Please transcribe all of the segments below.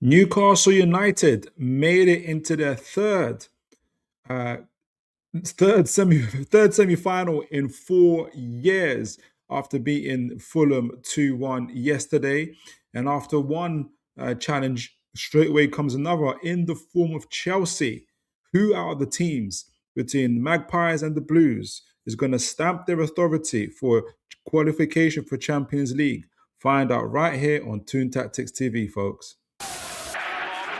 Newcastle United made it into their uh, third semi final in 4 years after beating Fulham 2-1 yesterday, and after one challenge, straight away comes another in the form of Chelsea. Who out of the teams between the Magpies and the Blues is going to stamp their authority for qualification for Champions League? Find out right here on Toon Tactics TV, folks. Oh,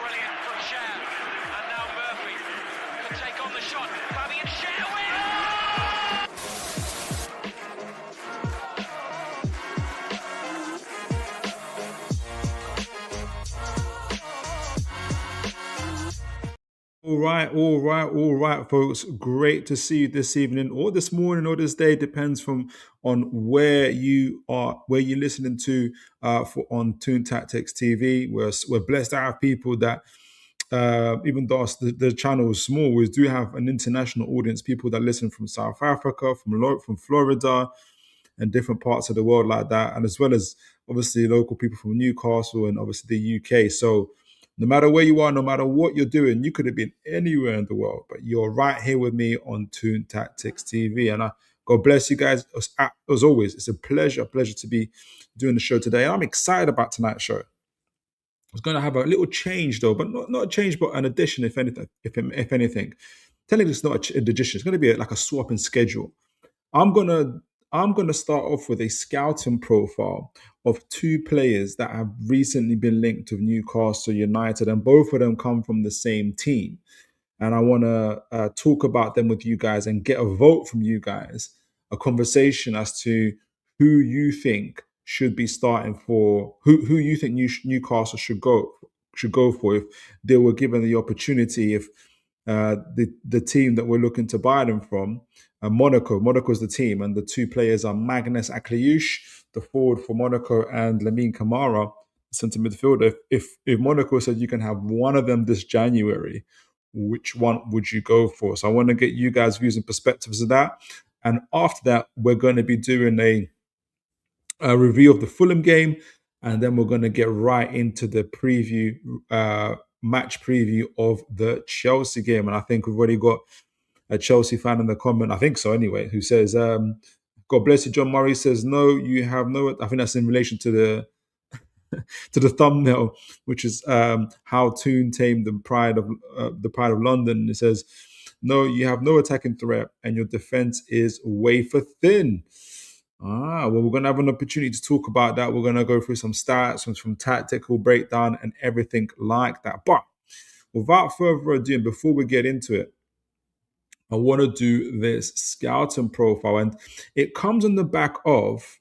brilliant from Sham. And now Murphy can take on the shot. Fabian Schär All right, folks. Great to see you this evening, or this morning, or this day. Depends from on where you are, where you're listening to for on Toon Tactics TV. We're blessed to have people that, even though the channel is small, we do have an international audience. People that listen from South Africa, from Florida, and different parts of the world like that, and as well as obviously local people from Newcastle and obviously the UK. So no matter where you are, no matter what you're doing, you could have been anywhere in the world, but you're right here with me on Toon Tactics TV. And God bless you guys. As always, it's a pleasure to be doing the show today. And I'm excited about tonight's show. It's going to have a little change though, but not a change, but an addition, if anything. If anything, technically it's not an addition. It's going to be like a swap in schedule. I'm gonna start off with a scouting profile of two players that have recently been linked to Newcastle United, and both of them come from the same team. And I want to talk about them with you guys and get a vote from you guys, a conversation as to who you think should be starting for, who you think Newcastle should go for if they were given the opportunity. If the team that we're looking to buy them from, Monaco's the team, and the two players are Maghnes Ackliouche, the forward for Monaco, and Lamine Camara, centre midfielder. If Monaco said you can have one of them this January, which one would you go for? So I want to get you guys' views and perspectives of that. And after that, we're going to be doing a review of the Fulham game, and then we're going to get right into the match preview of the Chelsea game. And I think we've already got a Chelsea fan in the comment, I think so anyway, who says, God bless you, John Murray says, no, you have no, I think that's in relation to the to the thumbnail, which is how Toon tamed the Pride of London. It says, no, you have no attacking threat and your defense is wafer thin. Well, we're going to have an opportunity to talk about that. We're going to go through some stats, some tactical breakdown and everything like that. But without further ado, and before we get into it, I want to do this scouting profile, and it comes on the back of,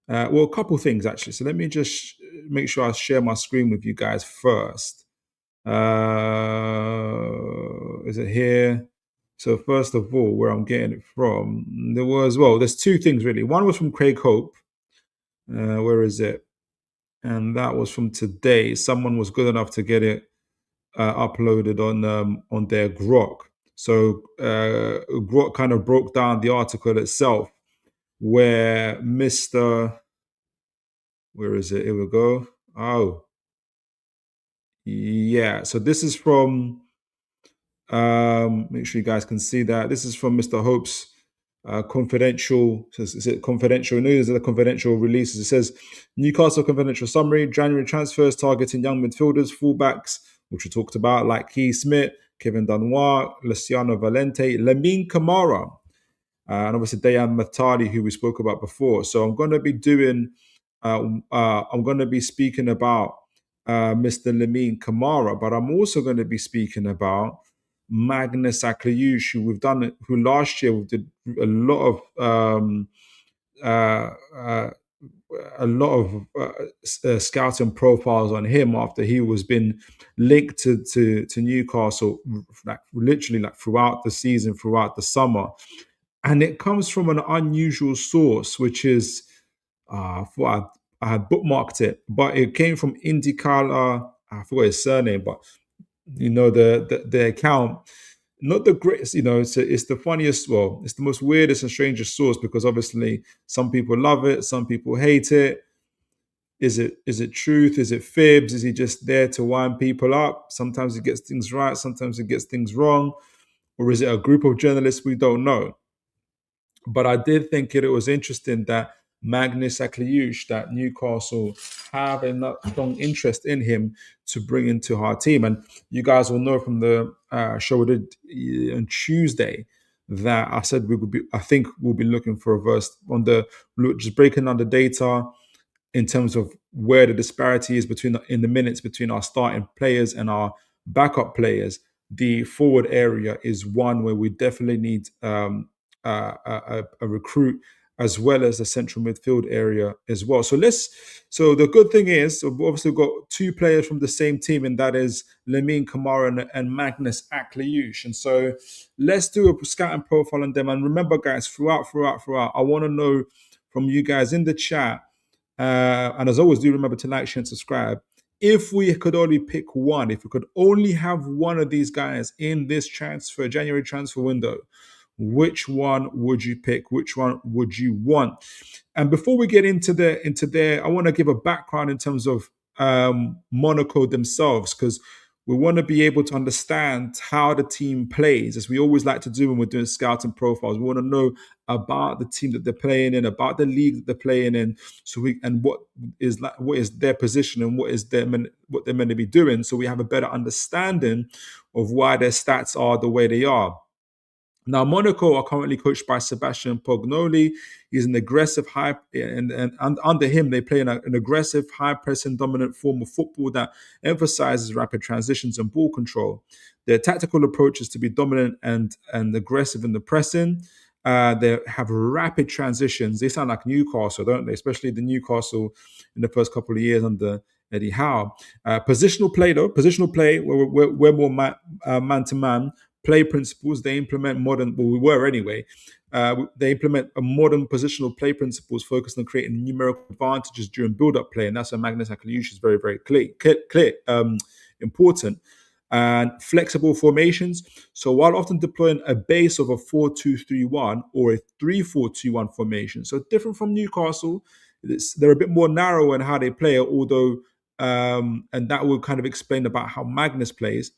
a couple things actually. So let me just make sure I share my screen with you guys first. Is it here? So first of all, where I'm getting it from, there's two things really. One was from Craig Hope. Where is it? And that was from today. Someone was good enough to get it uploaded on their Grok. So Grok kind of broke down the article itself, where where is it? Here we go. Oh, yeah. So this is from. Make sure you guys can see that. This is from Mr. Hope's confidential. Is it confidential news? Is it confidential releases? It says Newcastle confidential summary: January transfers targeting young midfielders, fullbacks, which we talked about, like Keith Smith, Kevin Danois, Luciano Valente, Lamine Camara, and obviously Dayan Matali, who we spoke about before. So I'm going to be doing. I'm going to be speaking about Mr. Lamine Camara, but I'm also going to be speaking about Maghnes Ackliouche, who last year we did a lot of scouting profiles on him after he was been linked to Newcastle, literally throughout the season, throughout the summer, and it comes from an unusual source, which is I had bookmarked it, but it came from IndyCar. I forgot his surname, but the account, not the greatest. It's the funniest. Well, it's the most weirdest and strangest source, because obviously some people love it, some people hate it. Is it truth? Is it fibs? Is he just there to wind people up? Sometimes he gets things right, sometimes he gets things wrong. Or is it a group of journalists? We don't know. But I did think it was interesting that Maghnes Ackliouche, that Newcastle have a strong interest in him to bring into our team. And you guys will know from the show we did on Tuesday that I said we would be. I think we'll be looking for a verse on the just breaking down the data in terms of where the disparity is in the minutes between our starting players and our backup players. The forward area is one where we definitely need a recruit, as well as the central midfield area as well. So the good thing is, so we've obviously got two players from the same team, and that is Lamine Camara and Maghnes Ackliouche. And so let's do a scouting profile on them. And remember, guys, throughout, I want to know from you guys in the chat. And as always, do remember to like, share, and subscribe. If we could only pick one, if we could only have one of these guys in this January transfer window, which one would you pick? Which one would you want? And before we get into there, I want to give a background in terms of Monaco themselves, because we want to be able to understand how the team plays, as we always like to do when we're doing scouting profiles. We want to know about the team that they're playing in, about the league that they're playing in, and what is their position and what they're meant to be doing, so we have a better understanding of why their stats are the way they are. Now, Monaco are currently coached by Sebastian Pognoli. He's an aggressive, and under him, they play an aggressive, high-pressing, dominant form of football that emphasizes rapid transitions and ball control. Their tactical approach is to be dominant and aggressive in the pressing. They have rapid transitions. They sound like Newcastle, don't they? Especially the Newcastle in the first couple of years under Eddie Howe. Positional play, we're more man-to-man. Play principles, they implement modern, well, we were anyway. They implement a modern positional play principles focused on creating numerical advantages during build-up play, and that's where Maghnes Ackliouche is very, very clear, important. And flexible formations. So while often deploying a base of a 4-2-3-1 or a 3-4-2-1 formation, so different from Newcastle, they're a bit more narrow in how they play, although, and that will kind of explain about how Maghnes plays.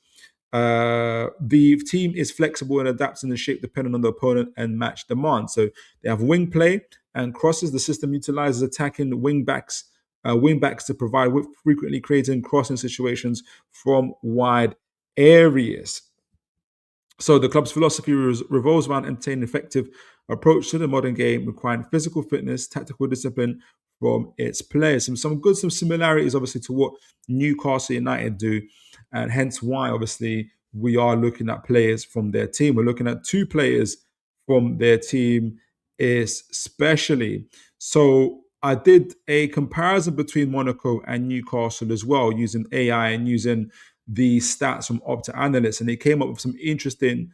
The team is flexible and adapts in the shape depending on the opponent and match demand. So they have wing play and crosses. The system utilizes attacking wing backs to provide frequently creating crossing situations from wide areas. So the club's philosophy revolves around entertaining an effective approach to the modern game, requiring physical fitness, tactical discipline from its players. Some similarities, obviously, to what Newcastle United do, and hence why, obviously, we are looking at players from their team. We're looking at two players from their team, especially. So I did a comparison between Monaco and Newcastle as well, using AI and using the stats from Opta Analysts, and they came up with some interesting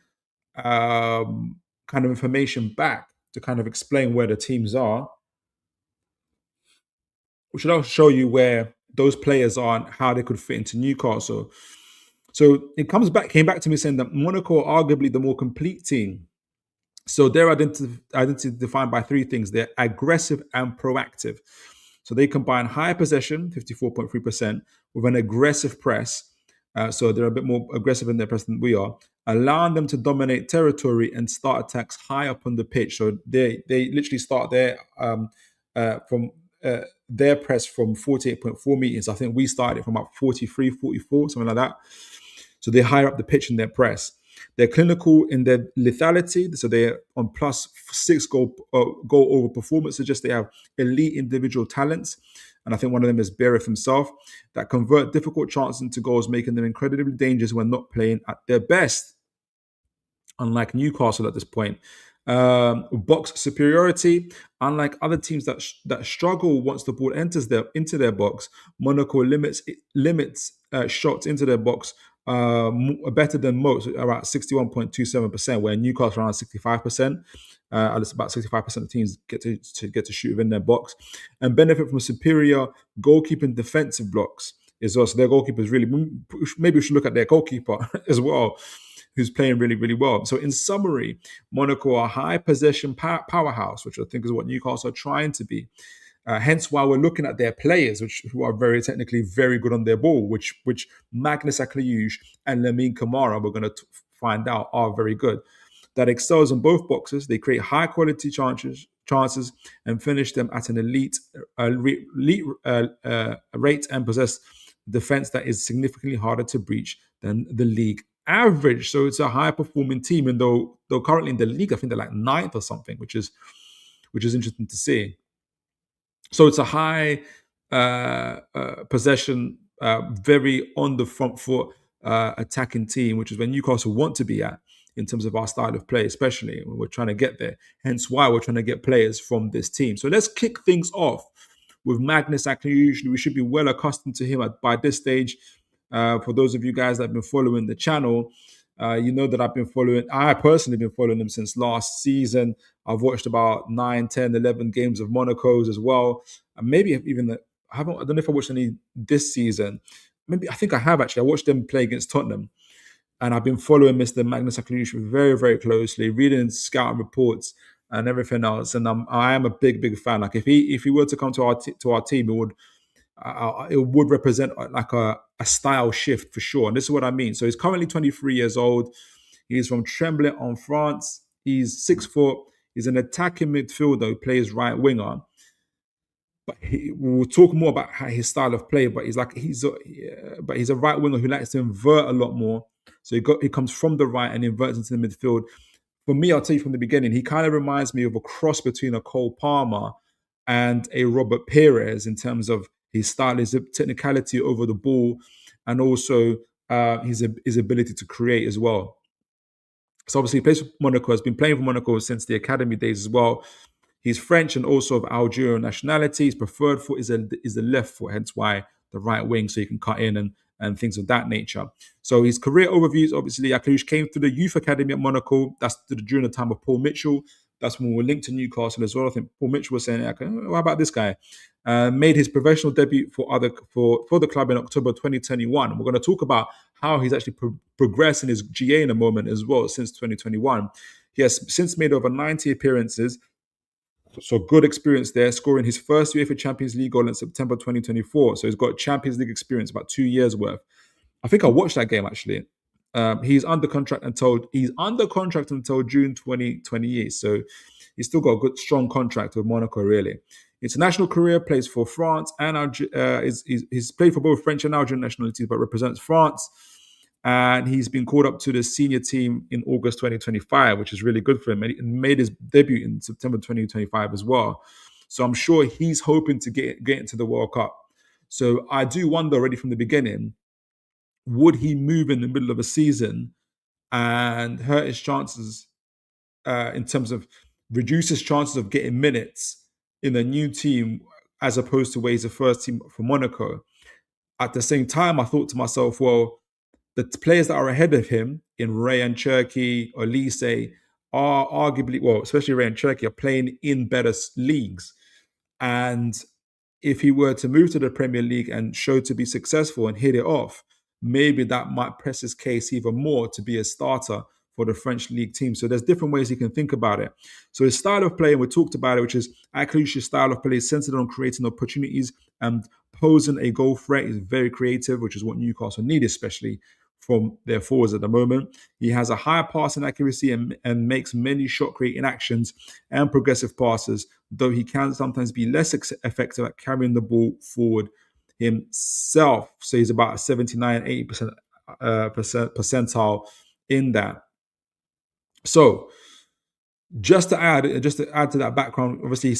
kind of information back to kind of explain where the teams are, which will also show you where those players are and how they could fit into Newcastle. So it came back to me saying that Monaco are arguably the more complete team. So they're identity defined by three things. They're aggressive and proactive. So they combine high possession, 54.3%, with an aggressive press. So they're a bit more aggressive in their press than we are, allowing them to dominate territory and start attacks high up on the pitch. So they literally start from their press from 48.4 meters. I think we started from about 43, 44, something like that. So they're higher up the pitch in their press. They're clinical in their lethality, so they're on +6 goal over performance. Suggests they have elite individual talents, and I think one of them is Bereth himself, that convert difficult chances into goals, making them incredibly dangerous when not playing at their best. Unlike Newcastle at this point, box superiority. Unlike other teams that struggle once the ball enters into their box, Monaco limits shots into their box better than most, around 61.27%, where Newcastle around 65%. At least about 65% of teams get to shoot within their box, and benefit from superior goalkeeping defensive blocks as well. So their goalkeepers really, maybe we should look at their goalkeeper as well, who's playing really, really well. So in summary, Monaco are a high possession powerhouse, which I think is what Newcastle are trying to be. Hence why we're looking at their players, who are very technically very good on their ball, which Maghnes, Ackliouche and Lamine Camara, we're going to find out, are very good. That excels in both boxes. They create high quality chances and finish them at an elite rate, and possess defense that is significantly harder to breach than the league average. So it's a high performing team, and though currently in the league, I think they're like ninth or something, which is interesting to see. So it's a high possession, very on the front foot attacking team, which is where Newcastle want to be at in terms of our style of play, especially when we're trying to get there. Hence why we're trying to get players from this team. So let's kick things off with Maghnes Ackliouche. We should be well accustomed to him by this stage. For those of you guys that have been following the channel, you know that I personally been following him since last season. I've watched about 9, 10, 11 games of Monaco's as well. And maybe even, I don't know if I watched any this season. Maybe, I think I have actually. I watched them play against Tottenham. And I've been following Mr. Maghnes Ackliouche very, very closely, reading scout reports and everything else. And I am a big, big fan. Like if he were to come to our team, it would represent like a style shift for sure. And this is what I mean. So he's currently 23 years old. He's from Tremblay en France. He's 6 foot. He's an attacking midfielder who plays right winger. But we'll talk more about his style of play. But he's a right winger who likes to invert a lot more. So he comes from the right and inverts into the midfield. For me, I'll tell you from the beginning, he kind of reminds me of a cross between a Cole Palmer and a Robert Perez in terms of his style, his technicality over the ball, and also his ability to create as well. So obviously he plays for Monaco, has been playing for Monaco since the academy days as well. He's French and also of Algerian nationality. His preferred foot is the left foot, hence why the right wing, so he can cut in and things of that nature. So his career overviews, obviously, Ackliouche came through the youth academy at Monaco. That's during the time of Paul Mitchell. That's when we were linked to Newcastle as well. I think Paul Mitchell was saying, "How about this guy?" Made his professional debut for the club in October 2021. And we're going to talk about how he's actually progressed in his GA in a moment as well since 2021. He has since made over 90 appearances. So good experience there, scoring his first UEFA Champions League goal in September 2024. So he's got Champions League experience, about 2 years worth. I think I watched that game actually. He's under contract until June 2028. So he's still got a good, strong contract with Monaco, really. International career, plays for France and he's played for both French and Algerian nationalities, but represents France. And he's been called up to the senior team in August 2025, which is really good for him. And he made his debut in September 2025 as well. So I'm sure he's hoping to get into the World Cup. So I do wonder already from the beginning, would he move in the middle of a season and hurt his chances in terms of reduce his chances of getting minutes in a new team as opposed to where he's the first team for Monaco? At the same time, I thought to myself, well, the players that are ahead of him in Rayan Cherki, Olise, are arguably, well, especially Rayan Cherki, are playing in better leagues. And if he were to move to the Premier League and show to be successful and hit it off, maybe that might press his case even more to be a starter for the French league team. So there's different ways you can think about it. So his style of play, and we talked about it, which is Ackliouche's style of play, is centered on creating opportunities and posing a goal threat. Is very creative, which is what Newcastle need, especially from their forwards at the moment. He has a higher passing accuracy and makes many shot-creating actions and progressive passes, though he can sometimes be less effective at carrying the ball forward himself. So he's about 79, 80% percentile in that. So just to add to that background, obviously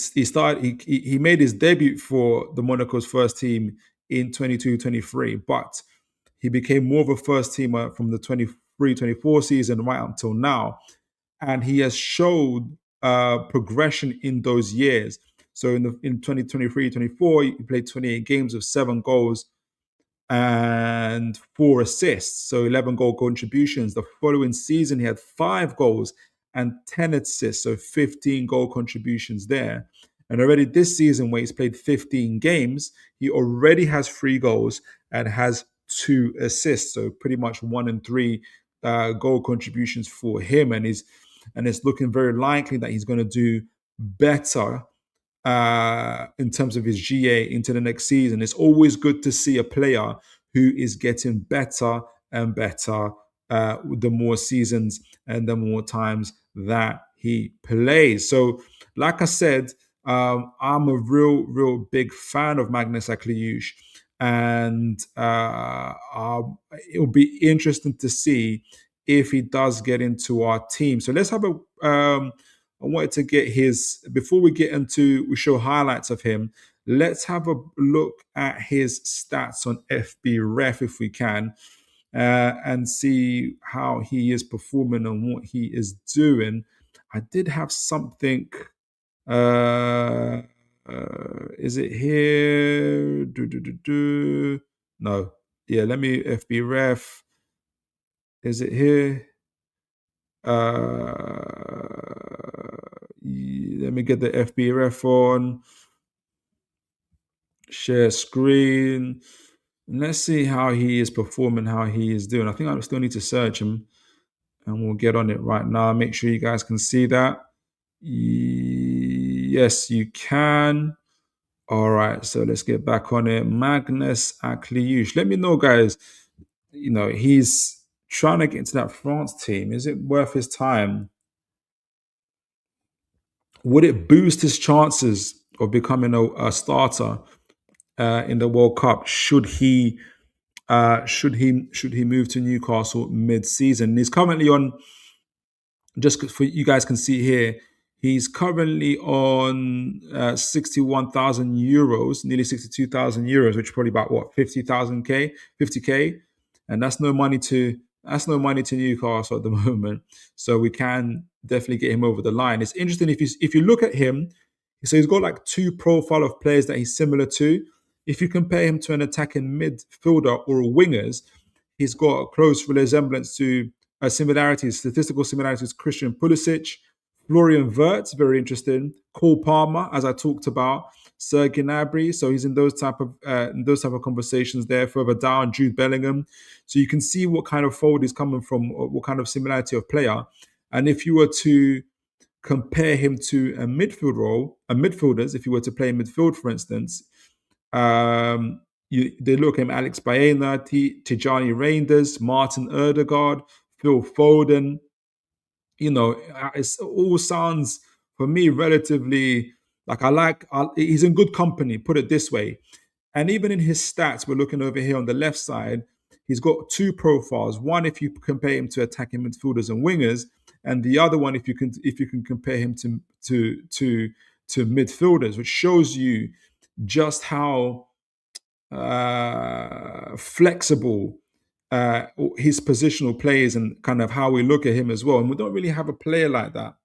he made his debut for the Monaco's first team in 22-23, but he became more of a first teamer from the 23-24 season right up until now. And he has showed progression in those years. So in 2023-24, he played 28 games with 7 goals and 4 assists, so 11 goal contributions. The following season, he had 5 goals and 10 assists, so 15 goal contributions there. And already this season, where he's played 15 games, he already has 3 goals and has 2 assists, so pretty much 1 and 3 goal contributions for him. And it's looking very likely that he's going to do better in terms of his GA into the next season. It's always good to see a player who is getting better and better with the more seasons and the more times that he plays. So, like I said, I'm a real big fan of Maghnes Ackliouche, and it'll be interesting to see if he does get into our team. So let's have a. I wanted to get his before we get into we show highlights of him. Let's have a look at his stats on FB Ref if we can, and see how he is performing and what he is doing. I did have something. Uh, is it here? No. Yeah, let me FB Ref. Is it here? Let me get the FB Ref on. Share screen. And let's see how he is performing, how he is doing. I think I still need to search him, and we'll get on it right now. Make sure you guys can see that. Yes, you can. All right, so let's get back on it. Maghnes Ackliouche. Let me know, guys. He's trying to get into that France team. Is it worth his time? Would it boost his chances of becoming a starter in the World Cup? Should he move to Newcastle mid-season? He's currently on. Just for you guys can see here, he's currently on 61,000 euros, nearly 62,000 euros, which is probably about what 50k, and that's no money to Newcastle at the moment. So we can definitely get him over the line. It's interesting if you look at him. So he's got like two profile of players that he's similar to. If you compare him to an attacking midfielder or wingers, he's got a close resemblance to statistical similarities, Christian Pulisic, Florian Wirtz, very interesting, Cole Palmer, as I talked about, Serge Gnabry. So he's in those type of conversations there. Further down, Jude Bellingham. So you can see what kind of fold he's coming from, or what kind of similarity of player. And if you were to compare him to midfielders, if you were to play midfield, for instance, they look at Alex Baena, Tijani Reinders, Martin Erdegaard, Phil Foden. It all sounds for me relatively like he's in good company, put it this way. And even in his stats, we're looking over here on the left side, he's got two profiles. One, if you compare him to attacking midfielders and wingers, and the other one, if you can compare him to midfielders, which shows you just how flexible his positional play is, and kind of how we look at him as well. And we don't really have a player like that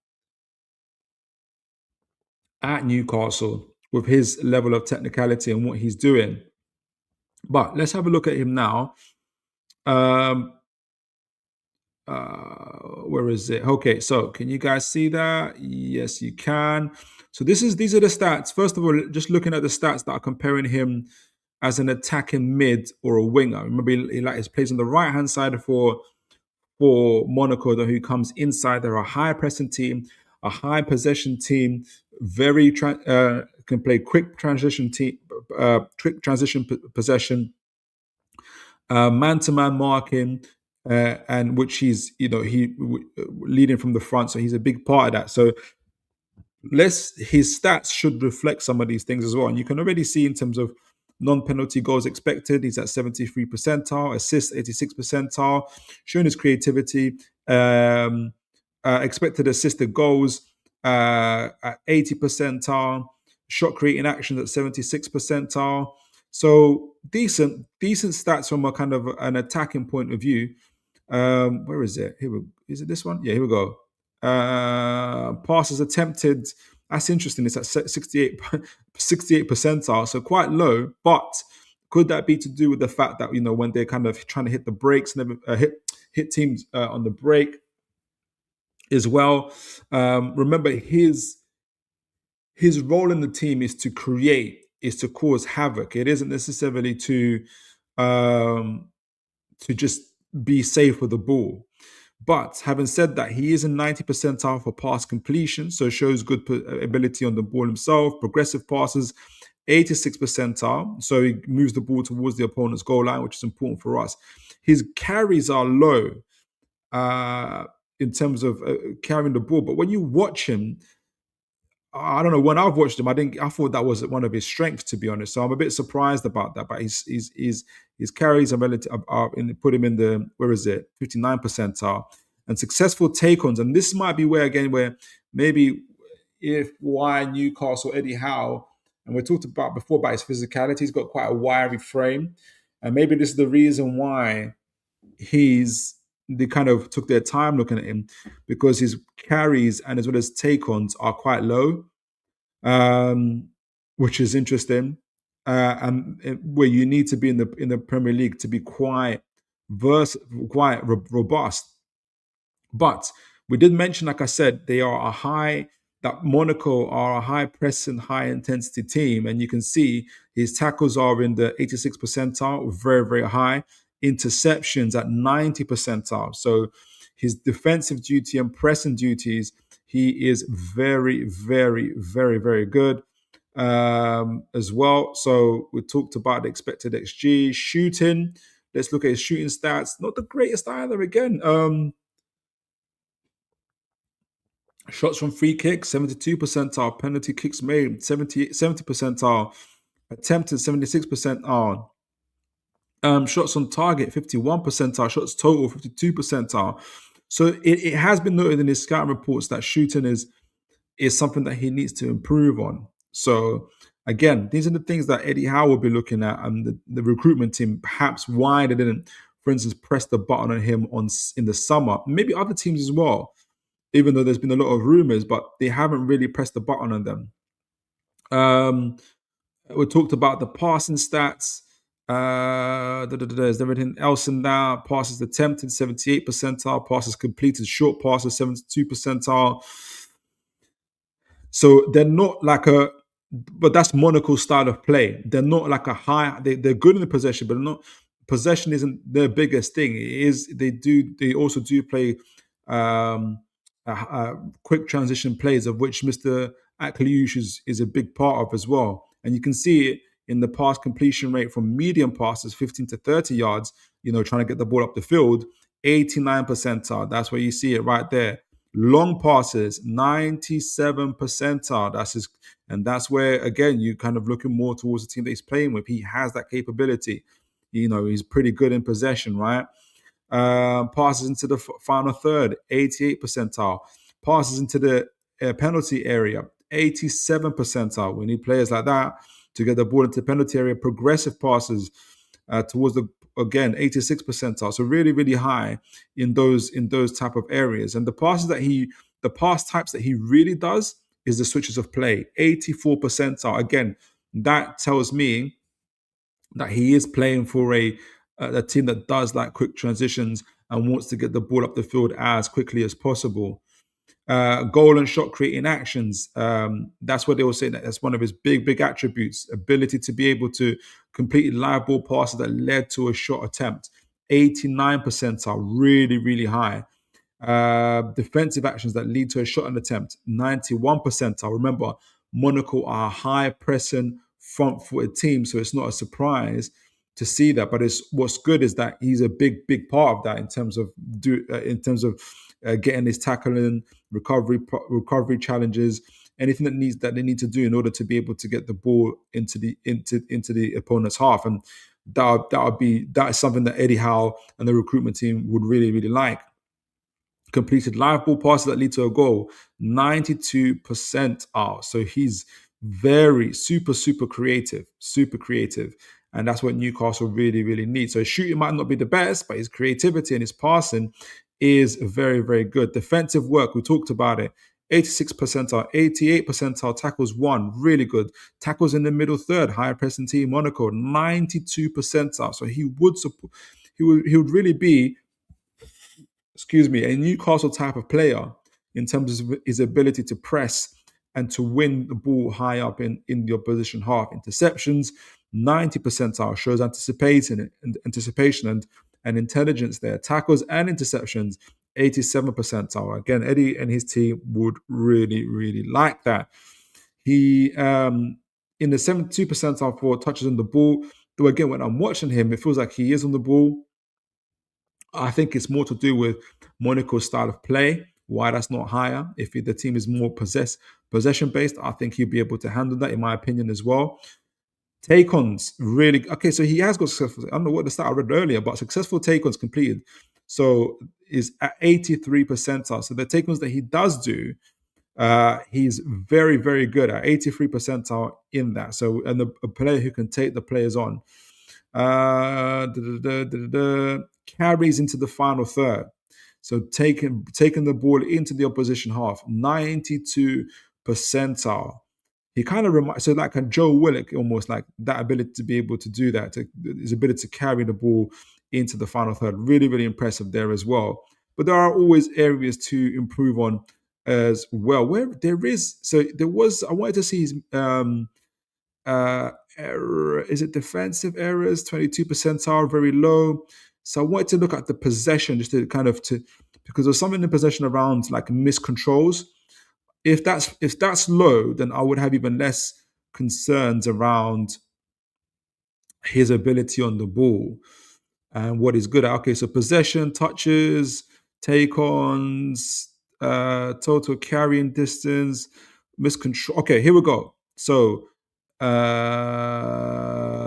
at Newcastle with his level of technicality and what he's doing. But let's have a look at him now. Where is it? Okay, so can you guys see that? Yes, you can. So these are the stats. First of all, just looking at the stats that are comparing him as an attacking mid or a winger. Remember, he plays on the right hand side for Monaco, who comes inside. They're a high pressing team, a high possession team, can play quick transition possession, man to man marking, and which he's leading from the front. So he's a big part of that. So his stats should reflect some of these things as well. And you can already see in terms of non-penalty goals expected, he's at 73 percentile, assists 86 percentile, showing his creativity. Expected assisted goals at 80 percentile, shot creating actions at 76 percentile. So decent stats from a kind of an attacking point of view. Where is it? Is it this one? Yeah, here we go. Passes attempted. That's interesting. It's at 68 percentile, so quite low. But could that be to do with the fact that when they're kind of trying to hit the brakes, never hit teams on the break as well? Remember, his role in the team is to cause havoc. It isn't necessarily to just be safe with the ball. But having said that, he is in 90 percentile for pass completion, so shows good ability on the ball himself. Progressive passes, 86 percentile, so he moves the ball towards the opponent's goal line, which is important for us. His carries are low uh, in terms of carrying the ball, but when you watch him, I don't know. When I've watched him, I thought that was one of his strengths, to be honest. So I'm a bit surprised about that. But his carries are relative put him in the, where is it, 59 percentile, and successful take-ons. And this might be where again where maybe if why Newcastle Eddie Howe, and we talked about before about his physicality. He's got quite a wiry frame, and maybe this is the reason why they kind of took their time looking at him, because his carries and as well as take-ons are quite low, um, which is interesting. Where you need to be in the Premier League to be quite robust. But we did mention, like I said, that Monaco are a high pressing, high intensity team. And you can see his tackles are in the 86 percentile, very, very high. Interceptions at 90 percentile. So his defensive duty and pressing duties, he is very, very, very, very good as well. So we talked about the expected XG. Shooting, let's look at his shooting stats. Not the greatest either again. Shots from free kicks, 72 percentile. Penalty kicks made, 70 percentile. Attempted, 76 percentile. Shots on target, 51 percentile. Shots total, 52 percentile. So it has been noted in his scouting reports that shooting is something that he needs to improve on. So again, these are the things that Eddie Howe will be looking at, and the recruitment team, perhaps why they didn't, for instance, press the button on him in the summer. Maybe other teams as well, even though there's been a lot of rumors, but they haven't really pressed the button on them. We talked about the passing stats. There's everything else in there. Passes attempted, 78 percentile. Passes completed, short passes, 72 percentile. So they're not like but that's Monaco's style of play. They're not like a high, they're good in the possession, but not, possession isn't their biggest thing. They also do play quick transition plays, of which Mr. Ackliouche is a big part of as well. And you can see it in the pass completion rate from medium passes, 15 to 30 yards, trying to get the ball up the field, 89 percentile. That's where you see it right there. Long passes, 97 percentile. And that's where, again, you kind of looking more towards the team that he's playing with. He has that capability. He's pretty good in possession, right? Passes into the final third, 88 percentile. Passes into the penalty area, 87 percentile. We need players like that to get the ball into the penalty area. Progressive passes towards again, 86 percentile. So really, really high in those type of areas. And the pass types that he really does is the switches of play, 84 percentile. Again, that tells me that he is playing for a team that does like quick transitions and wants to get the ball up the field as quickly as possible. Goal and shot creating actions. That's what they were saying. That's one of his big attributes: ability to be able to complete live ball passes that led to a shot attempt. 89 percentile, really, really high. Defensive actions that lead to a shot and attempt, 91 percentile. Remember, Monaco are a high pressing front footed team, so it's not a surprise to see that. But what's good is that he's a big part of that in terms of getting his tackling, recovery challenges, anything that they need to do in order to be able to get the ball into the opponent's half. And that is something that Eddie Howe and the recruitment team would really, really like. Completed live ball passes that lead to a goal, 92% are. So he's very super creative, and that's what Newcastle really, really needs. So his shooting might not be the best, but his creativity and his passing is very, very good. Defensive work, we talked about it. 86 percentile, 88 percentile tackles won, really good. Tackles in the middle third, higher pressing team Monaco, 92 percentile. So he would really be, a Newcastle type of player in terms of his ability to press and to win the ball high up in the opposition half. Interceptions, 90 percentile, shows anticipation and intelligence there. Tackles and interceptions, 87 percentile. Again, Eddie and his team would really, really like that. He in the 72 percentile for touches on the ball. Though again, when I'm watching him, it feels like he is on the ball. I think it's more to do with Monaco's style of play, why that's not higher. If the team is more possession based, I think he'll be able to handle that, in my opinion, as well. Take-ons, really. Okay, so he has got successful. I don't know what the stat I read earlier, but successful take-ons completed. So is at 83 percentile. So the take-ons that he does do, he's very, very good at 83 percentile in that. So, and a player who can take the players on. Carries into the final third. So taking the ball into the opposition half, 92 percentile. He kind of reminds, so like a Joe Willock, almost like that ability to be able to do that, his ability to carry the ball into the final third. Really, really impressive there as well. But there are always areas to improve on as well. Where there is, so there was, I wanted to see his error. Is it defensive errors? 22 percentile, very low. So I wanted to look at the possession just to kind of because there's something in possession around like miscontrols. If that's low, then I would have even less concerns around his ability on the ball and what he's good at. Okay, so possession, touches, take-ons, total carrying distance, miscontrol. Okay, here we go. So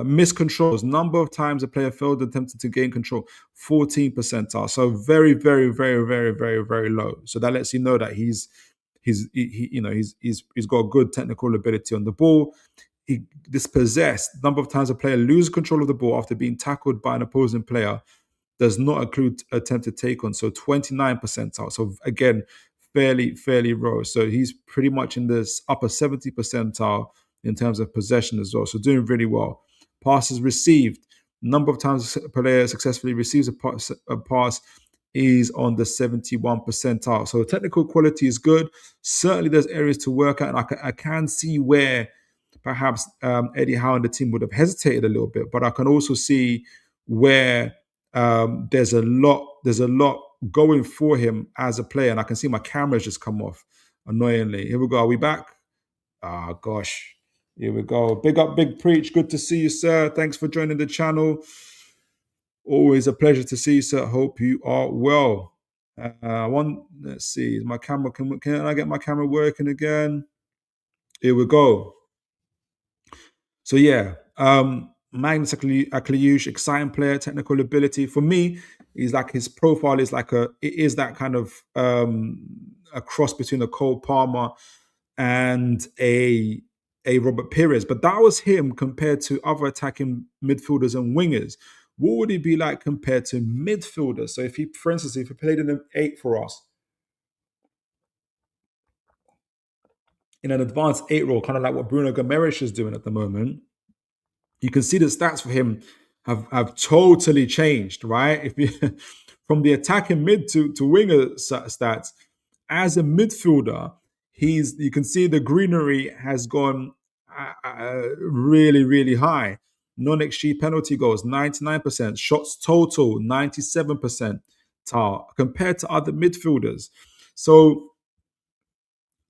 miscontrols, number of times a player failed attempted to gain control, 14 percentile. So very, very, very, very, very, very low. So that lets you know that he's got good technical ability on the ball. He dispossessed, number of times a player loses control of the ball after being tackled by an opposing player does not include attempted take on. So 29 percentile. So again, fairly low. So he's pretty much in this upper 70 percentile in terms of possession as well. So doing really well. Passes received, number of times a player successfully receives a pass is on the 71 percentile. So technical quality is good. Certainly there's areas to work at. And I can see where perhaps Eddie Howe and the team would have hesitated a little bit, but I can also see where there's a lot going for him as a player. And I can see my camera's just come off annoyingly. Here we go. Are we back? Ah, gosh. Here we go. Big up, Big Preach. Good to see you, sir. Thanks for joining the channel. Always a pleasure to see you, sir. Hope you are well. Let's see. My camera, can I get my camera working again? Here we go. So yeah, Magnus Ackliouche, exciting player, technical ability. For me, he's like his profile is like it is that kind of a cross between a Cole Palmer and a Robert Pires, but that was him compared to other attacking midfielders and wingers. What would he be like compared to midfielders? So if he, for instance, if he played in an 8 for us, in an advanced 8 role, kind of like what Bruno Gomes is doing at the moment, you can see the stats for him have totally changed, right? If you from the attacking mid to winger stats, as a midfielder, you can see the greenery has gone really, really high. Non-XG penalty goals, 99%. Shots total, 97% compared to other midfielders. So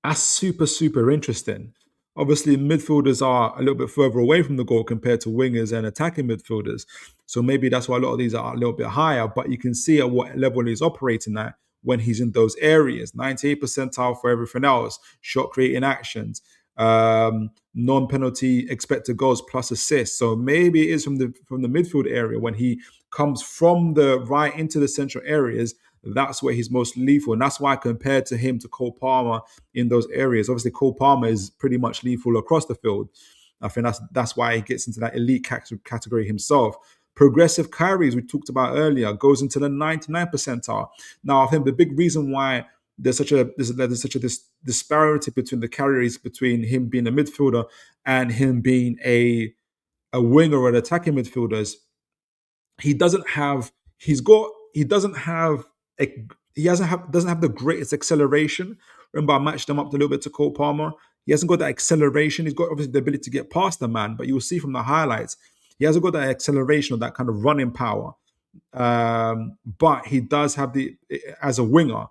that's super, super interesting. Obviously, midfielders are a little bit further away from the goal compared to wingers and attacking midfielders. So maybe that's why a lot of these are a little bit higher, but you can see at what level he's operating at when he's in those areas. 98 percentile for everything else, shot creating actions, non-penalty expected goals plus assists. So maybe it is from the midfield area when he comes from the right into the central areas. That's where he's most lethal. And that's why I compared to him to Cole Palmer in those areas. Obviously, Cole Palmer is pretty much lethal across the field. I think that's why he gets into that elite category himself. Progressive carries, we talked about earlier, goes into the 99 percentile. Now, I think the big reason why there's such a disparity between the carries between him being a midfielder and him being a winger or an attacking midfielder is he doesn't have doesn't have the greatest acceleration. Remember, I matched him up a little bit to Cole Palmer. He hasn't got that acceleration. He's got obviously the ability to get past the man, but you'll see from the highlights, he hasn't got that acceleration or that kind of running power But he does have the as a winger.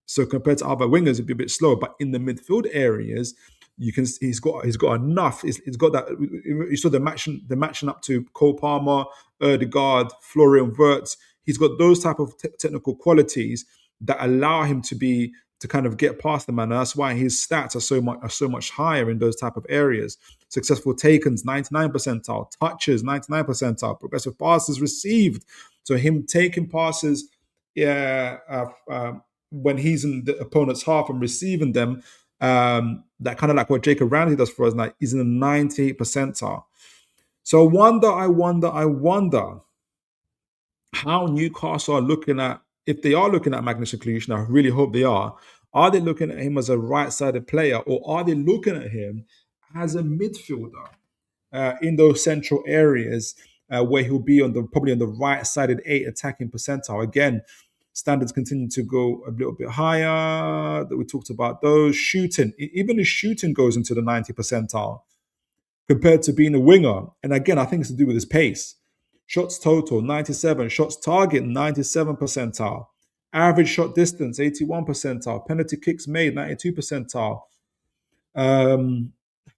So compared to other wingers, it'd be a bit slower. But in the midfield areas, you can he's got enough. He's got that. You saw the matching up to Cole Palmer, Erdegaard, Florian Wirtz. He's got those type of technical qualities that allow him to kind of get past the man. And that's why his stats are so much higher in those type of areas. Successful takens, 99 percentile, touches, 99 percentile, progressive passes received. So him taking passes, when he's in the opponent's half and receiving them, that kind of like what Jacob Ramsey does for us now, is in the 98 percentile. So I wonder how Newcastle are looking at, if they are looking at Maghnes Ackliouche, and I really hope they are they looking at him as a right-sided player, or are they looking at him as a midfielder in those central areas where he'll be probably on the right-sided 8 attacking percentile? Again, standards continue to go a little bit higher. That we talked about those. Shooting, even his shooting goes into the 90 percentile compared to being a winger. And again, I think it's to do with his pace. Shots total, 97. Shots target, 97 percentile. Average shot distance, 81 percentile. Penalty kicks made, 92 percentile.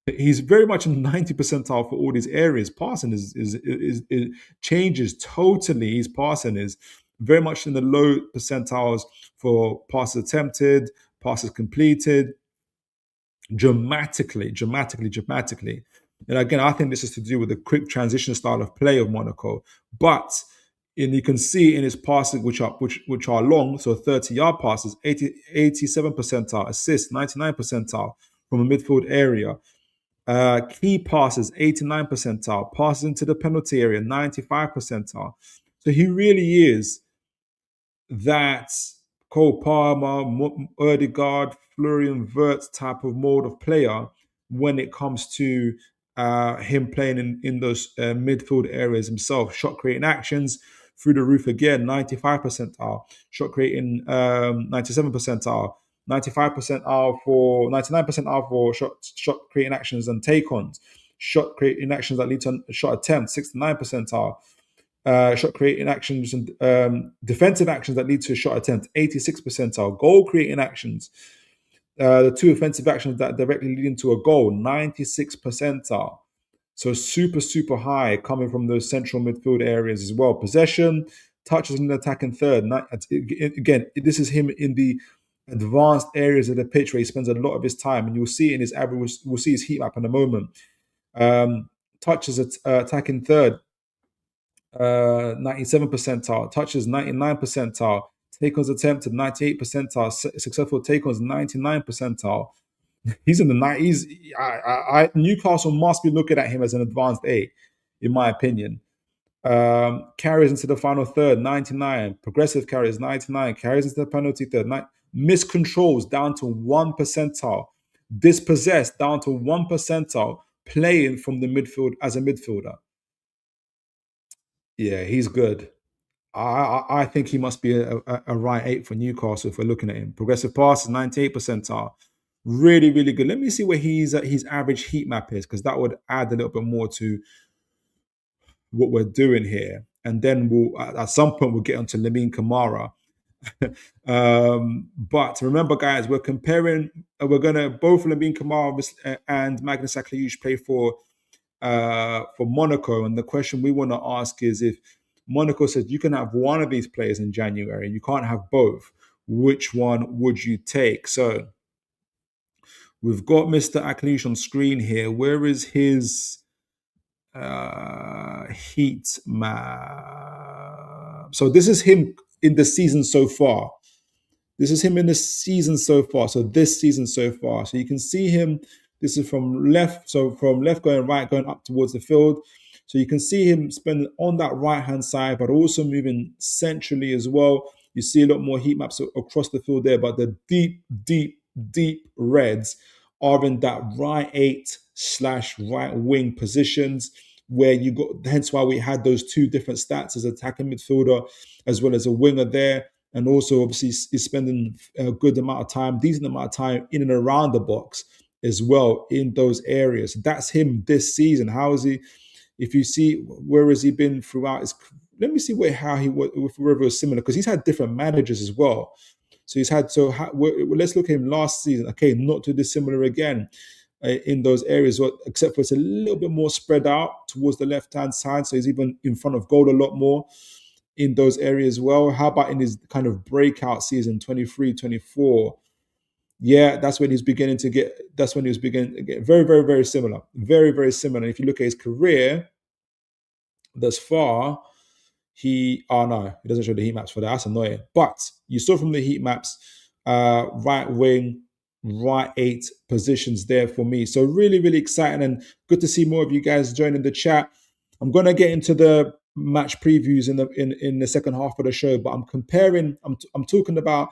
He's very much in the 90 percentile for all these areas. Passing is changes totally. His passing is very much in the low percentiles for passes attempted, passes completed, dramatically. And again, I think this is to do with the quick transition style of play of Monaco. And you can see in his passes, which are long, so 30-yard passes, 87 percentile, assists, 99 percentile from a midfield area. Key passes, 89 percentile, passes into the penalty area, 95 percentile. So he really is that Cole Palmer, Erdegaard, Florian Wirtz type of mode of player when it comes to him playing in those midfield areas himself. Shot creating actions through the roof again, 95 percentile. Shot creating 97 percentile. 95 percentile for 99 percentile for shot creating actions and take-ons. Shot creating actions that lead to shot attempts, 69 percentile. Shot creating actions and defensive actions that lead to a shot attempt, 86 percentile. Goal creating actions, the two offensive actions that directly lead into a goal, 96 percentile. So super high coming from those central midfield areas as well. Possession, touches in the attacking third. Again, this is him in the advanced areas of the pitch where he spends a lot of his time, and you'll see in his average. We'll see his heat map in a moment. Touches attacking third, 97 percentile. Touches, 99 percentile. Take-ons attempted, 98 percentile. Successful take-ons, 99 percentile. He's in the 90s. Newcastle must be looking at him as an advanced 8, in my opinion. Carries into the final third, 99. Progressive carries, 99. Carries into the penalty third. Missed controls down to 1 percentile. Dispossessed down to 1 percentile. Playing from the midfield as a midfielder. Yeah, he's good. I think he must be a right 8 for Newcastle if we're looking at him. Progressive passes, 98 percentile. Really good. Let me see where his average heat map is, because that would add a little bit more to what we're doing here. And then at some point we'll get onto Lamine Camara. But remember, guys, we're comparing. We're gonna both Lamine Camara and Maghnes Ackliouche play for Monaco. And the question we want to ask is, if Monaco says you can have one of these players in January, you can't have both, which one would you take? So we've got Mr. Ackliouche on screen here. Where is his heat map? So this is him in the season so far. So this season so far. So you can see him. This is from left. So from left going right, going up towards the field. So you can see him spending on that right-hand side, but also moving centrally as well. You see a lot more heat maps across the field there, but the deep reds are in that right 8/right wing positions, where you got, hence why we had those two different stats as attacking midfielder as well as a winger there. And also obviously is spending a good amount of time, decent amount of time in and around the box as well in those areas. That's him this season. How is he? If you see, where has he been throughout let me see how he was, whether it was similar, because he's had different managers as well. So he's had, let's look at him last season. Okay, not too dissimilar again in those areas, except for it's a little bit more spread out towards the left-hand side. So he's even in front of goal a lot more in those areas as well. How about in his kind of breakout season, 23, 24? Yeah, that's when he was beginning to get very, very, very similar. Very, very similar. And if you look at his career thus far, no, it doesn't show the heat maps for that. That's annoying. But you saw from the heat maps, right wing, right 8 positions there for me. So really, really exciting and good to see more of you guys joining the chat. I'm gonna get into the match previews in the second half of the show, but I'm talking about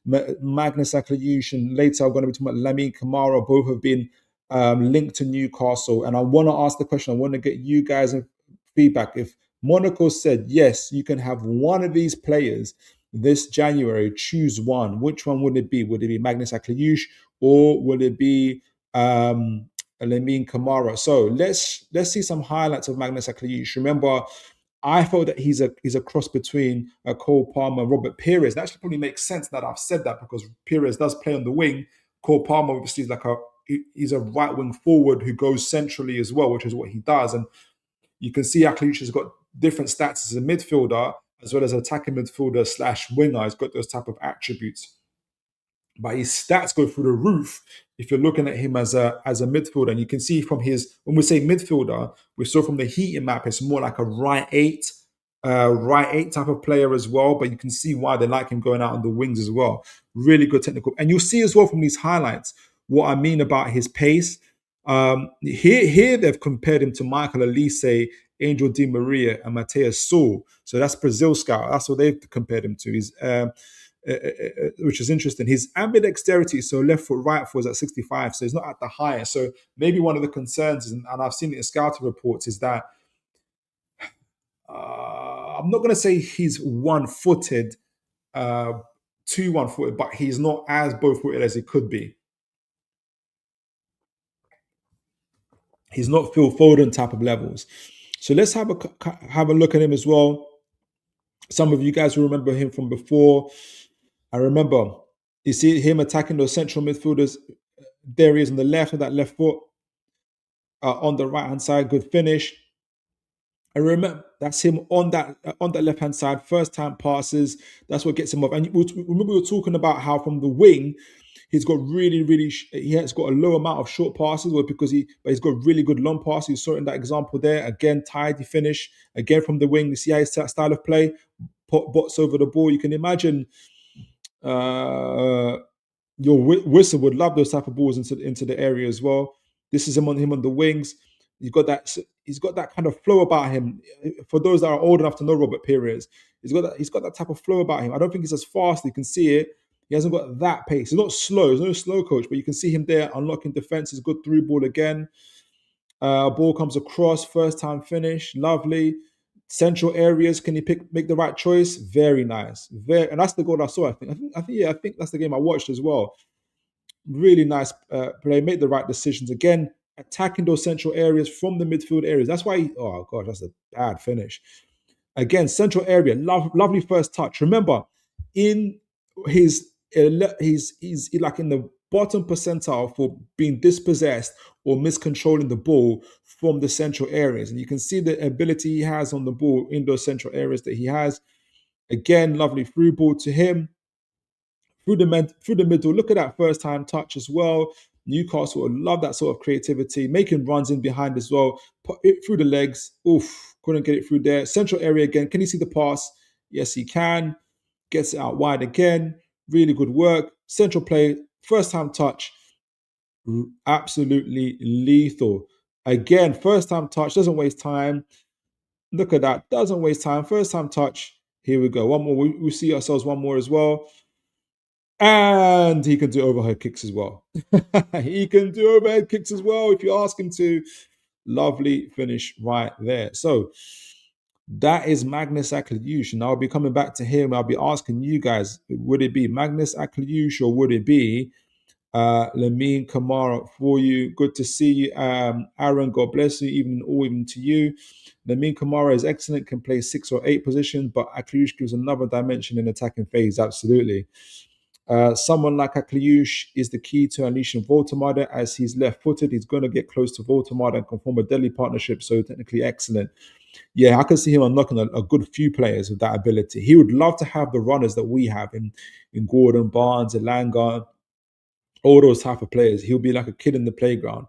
Maghnes, Ackliouche, and later I'm going to be talking about Lamine Camara. Both have been linked to Newcastle, and I want to ask the question. I want to get you guys' feedback. If Monaco said, yes, you can have one of these players this January, choose one. Which one would it be? Would it be Maghnes, Ackliouche, or would it be Lamine Camara? So let's see some highlights of Maghnes, Ackliouche. Remember, I felt that he's a cross between Cole Palmer and Robert Pires. That actually probably makes sense that I've said that, because Pires does play on the wing. Cole Palmer obviously is he's a right wing forward who goes centrally as well, which is what he does. And you can see Ackliouche has got different stats as a midfielder as well as an attacking midfielder / winger. He's got those type of attributes. But his stats go through the roof if you're looking at him as a midfielder. And you can see from when we say midfielder, we saw from the heating map, it's more like a right 8 type of player as well. But you can see why they like him going out on the wings as well. Really good technical. And you'll see as well from these highlights what I mean about his pace. Here they've compared him to Michael Olise, Angel Di Maria, and Mateus Saul. So that's Brazil scout. That's what they've compared him to. He's which is interesting. His ambidexterity, so left foot, right foot, is at 65, so he's not at the highest. So maybe one of the concerns, and I've seen it in scouting reports, is that I'm not going to say he's one-footed, too one-footed, but he's not as both-footed as he could be. He's not Phil Foden type of levels. So let's have a look at him as well. Some of you guys will remember him from before. I remember, you see him attacking those central midfielders. There he is on the left with that left foot. On the right-hand side, good finish. I remember that's him on that left-hand side, first-time passes. That's what gets him off. And remember we were talking about how from the wing, he's got he has got a low amount of short passes, but he's got really good long passes. You saw it in that example there. Again, tidy finish. Again from the wing, you see how his style of play, bots over the ball. You can imagine your Wissa would love those type of balls into the area as well. This is him on the wings. He's got that kind of flow about him. For those that are old enough to know Robert Pires, he's got that type of flow about him. I don't think he's as fast. You can see it. He hasn't got that pace. He's not slow. He's no slow coach, but you can see him there unlocking defenses. Good through ball again. Ball comes across. First time finish. Lovely. Central areas. Can he make the right choice? Very nice. And that's the goal I saw. I think that's the game I watched as well. Really nice play. Make the right decisions again. Attacking those central areas from the midfield areas. That's why. Oh gosh, that's a bad finish. Again, central area. Lovely first touch. Remember, in he's like in the bottom percentile for being dispossessed or miscontrolling the ball from the central areas. And you can see the ability he has on the ball in those central areas that he has. Again, lovely through ball to him. Through the middle, look at that first time touch as well. Newcastle would love that sort of creativity, making runs in behind as well. Put it through the legs. Oof, couldn't get it through there. Central area again. Can you see the pass? Yes, he can. Gets it out wide again. Really good work. Central play, first time touch. Absolutely lethal. Again, first time touch, doesn't waste time. Look at that, doesn't waste time. First time touch. Here we go. One more. We'll see ourselves one more as well. And he can do overhead kicks as well. He can do overhead kicks as well if you ask him to. Lovely finish right there. So that is Maghnes, Ackliouche. And I'll be coming back to him. I'll be asking you guys, would it be Maghnes, Ackliouche, or would it be Lamine Camara for you. Good to see you. Aaron, God bless you, even to you. Lamine Camara is excellent, can play 6 or 8 positions, but Ackliouche gives another dimension in attacking phase. Absolutely. Someone like Ackliouche is the key to unleashing Voltemada. As he's left-footed, he's going to get close to Voltemada and can form a deadly partnership, so technically excellent. Yeah, I can see him unlocking a good few players with that ability. He would love to have the runners that we have in Gordon, Barnes, Elanga, all those type of players. He'll be like a kid in the playground.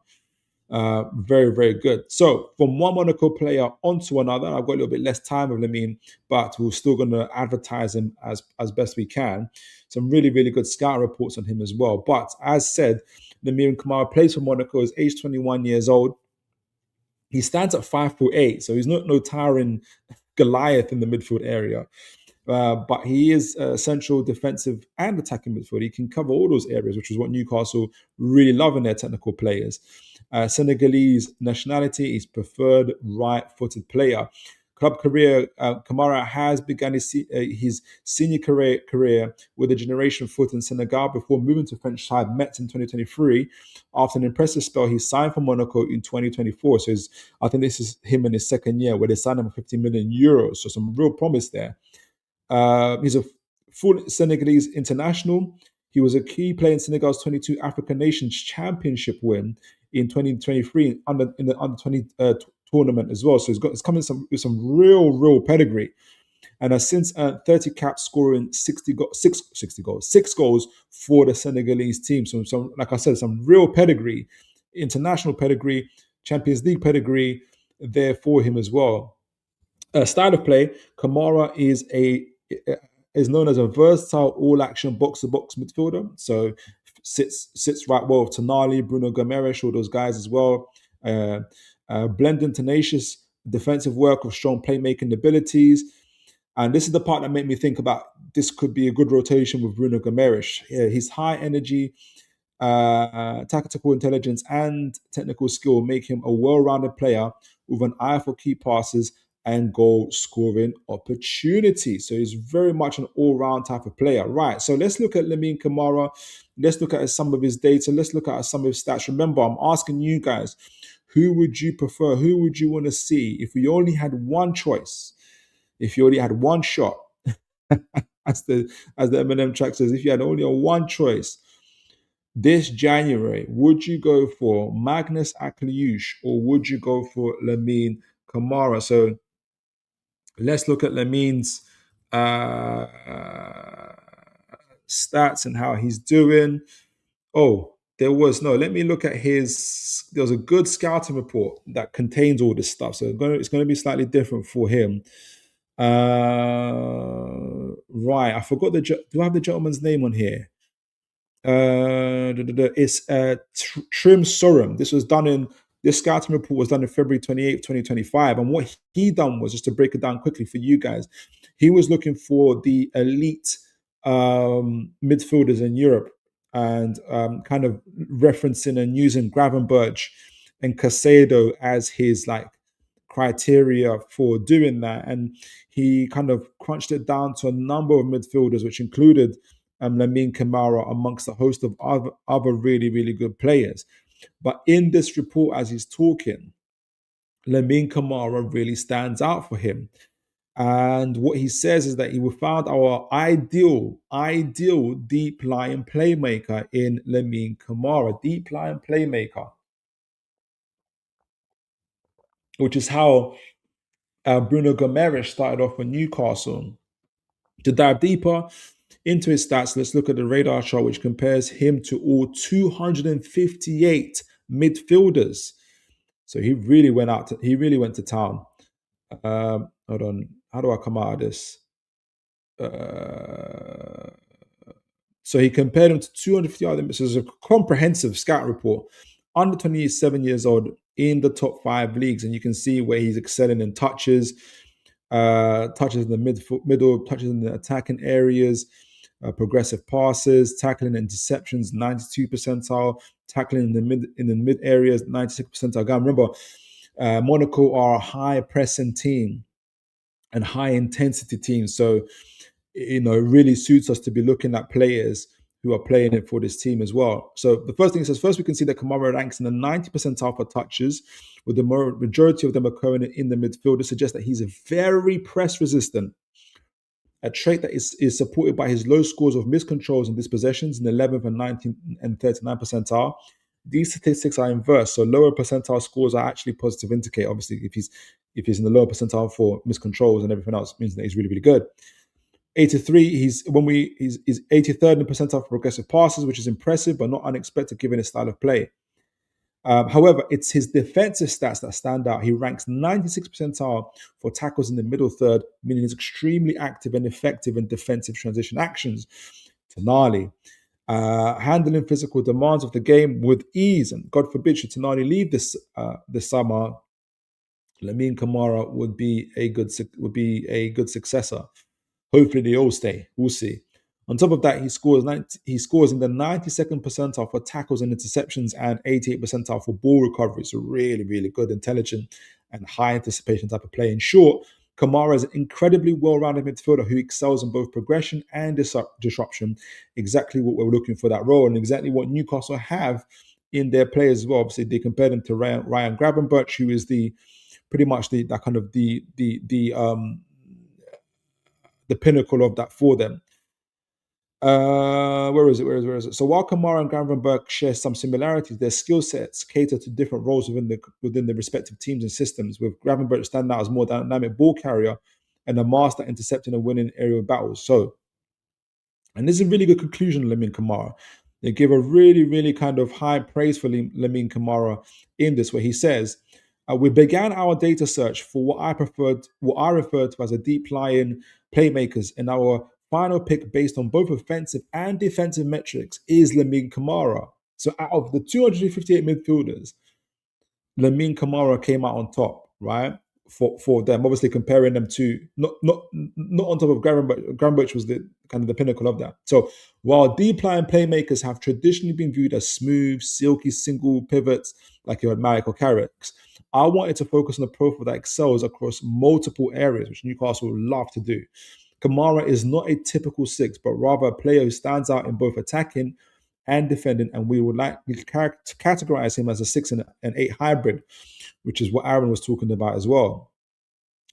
Very, very good. So from one Monaco player onto another, I've got a little bit less time with Lamine, but we're still going to advertise him as best we can. Some really, really good scout reports on him as well. But as said, Lamine Camara plays for Monaco, is age 21 years old. He stands at 5'8", so he's not no towering Goliath in the midfield area. But he is central defensive and attacking midfield. He can cover all those areas, which is what Newcastle really love in their technical players. Senegalese nationality, he's preferred right-footed player. Club career, Kamara has begun his senior career with a generation foot in Senegal before moving to French side Metz in 2023. After an impressive spell, he signed for Monaco in 2024. So I think this is him in his second year where they signed him for 50 million euros. So some real promise there. He's a full Senegalese international. He was a key player in Senegal's 22 African Nations Championship win in 2023 in the under 20 tournament as well. So it's coming with some real pedigree, and has since earned 30 caps, scoring 6 goals for the Senegalese team. So some, like I said, some real pedigree, international pedigree, Champions League pedigree there for him as well. Style of play, Kamara is known as a versatile all-action box-to-box midfielder. So sits right well with Tonali, Bruno Gomes, all those guys as well. Blending tenacious defensive work with strong playmaking abilities. And this is the part that made me think about this could be a good rotation with Bruno Gomes. Yeah, his high energy, tactical intelligence, and technical skill make him a well-rounded player with an eye for key passes and goal scoring opportunity. So he's very much an all-round type of player. Right, so let's look at Lamine Camara. Let's look at some of his data. Let's look at some of his stats. Remember, I'm asking you guys, who would you prefer? Who would you want to see if we only had one choice? If you only had one shot, as the Eminem track says, if you had only one choice this January, would you go for Maghnes Ackliouche or would you go for Lamine Camara? So let's look at Lamine's stats and how he's doing. Oh, let me look at there was a good scouting report that contains all this stuff. So it's going to be slightly different for him. Right, I forgot do I have the gentleman's name on here? It's Trim Sorum. This scouting report was done in February 28th, 2025. And what he done was, just to break it down quickly for you guys, he was looking for the elite midfielders in Europe and kind of referencing and using Gravenberch and Casado as his criteria for doing that. And he kind of crunched it down to a number of midfielders, which included Lamine Camara amongst a host of other really, really good players. But in this report, as he's talking, Lamine Camara really stands out for him. And what he says is that we found our ideal deep lying playmaker in Lamine Camara, deep lying playmaker, which is how Bruno Gomes started off with Newcastle. To dive deeper into his stats, let's look at the radar chart, which compares him to all 258 midfielders. So he really went to town. Hold on, how do I come out of this? So he compared him to 250 other. So it's a comprehensive scout report. Under 27 years old in the top 5 leagues, and you can see where he's excelling in touches, touches in the middle, touches in the attacking areas, progressive passes, tackling and interceptions, 92 percentile, tackling in the mid areas, 96 percentile. Again, remember, Monaco are a high pressing team and high intensity team, so it really suits us to be looking at players who are playing it for this team as well. So the first thing it says, first we can see that Camara ranks in the 90th percentile for touches, with the majority of them occurring in the midfield. This suggests that he's very press resistant, a trait that is supported by his low scores of miscontrols and dispossessions in the 11th and 19th and 39th percentile. These statistics are inverse, so lower percentile scores are actually positive indicator. Obviously, if he's in the lower percentile for miscontrols and everything else, it means that he's really, really good. 83, he's 83rd in the percentile for progressive passes, which is impressive but not unexpected given his style of play. However, it's his defensive stats that stand out. He ranks 96th percentile for tackles in the middle third, meaning he's extremely active and effective in defensive transition actions. Tonali, handling physical demands of the game with ease, and God forbid should Tonali leave this summer, Lamine Camara would be a good successor. Hopefully they all stay. We'll see. On top of that, he scores in the 92nd percentile for tackles and interceptions and 88th percentile for ball recovery. So really, really good, intelligent, and high anticipation type of play. In short, Camara is an incredibly well-rounded midfielder who excels in both progression and disruption. Exactly what we're looking for that role, and exactly what Newcastle have in their players as well. Obviously, they compared him to Ryan Gravenberch, who is pretty much the pinnacle of that for them. Where is it? So while Camara and Gravenberch share some similarities, their skill sets cater to different roles within the respective teams and systems, with Gravenberch standing out as more dynamic ball carrier and a master intercepting and winning aerial battles. So, and this is a really good conclusion of Lamine Camara. They give a really, really kind of high praise for Lamine Camara in this, where he says, we began our data search for what I referred to as a deep lying playmakers, and our final pick based on both offensive and defensive metrics is Lamine Camara. So out of the 258 midfielders, Lamine Camara came out on top, right? For them, obviously comparing them to not on top of Gravenberch. Gravenberch was the kind of the pinnacle of that. So while deep line playmakers have traditionally been viewed as smooth, silky single pivots like you had Marek or Carrick's, I wanted to focus on a profile that excels across multiple areas, which Newcastle would love to do. Camara is not a typical six, but rather a player who stands out in both attacking and defending, and we would like to categorize him as a 6 and 8 hybrid, which is what Aaron was talking about as well.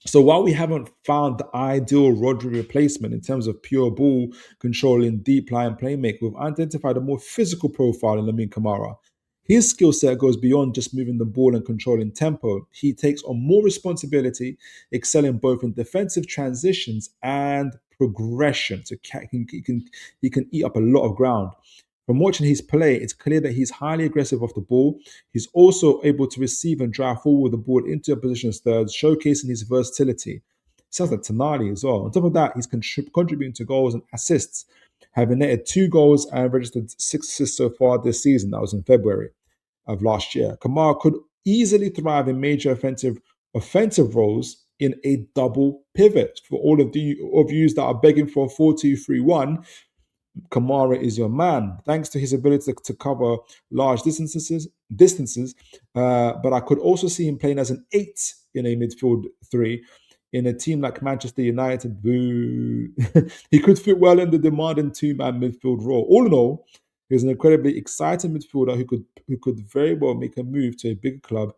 So while we haven't found the ideal Rodri replacement in terms of pure ball controlling, deep line playmaker, we've identified a more physical profile in Lamine Camara. His skill set goes beyond just moving the ball and controlling tempo. He takes on more responsibility, excelling both in defensive transitions and progression. So he can eat up a lot of ground. From watching his play, it's clear that he's highly aggressive off the ball. He's also able to receive and drive forward the ball into a position as third, showcasing his versatility. Sounds like Tonali as well. On top of that, he's contributing to goals and assists, having netted 2 goals and registered 6 assists so far this season. That was in February of last year. Camara could easily thrive in major offensive roles in a double pivot. For all of you that are begging for a 4-2-3-1, Camara is your man, thanks to his ability to cover large distances. But I could also see him playing as an 8 in a midfield 3 in a team like Manchester United. Boo! He could fit well in the demanding 2-man midfield role. All in all, he's an incredibly exciting midfielder who could very well make a move to a bigger club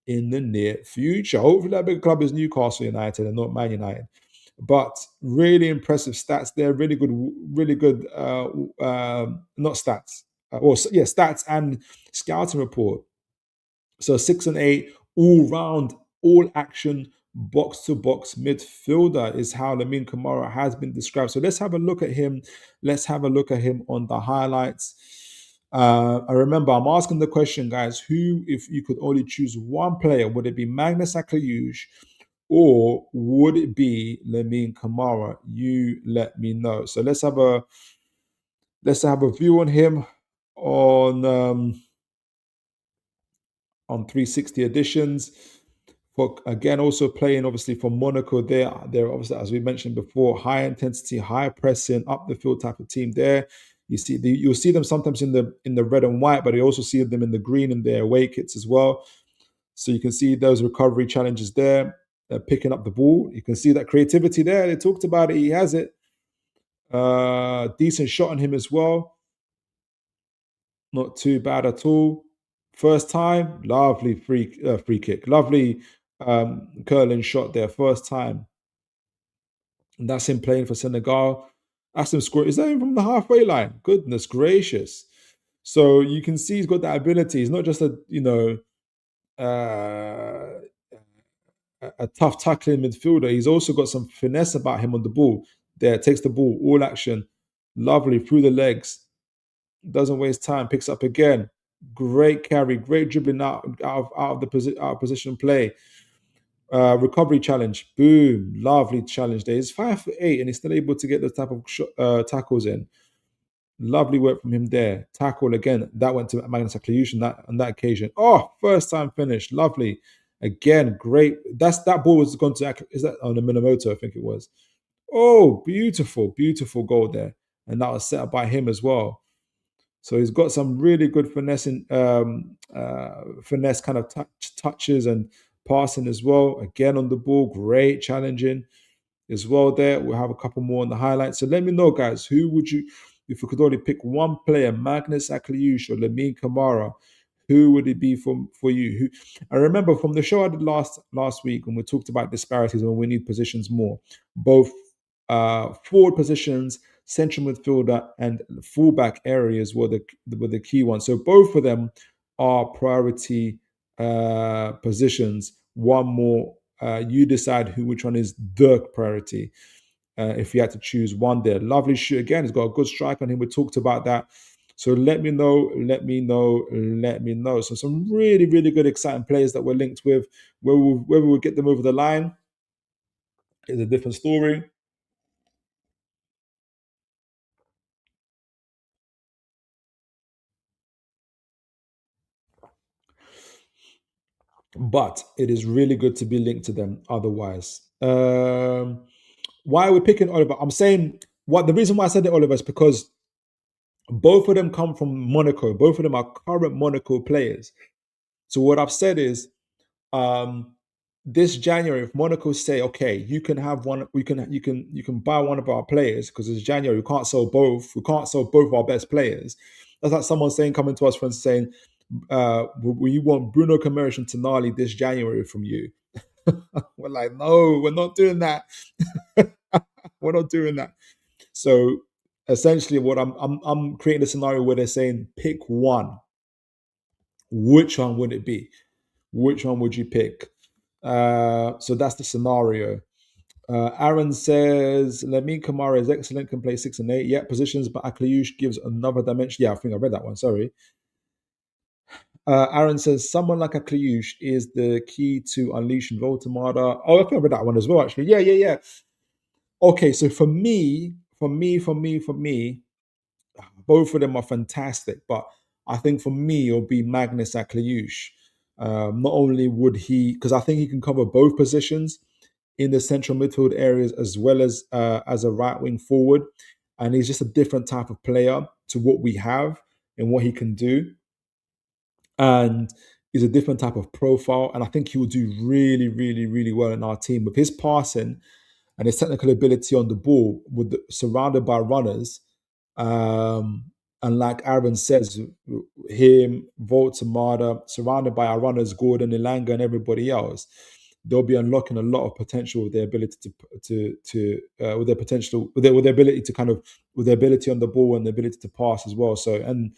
in the near future. Hopefully, that bigger club is Newcastle United and not Man United. But really impressive stats there. Really good. Not stats. Stats and scouting report. So 6 and 8, all round, all action, box to box midfielder is how Lamine Camara has been described. So let's have a look at him. Let's have a look at him on the highlights. I remember I'm asking the question, guys, who, if you could only choose one player, would it be Maghnes, Ackliouche, or would it be Lamine Camara? You let me know. So let's have a view on him on 360 editions. For again, also playing obviously for Monaco. They're obviously, as we mentioned before, high intensity, high pressing, up the field type of team. There, you'll see them sometimes in the red and white, but you also see them in the green in their away kits as well. So you can see those recovery challenges there. Picking up the ball. You can see that creativity there. They talked about it. He has it. Decent shot on him as well. Not too bad at all. First time, lovely free kick, lovely curling shot there. First time, and that's him playing for Senegal. That's him score. Is that him from the halfway line? Goodness gracious! So you can see he's got that ability. He's not just uh, a tough tackling midfielder. He's also got some finesse about him on the ball. There, takes the ball, all action, lovely through the legs, doesn't waste time, picks up again. Great carry, great dribbling out of position play. Recovery challenge, boom, lovely challenge there. He's 5'8" and he's still able to get those type of tackles in. Lovely work from him there. Tackle again. That went to Magnus Ackliouche on that occasion. Oh, first time finish. Lovely. Again, great. That ball was gone to is that on the Minamoto, I think it was. Oh, beautiful, beautiful goal there. And that was set up by him as well. So he's got some really good finesse kind of touches and passing as well. Again on the ball, great challenging as well there. We'll have a couple more on the highlights. So let me know, guys, who would you, if you could only pick one player, Maghnes, Ackliouche or Lamine Camara, who would it be for you? Who I remember from the show I did last week when we talked about disparities and we need positions more. Both forward positions, central midfielder, and fullback areas were the key ones. So both of them are priority positions. One more, you decide which one is the priority. If you had to choose one there, lovely shoot again. He's got a good strike on him. We talked about that. So let me know, let me know, let me know. So some really, really good, exciting players that we're linked with. Whether we'll get them over the line is a different story. But it is really good to be linked to them otherwise. Why are we picking Oliver? I'm saying what the reason why I said that Oliver is because both of them come from Monaco. Both of them are current Monaco players. So what I've said is um, this January, if Monaco say, okay, you can have one, you can buy one of our players because it's January, we can't sell both. We can't sell both our best players. That's like someone saying, coming to us, friends, saying, we want Bruno Camara and Tonali this January from you. We're like, no, we're not doing that. We're not doing that. So essentially, what I'm creating a scenario where they're saying, pick one. Which one would it be? Which one would you pick? So that's the scenario. Aaron says Lamine Camara is excellent, can play 6 and 8. Yeah, positions, but Ackliouche gives another dimension. Yeah, I think I read that one. Sorry. Aaron says someone like Ackliouche is the key to unleashing Voltamada. Oh, I think I read that one as well. Actually, yeah, yeah, yeah. Okay, so for me, both of them are fantastic, but I think for me it'll be Magnus Ackliouche. Not only would he, because I think he can cover both positions in the central midfield areas as a right wing forward, and he's just a different type of player to what we have and what he can do, and he's a different type of profile, and I think he will do really, really, really well in our team with his passing and his technical ability on the ball, surrounded by runners. Um, and like Aaron says, him, Voltamada, surrounded by our runners, Gordon, Ilanga, and everybody else, they'll be unlocking a lot of potential with their ability with their potential with their ability to kind of with their ability on the ball and the ability to pass as well. So and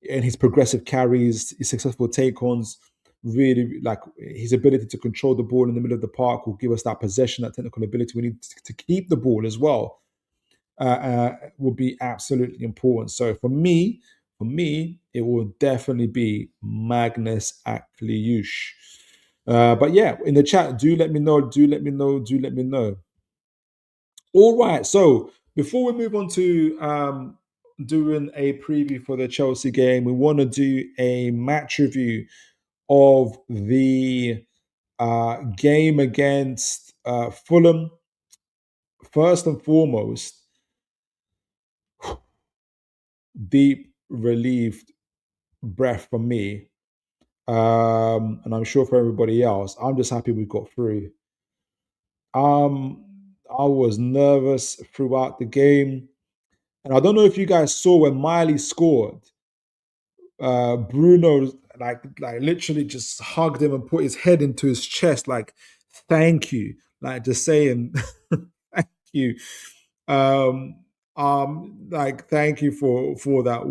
his progressive carries, his successful take-ons, really like his ability to control the ball in the middle of the park will give us that possession, that technical ability we need to keep the ball as well. Will be absolutely important. So for me, it will definitely be Magnus Ackliouche. But yeah, in the chat, do let me know. Do let me know. Do let me know. All right. So before we move on to doing a preview for the Chelsea game, we want to do a match review of the game against Fulham. First and foremost, deep relieved breath from me, and I'm sure for everybody else. I'm just happy we got through. Um, I was nervous throughout the game, and I don't know if you guys saw when Miley scored. Bruno like literally just hugged him and put his head into his chest, like thank you, like just saying thank you, um, like thank you for that.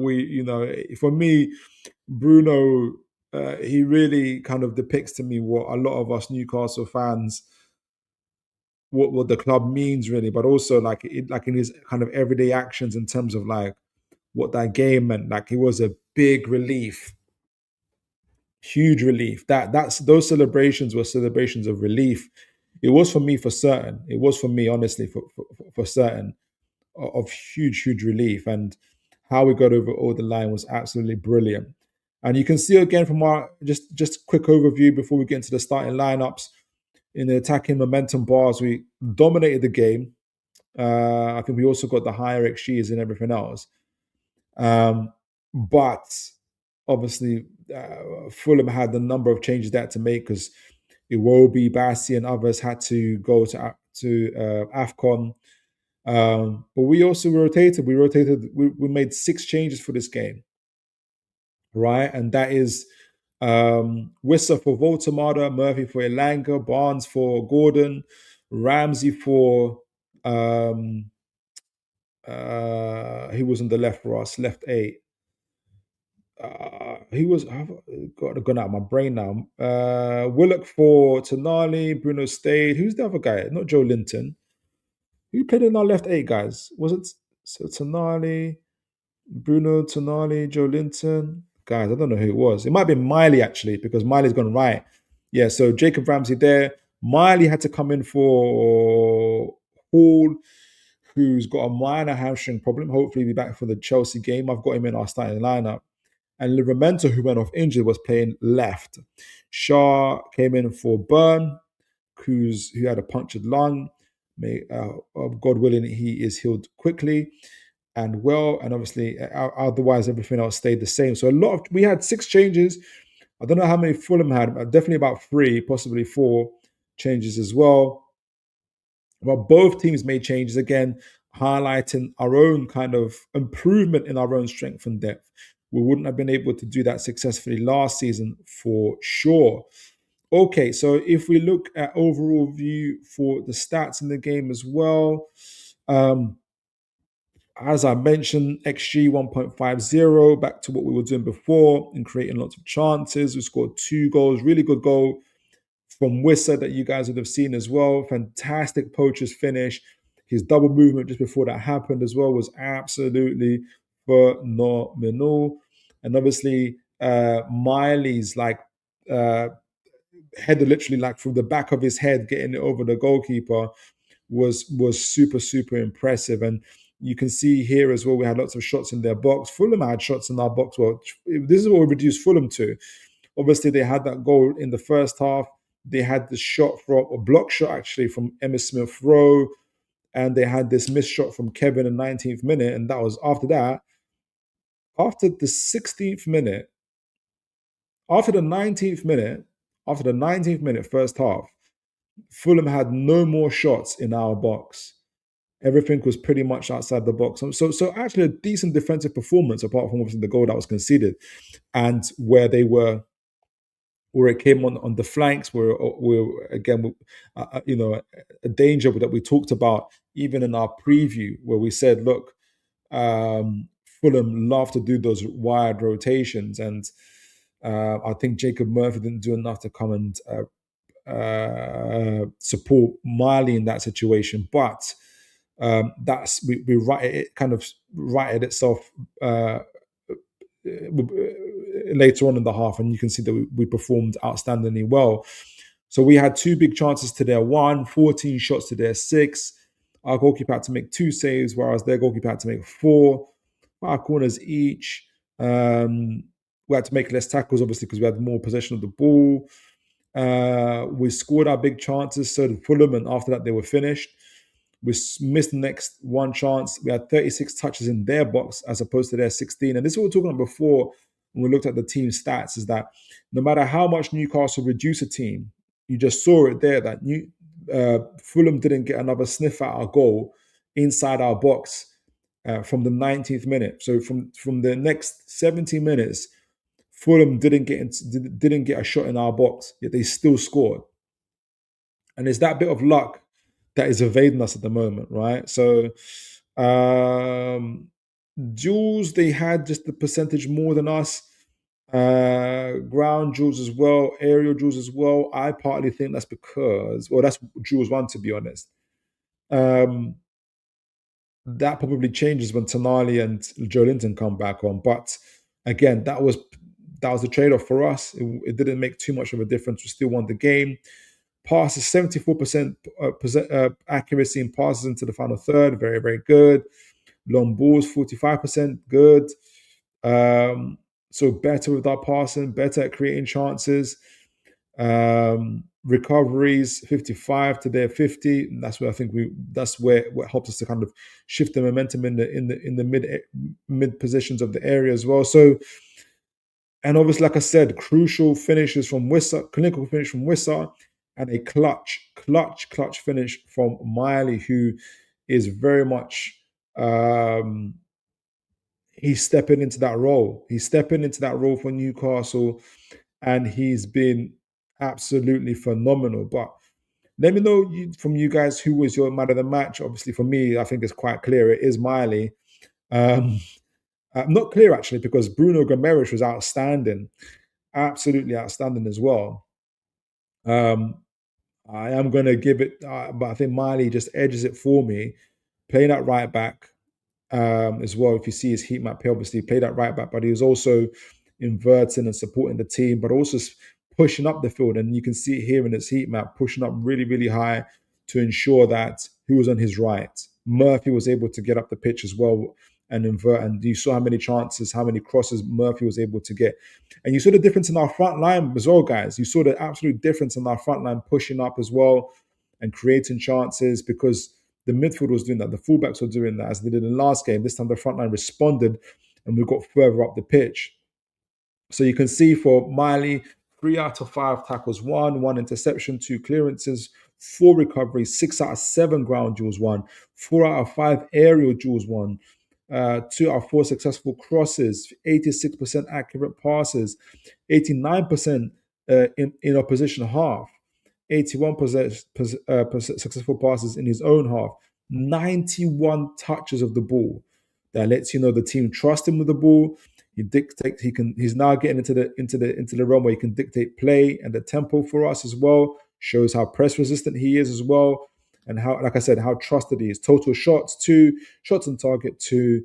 For me, Bruno, he really kind of depicts to me what a lot of us Newcastle fans, what the club means really, but also like in his kind of everyday actions in terms of like what that game meant. Like it was a big relief, huge relief. That's those celebrations were celebrations of relief. It was for me for certain. It was for me honestly for certain of huge relief, and how we got over all the line was absolutely brilliant. And you can see again from our just quick overview before we get into the starting lineups. In the attacking momentum bars, we dominated the game. I think we also got the higher XGs and everything else. But obviously, Fulham had a number of changes they had to make because Iwobi, Bassi, and others had to go to AFCON. But we also rotated. We made 6 changes for this game, right? And that is Wissa for Voltamada, Murphy for Elanga, Barnes for Gordon, Ramsey for he was on the left for us, left 8. He was I've gone out of my brain now. Willock for Tonali, Bruno stayed. Who's the other guy? Not Joe Linton. Who played in our left 8, guys? Was it so Tonali, Bruno, Tonali, Joe Linton? Guys, I don't know who it was. It might be Miley actually, because Miley's gone right. Yeah, so Jacob Ramsey there. Miley had to come in for Hall, who's got a minor hamstring problem. Hopefully, he'll be back for the Chelsea game. I've got him in our starting lineup. And Livramento, who went off injured, was playing left. Shaw came in for Byrne, who had a punctured lung. God willing, he is healed quickly and well. And obviously, otherwise, everything else stayed the same. So we had 6 changes. I don't know how many Fulham had, but definitely about 3, possibly 4 changes as well. But both teams made changes again, highlighting our own kind of improvement in our own strength and depth. We wouldn't have been able to do that successfully last season for sure. Okay, so if we look at overall view for the stats in the game as well, as I mentioned, XG 1.50, back to what we were doing before and creating lots of chances. We scored 2 goals, really good goal from Wissa that you guys would have seen as well. Fantastic poacher's finish. His double movement just before that happened as well was absolutely phenomenal. And obviously, Miley's header literally like from the back of his head getting it over the goalkeeper was super impressive. And you can see here as well, we had lots of shots in their box. Fulham had shots in our box. Well, this is what we reduced Fulham to. Obviously, they had that goal in the first half. They had the shot from a block shot actually from Emma Smith Rowe, and they had this missed shot from Kevin in the 19th minute. And that was after that. After the 16th minute, after the 19th minute, first half, Fulham had no more shots in our box. Everything was pretty much outside the box. So actually a decent defensive performance, apart from obviously the goal that was conceded, and where it came on the flanks, where again, a danger that we talked about even in our preview, where we said, look, Fulham love to do those wide rotations, and I think Jacob Murphy didn't do enough to come and support Miley in that situation, but it kind of righted itself later on in the half, and you can see that we performed outstandingly well. So we had 2 big chances to their 1, 14 shots to their 6. Our goalkeeper had to make 2 saves, whereas their goalkeeper had to make 4. 5 corners each. We had to make less tackles, obviously, because we had more possession of the ball. We scored our big chances, so did Fulham, and after that they were finished. We missed the next 1 chance. We had 36 touches in their box as opposed to their 16. And this is what we were talking about before when we looked at the team stats, is that no matter how much Newcastle reduce a team, you just saw it there that Fulham didn't get another sniff at our goal inside our box from the 19th minute. So from the next 70 minutes, Fulham didn't get a shot in our box, yet they still scored. And it's that bit of luck that is evading us at the moment, right? So duels, they had just the percentage more than us. Ground duels as well, aerial duels as well. I partly think that's because, well, that's duels one, to be honest. That probably changes when Tonali and Joe Linton come back on. But again, that was the trade-off for us. It didn't make too much of a difference. We still won the game. Passes 74% accuracy in passes into the final third. Very, very good. Long balls, 45%. Good. So better with our passing, better at creating chances. Recoveries 55 to their 50. And that's where I think that's where what helps us to kind of shift the momentum in the mid positions of the area as well. So, and obviously, like I said, crucial finishes from Wissa, clinical finish from Wissa, and a clutch finish from Miley, who is very much he's stepping into that role. He's stepping into that role for Newcastle, and he's been absolutely phenomenal. But let me know from you guys who was your man of the match. Obviously, for me, I think it's quite clear. It is Miley. Not clear, actually, because Bruno Gomes was outstanding. Absolutely outstanding as well. I am going to give it, but I think Miley just edges it for me. Playing at right back as well. If you see his heat map, he obviously played at right back, but he was also inverting and supporting the team, but also pushing up the field. And you can see it here in his heat map, pushing up really, really high to ensure that he was on his right. Murphy was able to get up the pitch as well and invert. And you saw how many chances, how many crosses Murphy was able to get. And you saw the difference in our front line as well, guys. You saw the absolute difference in our front line pushing up as well and creating chances, because the midfield was doing that. The fullbacks were doing that as they did in the last game. This time the front line responded and we got further up the pitch. So you can see for Miley, 3 out of 5 tackles won, 1 interception, 2 clearances, 4 recoveries, 6 out of 7 ground duels won, 4 out of 5 aerial duels won, 2 out of 4 successful crosses, 86% accurate passes, 89% in opposition half, 81% successful passes in his own half, 91 touches of the ball. That lets you know the team trust him with the ball. He's now getting into the realm where he can dictate play and the tempo for us as well. Shows how press resistant he is as well, and how, like I said, how trusted he is. Total shots 2, shots on target 2.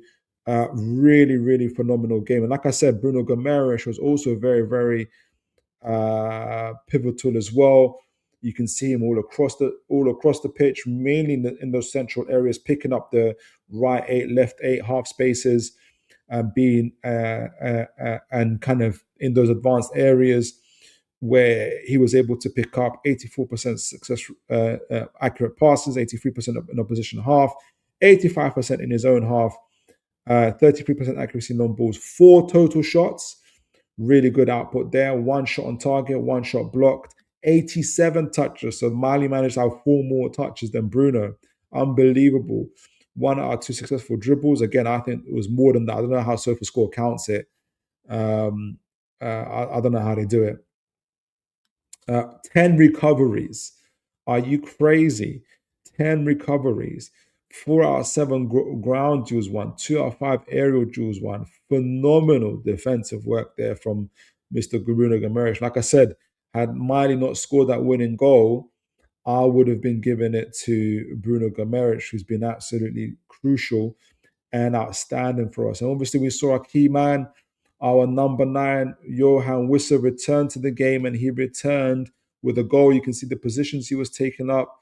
Really, really phenomenal game. And like I said, Bruno Gomes was also very, very pivotal as well. You can see him all across the pitch, mainly in those central areas, picking up the right 8, left 8 half spaces, being and kind of in those advanced areas where he was able to pick up 84% success, accurate passes, 83% in opposition half, 85% in his own half, 33% accuracy in long balls, 4 total shots. Really good output there. 1 shot on target, 1 shot blocked, 87 touches. So Miley managed to have 4 more touches than Bruno. Unbelievable. 1 out of 2 successful dribbles. Again, I think it was more than that. I don't know how SofaScore counts it. I don't know how they do it. 10 recoveries. Are you crazy? 10 recoveries. 4 out of 7 ground duels won. 2 out of 5 aerial duels won. Phenomenal defensive work there from Mr. Bruno Gomes. Like I said, had Miley not scored that winning goal, I would have been giving it to Bruno Gomes, who's been absolutely crucial and outstanding for us. And obviously, we saw our key man, our number 9, Yoane Wissa, return to the game, and he returned with a goal. You can see the positions he was taking up.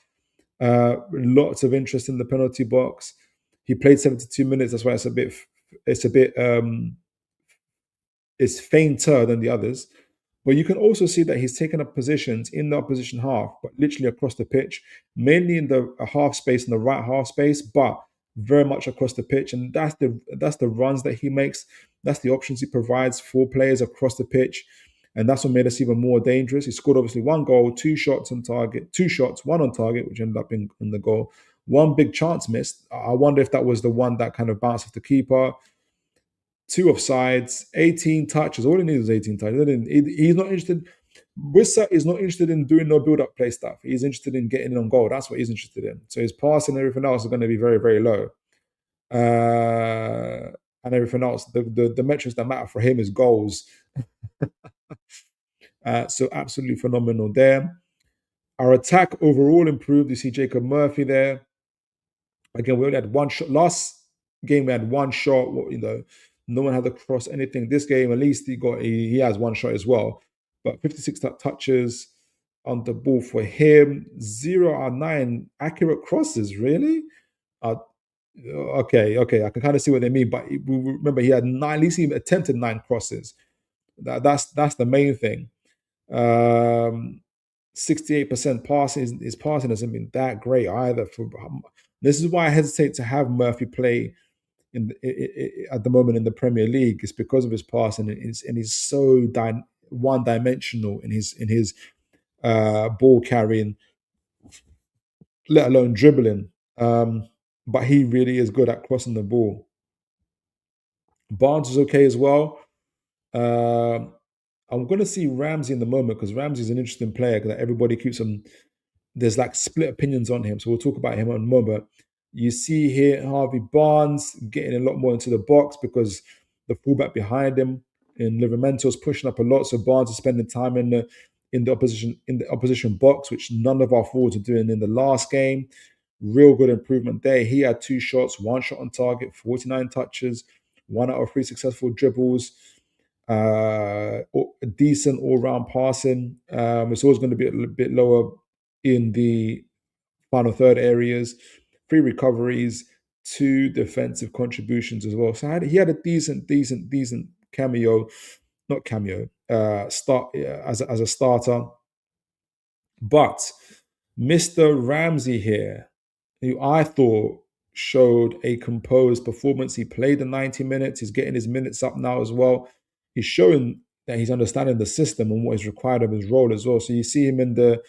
Lots of interest in the penalty box. He played 72 minutes. That's why it's fainter than the others. But you can also see that he's taken up positions in the opposition half, but literally across the pitch, mainly in the half space, in the right half space, but very much across the pitch. And that's the runs that he makes. That's the options he provides for players across the pitch. And that's what made us even more dangerous. He scored obviously 1 goal, 2 shots on target, 2 shots, 1 on target, which ended up in the goal. 1 big chance missed. I wonder if that was the one that kind of bounced off the keeper. 2 offsides, 18 touches. All he needs is 18 touches. He's not interested. Wissa is not interested in doing no build-up play stuff. He's interested in getting in on goal. That's what he's interested in. So his passing and everything else is going to be very, very low. And everything else, the metrics that matter for him is goals. So absolutely phenomenal there. Our attack overall improved. You see Jacob Murphy there. Again, we only had one shot. Last game we had one shot. No one had to cross anything. This game, at least he has one shot as well. But 56 touches on the ball for him. 0 out of 9 accurate crosses. Really? Okay. I can kind of see what they mean. But remember, he had 9. At least he attempted 9 crosses. That's the main thing. 68% passing. His passing hasn't been that great either. This is why I hesitate to have Murphy play at the moment in the Premier League. It's because of his passing, and he's so one-dimensional in his ball carrying, let alone dribbling. But he really is good at crossing the ball. Barnes is okay as well. I'm going to see Ramsey in the moment because Ramsey's an interesting player that everybody keeps him. There's like split opinions on him. So we'll talk about him in a moment. You see here Harvey Barnes getting a lot more into the box because the fullback behind him in Livramento is pushing up a lot. So Barnes is spending time in the opposition box, which none of our forwards are doing in the last game. Real good improvement there. He had 2 shots, 1 shot on target, 49 touches, 1 out of 3 successful dribbles. Decent all-round passing. It's always going to be a little bit lower in the final third areas. 3 recoveries, 2 defensive contributions as well. So he had a decent cameo, not cameo, start as a starter. But Mr. Ramsey here, who I thought showed a composed performance. He played the 90 minutes. He's getting his minutes up now as well. He's showing that he's understanding the system and what is required of his role as well. So you see him in the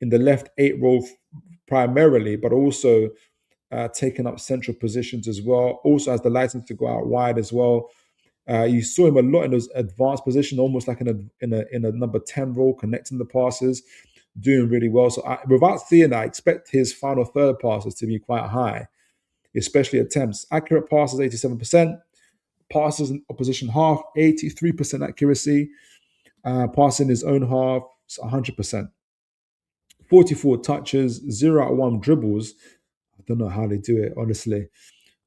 left 8 role primarily, but also taking up central positions as well. Also has the license to go out wide as well. You saw him a lot in those advanced positions, almost like in a number 10 role, connecting the passes, doing really well. So without seeing that, I expect his final third passes to be quite high, especially attempts. Accurate passes, 87%. Passes in opposition half, 83% accuracy. Passing his own half, 100%. 44 touches, 0 out of 1 dribbles. I don't know how they do it, honestly.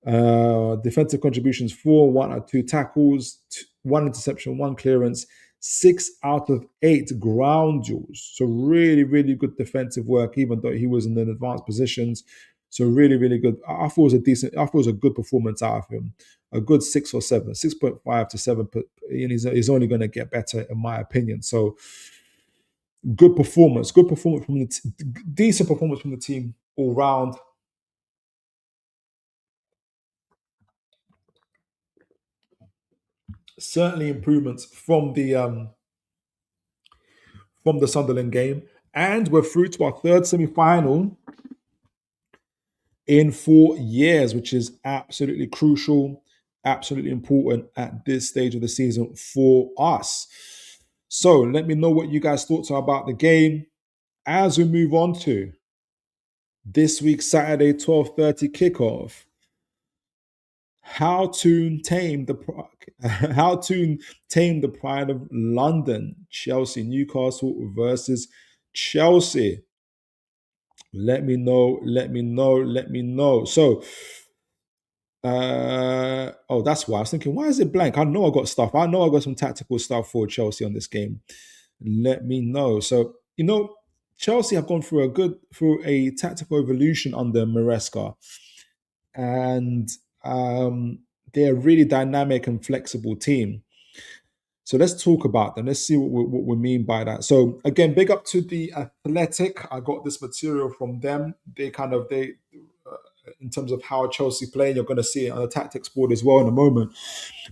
Defensive contributions, 4, 1 out of 2 tackles, 1 interception, 1 clearance, 6 out of 8 ground duels. So really, really good defensive work, even though he was in the advanced positions. So really, really good. I thought it was a good performance out of him. A good 6 or 7, 6.5 to 7. And he's only going to get better, in my opinion. So good performance from decent performance from the team all round. Certainly improvements from the Sunderland game, and we're through to our third semi-final in 4 years, which is absolutely crucial, absolutely important at this stage of the season for us. So let me know what you guys' thoughts are about the game as we move on to this week's Saturday 12:30 kickoff. How to tame the pride of London. Chelsea, Newcastle versus Chelsea. Let me know. So, that's why I was thinking, why is it blank? I know I got stuff. I know I got some tactical stuff for Chelsea on this game. Let me know. So, Chelsea have gone through a tactical evolution under Maresca, and they're a really dynamic and flexible team. So let's talk about them. Let's see what we mean by that. So again, big up to the Athletic. I got this material from them. They in terms of how Chelsea play, you're going to see it on the tactics board as well in a moment.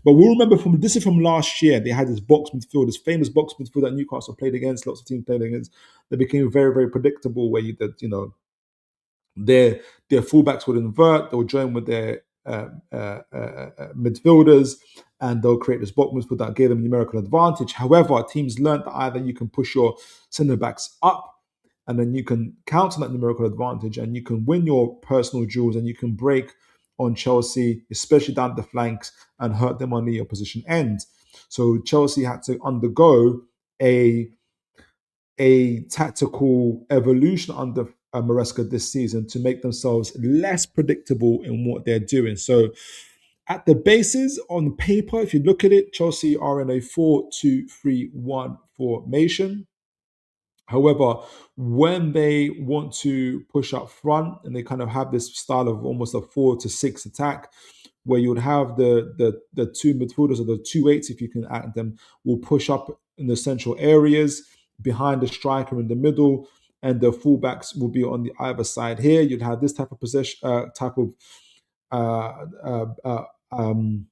But we'll remember this is from last year. They had this box midfield, this famous box midfield that Newcastle played against. Lots of teams played against. They became very, very predictable. Where their fullbacks would invert. They'll join with their midfielders, and they'll create this box midfield that gave them numerical advantage. However, teams learned that either you can push your centre backs up and then you can counter that numerical advantage and you can win your personal duels and you can break on Chelsea, especially down the flanks, and hurt them on the opposition end. So Chelsea had to undergo a tactical evolution under Maresca this season to make themselves less predictable in what they're doing. So at the basis, on paper, if you look at it, Chelsea are in a 4-2-3-1 formation. However, when they want to push up front and they kind of have this style of almost a 4-6 attack, where you would have the two midfielders or the 2 8s, if you can add them, will push up in the central areas behind the striker in the middle, and the fullbacks will be on the either side. Here, you'd have this type of possession, type of uh, uh, uh, um,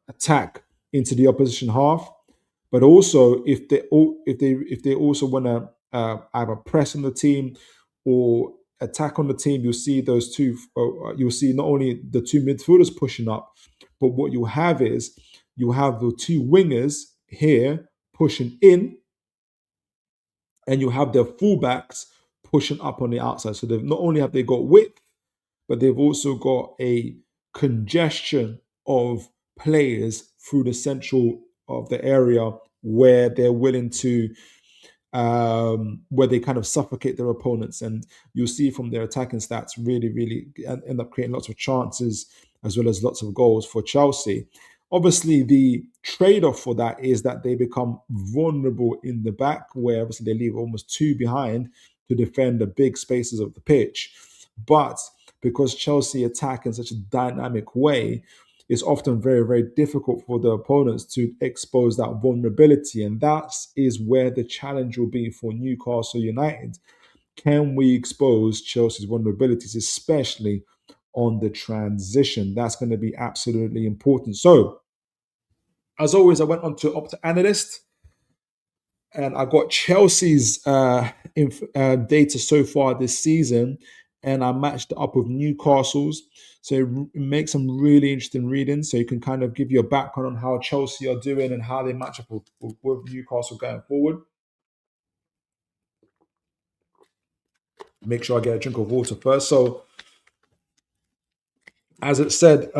attack into the opposition half. But also, if they also want to either press on the team or attack on the team, you'll see those two. You'll see not only the two midfielders pushing up, but what you have is you have the two wingers here pushing in, and you have their fullbacks pushing up on the outside. So they've not only have they got width, but they've also got a congestion of players through the central of the area where they're willing to where they kind of suffocate their opponents. And you'll see from their attacking stats, really end up creating lots of chances as well as lots of goals for Chelsea. Obviously, the trade-off for that is that they become vulnerable in the back, where obviously they leave almost two behind to defend the big spaces of the pitch. But because Chelsea attack in such a dynamic way, it's often very difficult for the opponents to expose that vulnerability. And that is where the challenge will be for Newcastle United. Can we expose Chelsea's vulnerabilities, especially on the transition? That's going to be absolutely important. So, as always, I went on to Opta Analyst and I got Chelsea's data so far this season, and I matched it up with Newcastle's. So it makes some really interesting reading. So you can kind of give you a background on how Chelsea are doing and how they match up with Newcastle going forward. Make sure I get a drink of water first. So, as it said,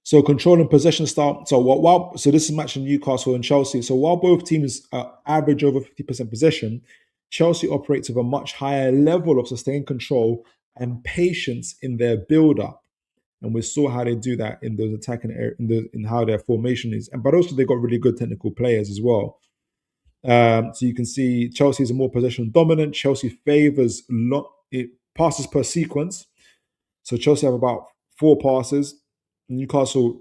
so controlling possession style. So this is matching Newcastle and Chelsea. So while both teams average over 50% possession, Chelsea operates with a much higher level of sustained control and patience in their build-up. And we saw how they do that in those attacking in how their formation is. But also they got really good technical players as well. So you can see Chelsea is a more possession dominant. Chelsea favors it passes per sequence. So Chelsea have about 4 passes. Newcastle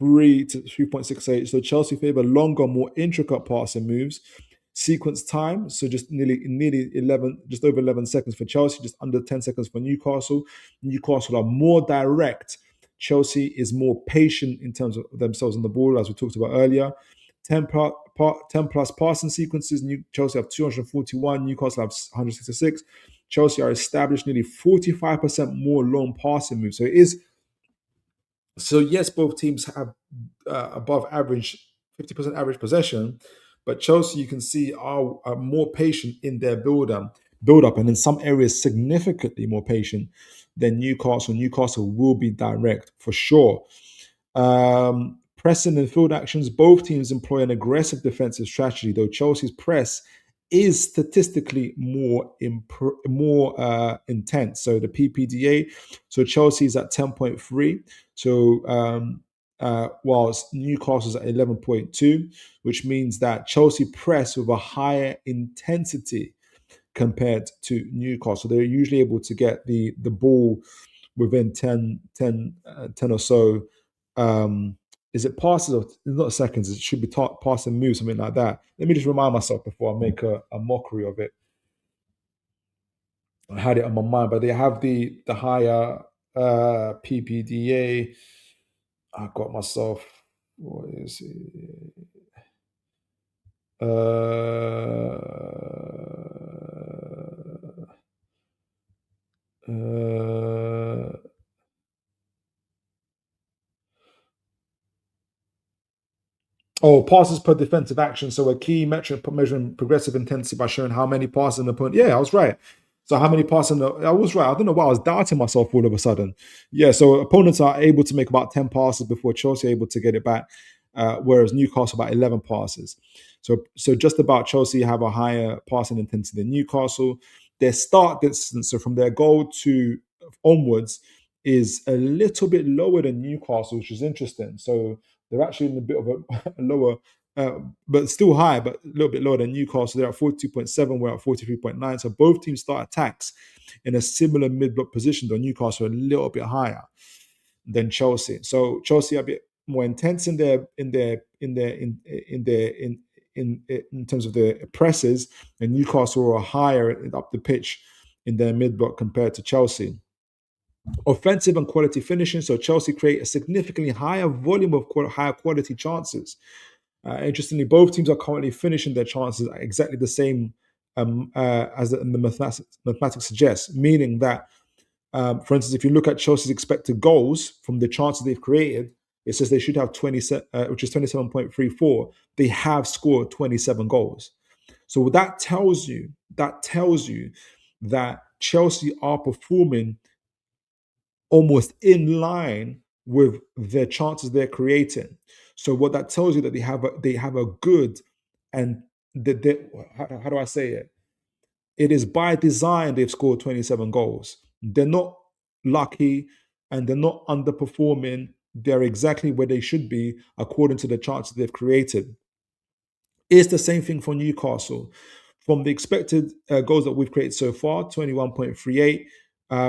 3 to 3.68. So Chelsea favor longer, more intricate passing moves. Sequence time, so just nearly 11, just over 11 seconds for Chelsea, just under 10 seconds for Newcastle. Newcastle are more direct. Chelsea is more patient in terms of themselves on the ball, as we talked about earlier. 10 plus passing sequences. Chelsea have 241. Newcastle have 166. Chelsea are established nearly 45% more long passing moves. So yes, both teams have above average 50% average possession, but Chelsea you can see are more patient in their build up, and in some areas significantly more patient than Newcastle. Newcastle will be direct for sure. Pressing and field actions, both teams employ an aggressive defensive strategy, though Chelsea's press is statistically more intense. So the PPDA, so Chelsea's at 10.3. So whilst Newcastle's at 11.2, which means that Chelsea press with a higher intensity compared to Newcastle. They're usually able to get the ball within 10 or so. Is it passes or not seconds? It should be pass and move, something like that. Let me just remind myself before I make a mockery of it. I had it on my mind, but they have the higher PPDA. I got myself. What is it? Uh, uh, Oh, passes per defensive action. So a key metric measuring progressive intensity by showing how many passes an opponent. Yeah, I was right. So how many passes? I was right. I don't know why I was doubting myself all of a sudden. Yeah, so opponents are able to make about 10 passes before Chelsea are able to get it back, whereas Newcastle about 11 passes. So just about Chelsea have a higher passing intensity than Newcastle. Their start distance, so from their goal to onwards, is a little bit lower than Newcastle, which is interesting. So they're actually in a bit of a lower, but still high, but a little bit lower than Newcastle. They're at 42.7, we're at 43.9. So both teams start attacks in a similar mid-block position, though Newcastle a little bit higher than Chelsea. So Chelsea are a bit more intense in terms of their presses, and Newcastle are higher up the pitch in their mid-block compared to Chelsea. Offensive and quality finishing. So Chelsea create a significantly higher volume of higher quality chances. Interestingly, both teams are currently finishing their chances at exactly the same as the mathematics suggests, meaning that, for instance, if you look at Chelsea's expected goals from the chances they've created, it says they should have 20, which is 27.34. They have scored 27 goals. So what that tells you that Chelsea are performing almost in line with the chances they're creating. So what that tells you that they have a good, and how do I say it? It is by design they've scored 27 goals. They're not lucky and they're not underperforming. They're exactly where they should be according to the chances they've created. It's the same thing for Newcastle. From the expected goals that we've created so far, 21.38,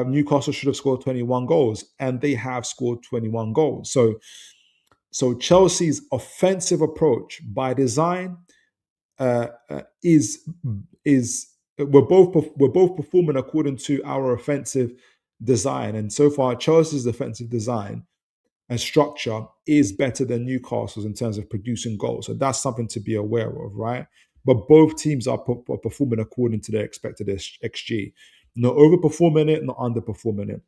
Newcastle should have scored 21 goals, and they have scored 21 goals. So Chelsea's offensive approach by design is we're both performing according to our offensive design, and so far Chelsea's offensive design and structure is better than Newcastle's in terms of producing goals. So that's something to be aware of, right? But both teams are performing according to their expected XG. Not overperforming it, not underperforming it.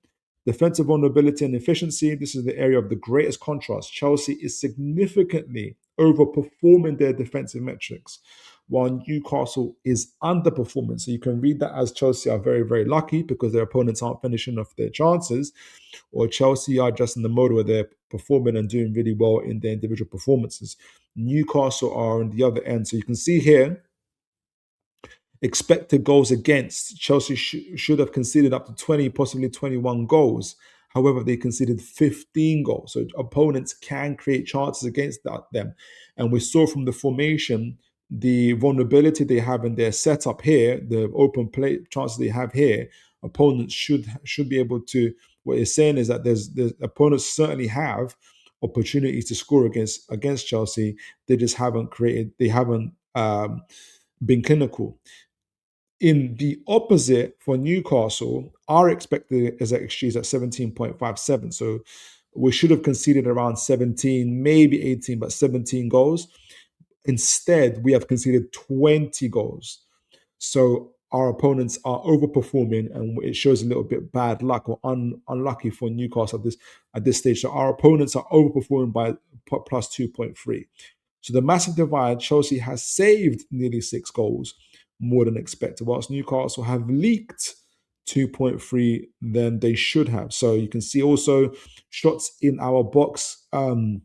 Defensive vulnerability and efficiency, this is the area of the greatest contrast. Chelsea is significantly overperforming their defensive metrics, while Newcastle is underperforming. So you can read that as Chelsea are very, very lucky because their opponents aren't finishing off their chances, or Chelsea are just in the mode where they're performing and doing really well in their individual performances. Newcastle are on the other end. So you can see here, expected goals against. Chelsea should have conceded up to 20, possibly 21 goals. However, they conceded 15 goals. So opponents can create chances against them. And we saw from the formation, the vulnerability they have in their setup here, the open play chances they have here, opponents should be able to. What it's saying is that there's opponents certainly have opportunities to score against Chelsea. They just haven't created. They haven't been clinical. In the opposite for Newcastle, our expected XG is at 17.57. So we should have conceded around 17, maybe 18, but 17 goals. Instead, we have conceded 20 goals. So our opponents are overperforming, and it shows a little bit bad luck or unlucky for Newcastle at this stage. So our opponents are overperforming by plus 2.3. So the massive divide, Chelsea has saved nearly 6 goals, more than expected, whilst Newcastle have leaked 2.3 than they should have. So you can see also shots in our box. From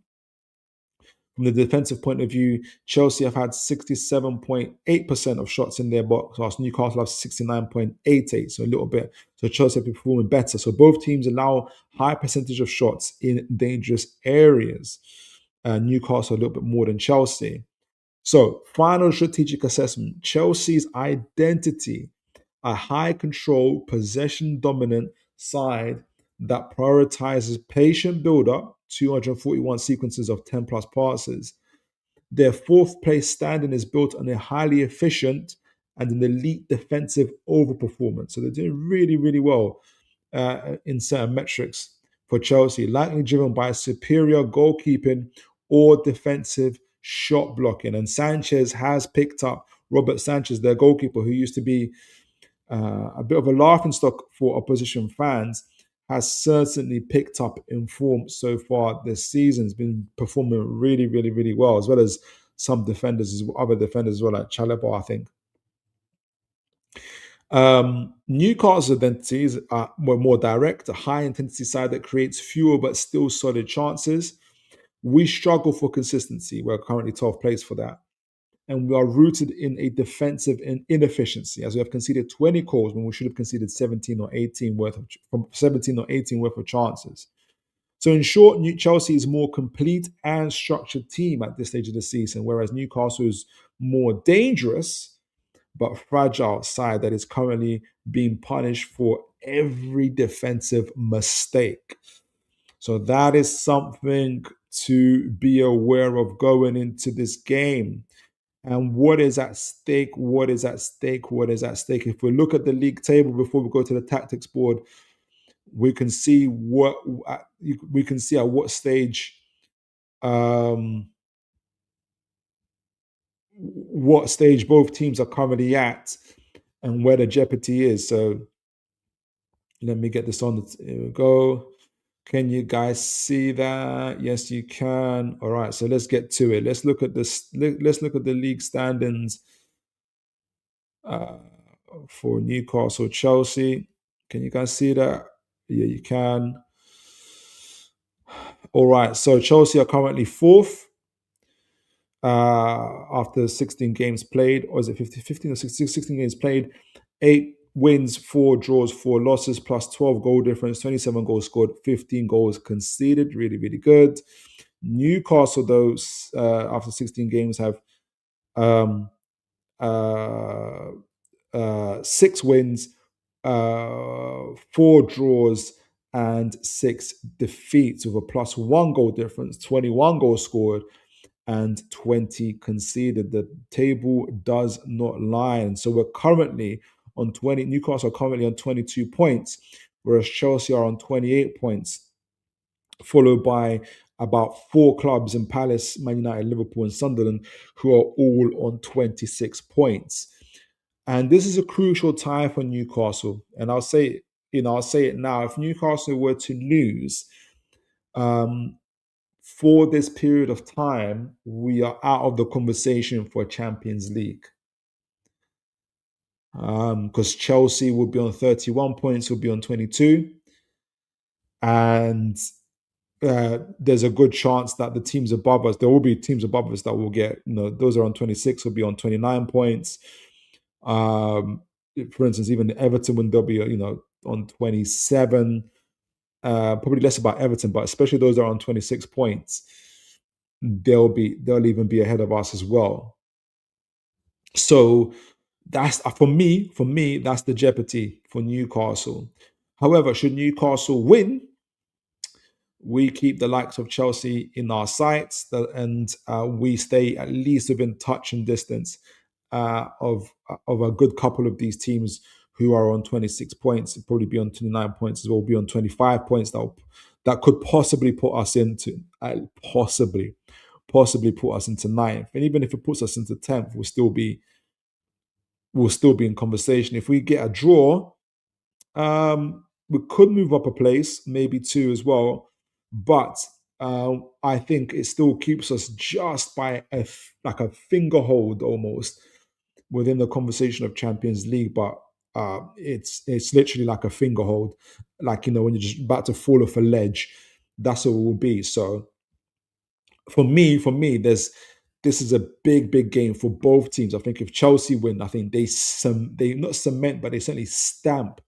the defensive point of view, Chelsea have had 67.8% of shots in their box, whilst Newcastle have 69.88, so a little bit. So Chelsea have been performing better. So both teams allow high percentage of shots in dangerous areas. Newcastle a little bit more than Chelsea. So final strategic assessment. Chelsea's identity, a high control, possession dominant side that prioritizes patient build-up, 241 sequences of 10 plus passes. Their fourth place standing is built on a highly efficient and an elite defensive overperformance. So they're doing really, really well in certain metrics for Chelsea, likely driven by superior goalkeeping or defensive shot blocking. And Sanchez has picked up, Robert Sanchez, their goalkeeper, who used to be a bit of a laughingstock for opposition fans, has certainly picked up in form so far this season. Has been performing really, really, really well, as well as some defenders, other defenders as well, like Chalobah, I think. Newcastle's identities were more direct, a high intensity side that creates fewer but still solid chances. We struggle for consistency. We're currently 12th place for that. And we are rooted in a defensive inefficiency, as we have conceded 20 goals when we should have conceded 17 or 18 worth of chances. So in short, Chelsea is more complete and structured team at this stage of the season, whereas Newcastle is more dangerous but fragile side that is currently being punished for every defensive mistake. So that is something to be aware of going into this game. And what is at stake? What is at stake? What is at stake? If we look at the league table before we go to the tactics board, we can see at what stage both teams are currently at and where the jeopardy is. So let me get this on. Here we go. Can you guys see that? Yes, you can. All right, so let's get to it. Let's look at this. Let's look at the league standings for Newcastle, Chelsea. Can you guys see that? Yeah, you can. All right, so Chelsea are currently fourth after 16 games played, or is it 15 or 16 games played? 8 wins, 4 draws, 4 losses, plus 12 goal difference, 27 goals scored, 15 goals conceded. Really, really good. Newcastle, though, after 16 games, have 6 wins, 4 draws, and 6 defeats with a plus 1 goal difference, 21 goals scored, and 20 conceded. The table does not lie. And so we're currently on 20. Newcastle are currently on 22 points, whereas Chelsea are on 28 points, followed by about 4 clubs in Palace, Man United, Liverpool, and Sunderland, who are all on 26 points. And this is a crucial time for Newcastle. And I'll say it now. If Newcastle were to lose, for this period of time, we are out of the conversation for Champions League. Because Chelsea will be on 31 points, will be on 22. And there's a good chance that the teams above us, there will be teams above us that will get, those are on 26, will be on 29 points. For instance, even Everton, when they'll be, on 27, probably less about Everton, but especially those that are on 26 points, they'll even be ahead of us as well. So that's for me, that's the jeopardy for Newcastle. However, should Newcastle win, we keep the likes of Chelsea in our sights, and we stay at least within touch and distance of a good couple of these teams who are on 26 points, probably be on 29 points as well, be on 25 points. That could possibly put us into possibly put us into ninth. And even if it puts us into 10th, we'll still be in conversation. If we get a draw, we could move up a place, maybe 2 as well. But I think it still keeps us just by a finger hold almost within the conversation of Champions League. But it's literally like a finger hold, like, when you're just about to fall off a ledge. That's what it will be. So for me, this is a big game for both teams. I think if Chelsea win, I think they not cement, but they certainly stamp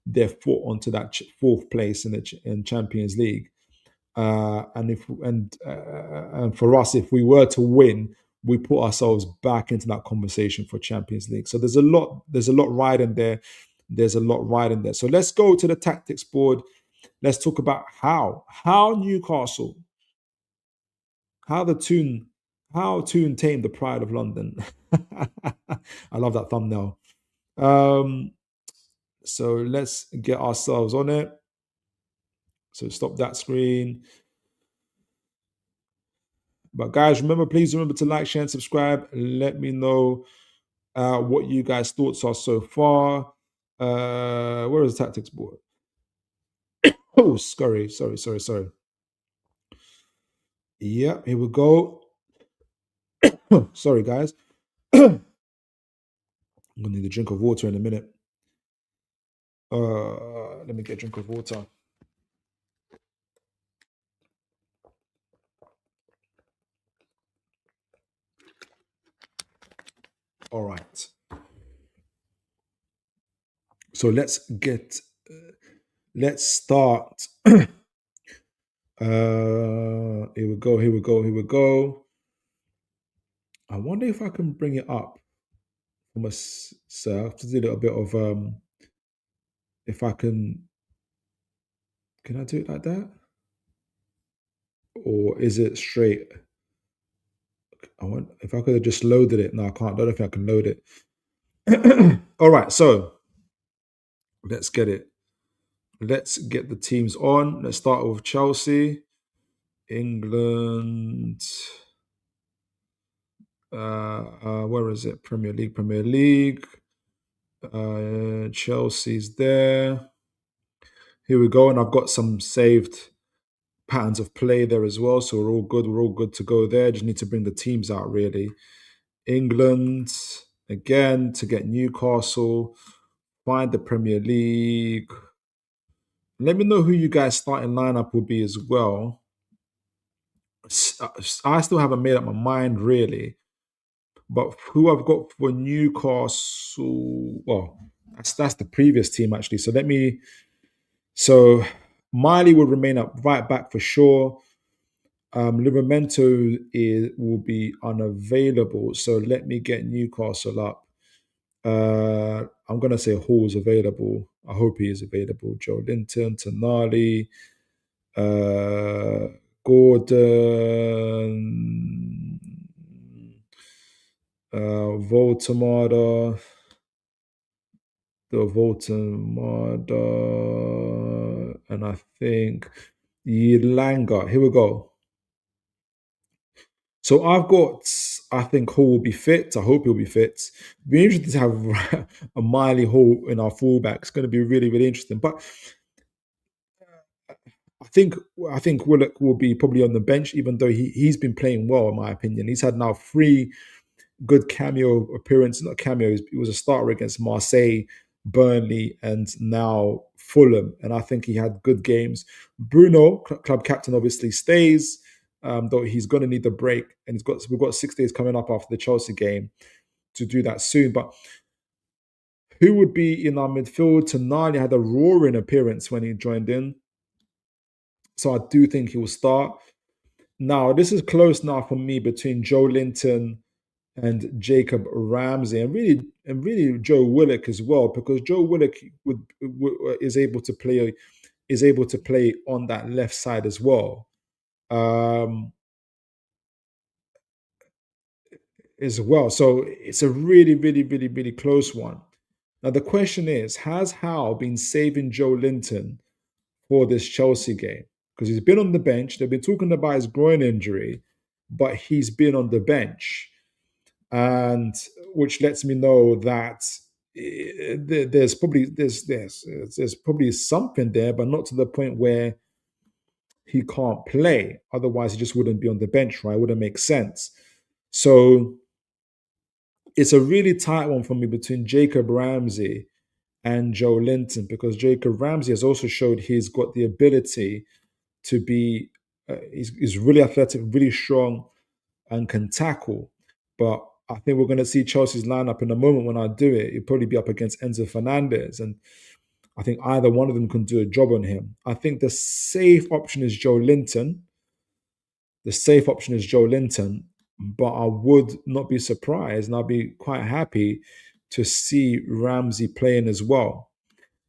their foot onto that 4th place in Champions League. And for us, if we were to win, we put ourselves back into that conversation for Champions League. So there's a lot riding there. So let's go to the tactics board. Let's talk about how Newcastle, how Toon tamed the Pride of London. I love that thumbnail. So let's get ourselves on it. So stop that screen. But guys, please remember to like, share, and subscribe. Let me know what you guys' thoughts are so far. Where is the tactics board? Oh, sorry. Yeah, here we go. Sorry, guys. I'm gonna need a drink of water in a minute. Let me get a drink of water. All right. So let's start. Here we go. Here we go. Here we go. I wonder if I can bring it up from a. So I have to do a little bit of if I can I do it like that, or is it straight? I want if I could have just loaded it. No, I can't. I don't think I can load it. All right, so let's get it. Let's get the teams on. Let's start with Chelsea, England. Where is it? Premier League. Premier League. Chelsea's there. Here we go, and I've got some saved patterns of play there as well. So we're all good. We're all good to go there. Just need to bring the teams out really. England again to get Newcastle. Find the Premier League. Let me know who you guys' starting lineup will be as well. I still haven't made up my mind really, but who I've got for Newcastle? Well, that's the previous team actually. So let me. So Miley will remain up right back for sure. Livramento will be unavailable. So let me get Newcastle up. I'm gonna say Hall's available. I hope he is available. Joe Linton, Tonali, Gordon, Voltamada, and I think Yelanga. Here we go. So I think Hall will be fit. I hope he'll be fit. Be interesting to have a Miley Hall in our fullback. It's going to be really, really interesting. But I think I think Willock will be probably on the bench, even though he's been playing well, in my opinion. He's had now 3 good cameo appearances. Not cameos. He was a starter against Marseille, Burnley, and now Fulham. And I think he had good games. Bruno, club captain, obviously stays. Though he's going to need the break, and we've got 6 days coming up after the Chelsea game to do that soon. But who would be in our midfield? Tonali had a roaring appearance when he joined in, so I do think he will start. Now this is close now for me between Joe Linton and Jacob Ramsey, and really Joe Willock as well, because Joe Willock is able to play on that left side as well. Um, as well. So it's a really, really, really, really close one. Now the question is, has Howe been saving Joe Linton for this Chelsea game? Because he's been on the bench. They've been talking about his groin injury, but he's been on the bench, and which lets me know that there's probably something there, but not to the point where he can't play. Otherwise, he just wouldn't be on the bench, right? It wouldn't make sense. So it's a really tight one for me between Jacob Ramsey and Joe Linton, because Jacob Ramsey has also showed he's got the ability to be, he's really athletic, really strong, and can tackle. But I think we're going to see Chelsea's lineup in a moment when I do it. It'll probably be up against Enzo Fernandez. And I think either one of them can do a job on him. I think the safe option is Joe Linton. The safe option is Joe Linton, but I would not be surprised and I'd be quite happy to see Ramsey playing as well.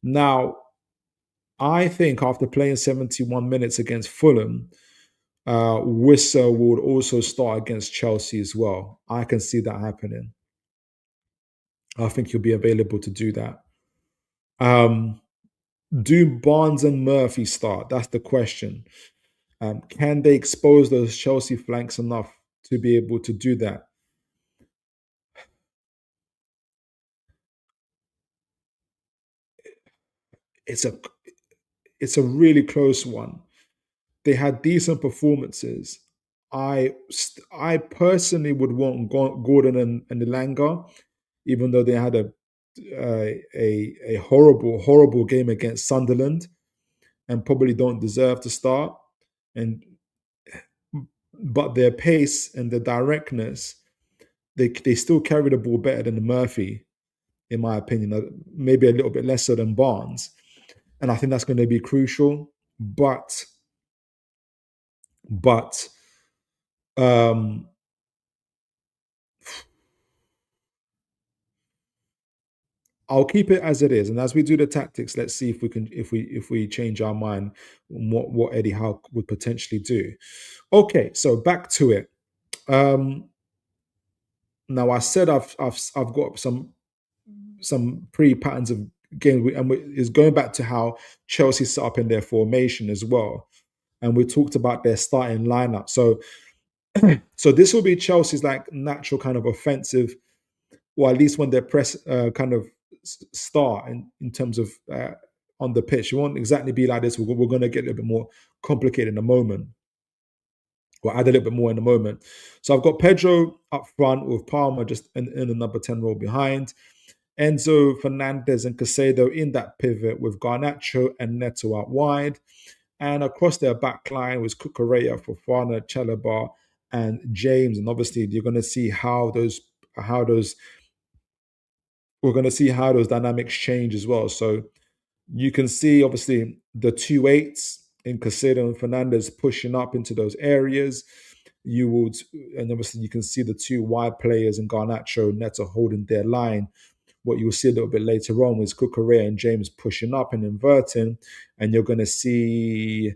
Now, I think after playing 71 minutes against Fulham, Wissa would also start against Chelsea as well. I can see that happening. I think he'll be available to do that. Do Barnes and Murphy start? That's the question. Can they expose those Chelsea flanks enough to be able to do that? It's a it's a really close one. They had decent performances. I personally would want Gordon and Elanga, even though they had a horrible game against Sunderland and probably don't deserve to start. And but their pace and their directness, they still carry the ball better than the Murphy, in my opinion. Maybe a little bit less so than Barnes, and I think that's going to be crucial. But um, I'll keep it as it is, and as we do the tactics, let's see if we can if we change our mind on what Eddie Howe would potentially do. Okay, so back to it. Um, Now I said I've got some pre patterns of games, and it's going back to how Chelsea set up in their formation as well, and we talked about their starting lineup. So this will be Chelsea's like natural kind of offensive, or at least when they press kind of start in terms of on the pitch. It won't exactly be like this. We're going to get a little bit more complicated in a moment. We'll add a little bit more in a moment. So I've got Pedro up front with Palmer just in the number 10 role behind. Enzo, Fernandez, and Casado in that pivot with Garnacho and Neto out wide. And across their back line was Cucurella, Fofana, Chalobah, and James. And obviously, you're going to see how those we're going to see how those dynamics change as well. So you can see obviously the 2 8s in Casado and Fernandez pushing up into those areas. You would, and obviously you can see the two wide players in Garnacho and Neto holding their line. What you'll see a little bit later on is Cucurella and James pushing up and inverting, and you're going to see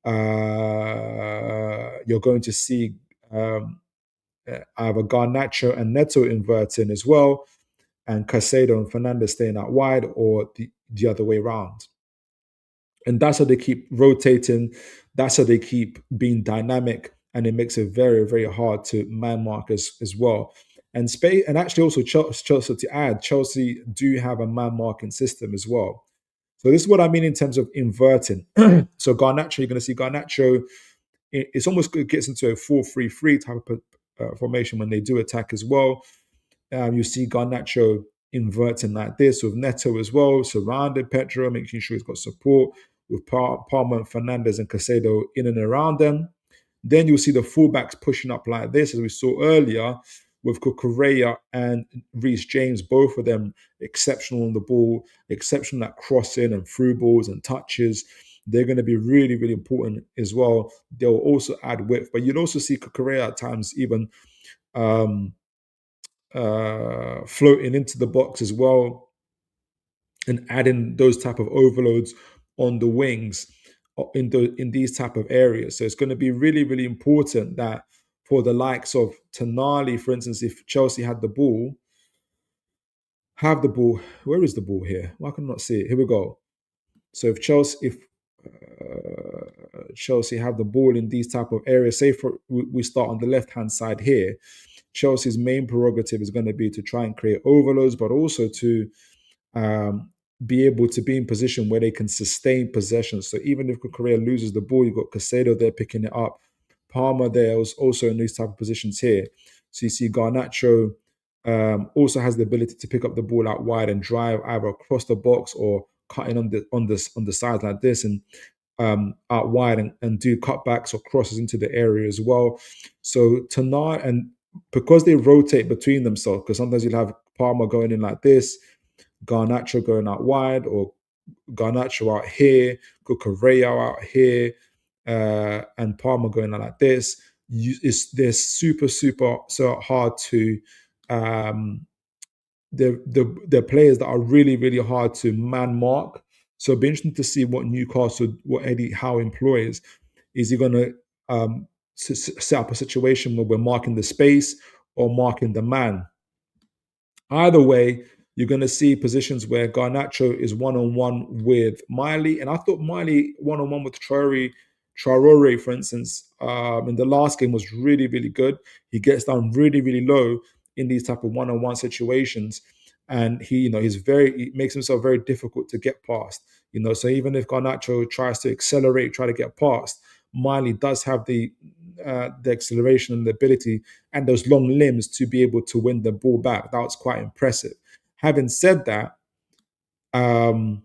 either Garnacho and Neto inverting as well, and Casado and Fernandez staying out wide, or the other way around. And that's how they keep rotating. That's how they keep being dynamic, and it makes it very, very hard to man mark as well. And Spain, and actually also Chelsea to add, Chelsea do have a man marking system as well. So this is what I mean in terms of inverting. So Garnacho, you're going to see Garnacho. It's almost it gets into a 4-3-3 type of formation when they do attack as well. You see Garnacho inverting like this with Neto as well, surrounded Pedro, making sure he's got support with Palmer, Fernandez, and Casado in and around them. Then you'll see the fullbacks pushing up like this, as we saw earlier, with Cucurella and Reece James, both of them exceptional on the ball, exceptional at crossing and through balls and touches. They're going to be really, really important as well. They'll also add width, but you'll also see Cucurella at times even floating into the box as well, and adding those type of overloads on the wings in these type of areas. So it's going to be really, really important that for the likes of Tonali, for instance, if Chelsea had the ball, where is the ball here? Why can I not see it? Here we go. So if Chelsea have the ball in these type of areas, say for we start on the left hand side here, Chelsea's main prerogative is going to be to try and create overloads, but also to be able to be in position where they can sustain possession. So even if Correa loses the ball, you've got Casado there picking it up. Palmer there was also in these type of positions here. So you see Garnacho also has the ability to pick up the ball out wide and drive either across the box or cutting on the sides like this and out wide and do cutbacks or crosses into the area as well. So tonight, and because they rotate between themselves, because sometimes you'll have Palmer going in like this, Garnacho going out wide, or Garnacho out here, Cucurella out here, and Palmer going out like this. They're super, super so hard to. They're players that are really, really hard to man mark. So it'll be interesting to see what Eddie Howe employs. Is he going to set up a situation where we're marking the space or marking the man? Either way, you're going to see positions where Garnacho is one-on-one with Miley. And I thought Miley one-on-one with Traore, for instance, in the last game was really, really good. He gets down really, really low in these type of one-on-one situations. And he makes himself very difficult to get past. So even if Garnacho tries to accelerate, try to get past, Miley does have the the acceleration and the ability and those long limbs to be able to win the ball back. That was quite impressive. Having said that, um,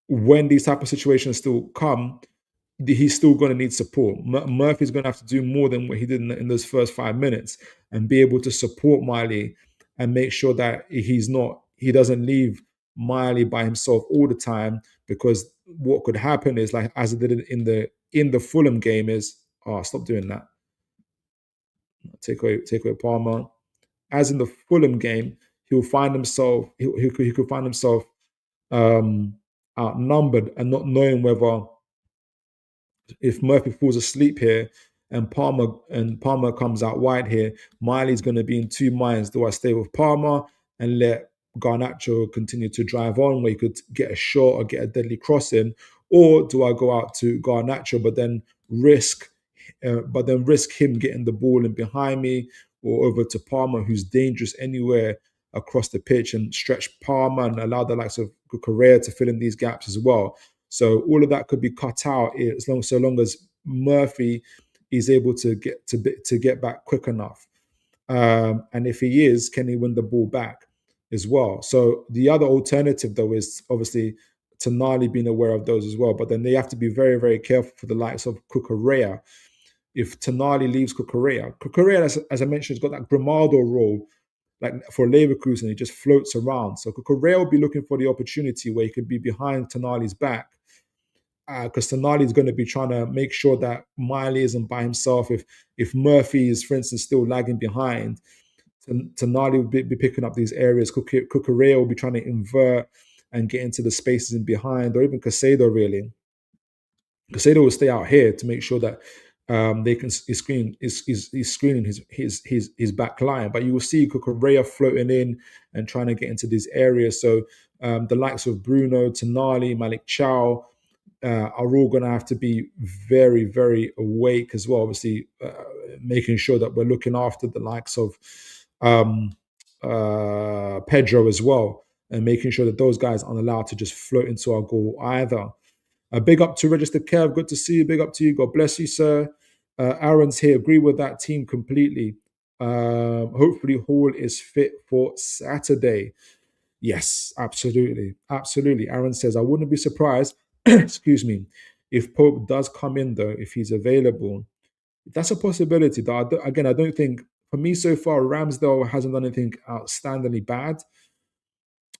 when these type of situations still come, he's still going to need support. Murphy's going to have to do more than what he did in those first 5 minutes and be able to support Miley and make sure that he doesn't leave Miley by himself all the time, because what could happen is, like as it did in the Fulham game, is, oh, stop doing that. Take away Palmer. As in the Fulham game, he could find himself outnumbered and not knowing whether, if Murphy falls asleep here and Palmer comes out wide here, Miley's going to be in two minds. Do I stay with Palmer and let Garnacho continue to drive on, where he could get a shot or get a deadly cross in, or do I go out to Garnacho but then risk him getting the ball in behind me, or over to Palmer, who's dangerous anywhere across the pitch, and stretch Palmer and allow the likes of Correa to fill in these gaps as well. So all of that could be cut out so long as Murphy is able to get back quick enough. And if he is, can he win the ball back as well? So the other alternative, though, is obviously Tonali being aware of those as well. But then they have to be very, very careful for the likes of Cucurella. If Tonali leaves Cucurella, as I mentioned, has got that Grimaldo role, like for Leverkusen, he just floats around. So Cucurella will be looking for the opportunity where he could be behind Tonali's back, because Tonali is going to be trying to make sure that Miley isn't by himself. If Murphy is, for instance, still lagging behind, Tonali will be picking up these areas. Cucurella will be trying to invert and get into the spaces in behind, or even Casado, really. Casado will stay out here to make sure that he's screening his back line. But you will see Cucurella floating in and trying to get into these areas. So the likes of Bruno, Tonali, Malik Chow are all going to have to be very, very awake as well. Obviously, making sure that we're looking after the likes of Pedro as well, and making sure that those guys aren't allowed to just float into our goal either. Big up to Registered Kev. Good to see you. Big up to you. God bless you, sir. Aaron's here. Agree with that team completely. Hopefully, Hall is fit for Saturday. Yes, absolutely. Absolutely. Aaron says, I wouldn't be surprised, excuse me, if Pope does come in, though, if he's available. That's a possibility, though. I don't think, for me so far, Ramsdale hasn't done anything outstandingly bad.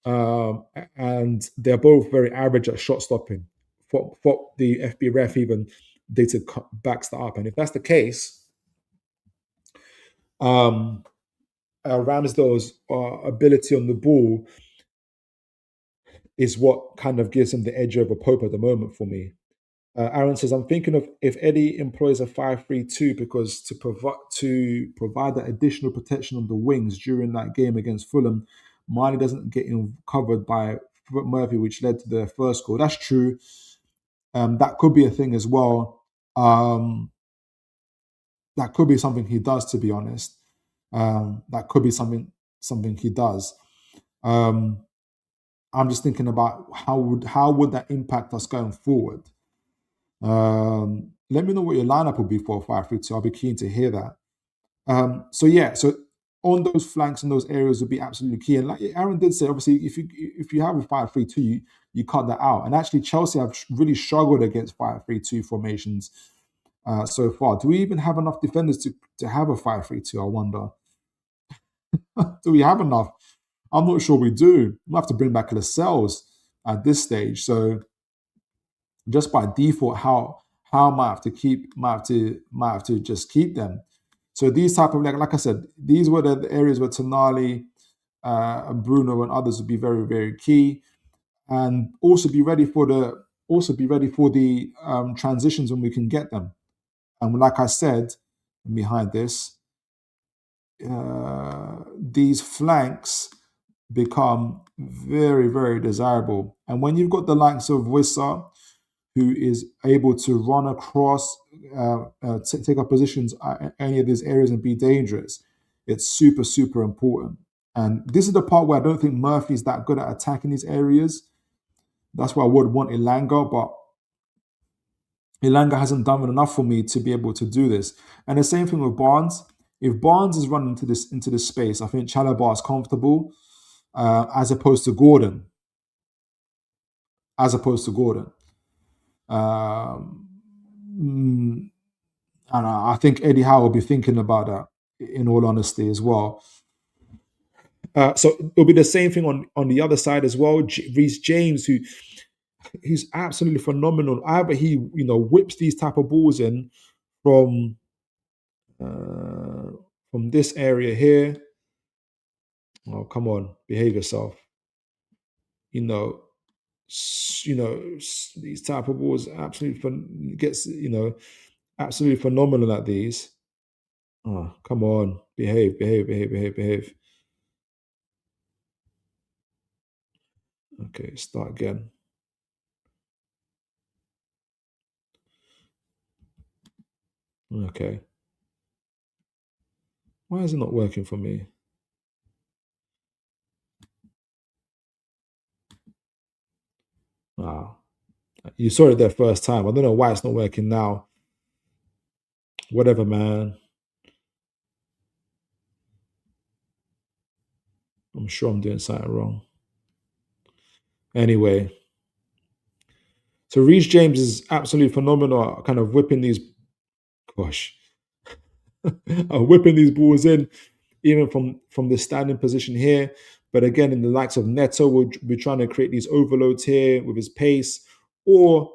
And they're both very average at shot stopping. For the FB ref even data backs that up. And if that's the case, Ramsdale's ability on the ball is what kind of gives him the edge over Pope at the moment for me. Aaron says, I'm thinking of if Eddie employs a 5-3-2 because to provide that additional protection on the wings during that game against Fulham, Miley doesn't get covered by Murphy, which led to the first goal. That's true. That could be a thing as well. That could be something he does, to be honest. That could be something he does. I'm just thinking about how would that impact us going forward. Let me know what your lineup will be for 5-3-2. I'll be keen to hear that. So on those flanks and those areas would be absolutely key. And like Aaron did say, obviously, if you have a 5-3-2, you cut that out. And actually, Chelsea have really struggled against 5-3-2 formations so far. Do we even have enough defenders to have a 5-3-2? I wonder. Do we have enough? I'm not sure we do. We'll have to bring back Lascelles at this stage. So just by default, how might have to just keep them. So these type of, like I said, these were the areas where Tonali, and Bruno and others would be very, very key, and also be ready for the transitions when we can get them. And like I said, behind this, these flanks become very, very desirable. And when you've got the likes of Wissa, who is able to run across, take up positions at any of these areas and be dangerous, it's super, super important. And this is the part where I don't think Murphy's that good at attacking these areas. That's why I would want Elanga, but Elanga hasn't done enough for me to be able to do this. And the same thing with Barnes. If Barnes is running into this space, I think Chalobah is comfortable as opposed to Gordon. As opposed to Gordon. Um, mm, and I think Eddie Howe will be thinking about that, in all honesty, as well. So it'll be the same thing on the other side as well. Reece James, who's absolutely phenomenal. Either he whips these type of balls in from this area here. Oh, come on, behave yourself. You know, these type of balls absolutely gets absolutely phenomenal at these. Oh, come on, behave, behave, behave, behave, behave. Okay, start again. Okay. Why is it not working for me? Ah, you saw it there first time. I don't know why it's not working now. Whatever, man. I'm sure I'm doing something wrong. Anyway, so Reece James is absolutely phenomenal, kind of whipping these, gosh, whipping these balls in, even from the standing position here. But again, in the likes of Neto, we're trying to create these overloads here with his pace, or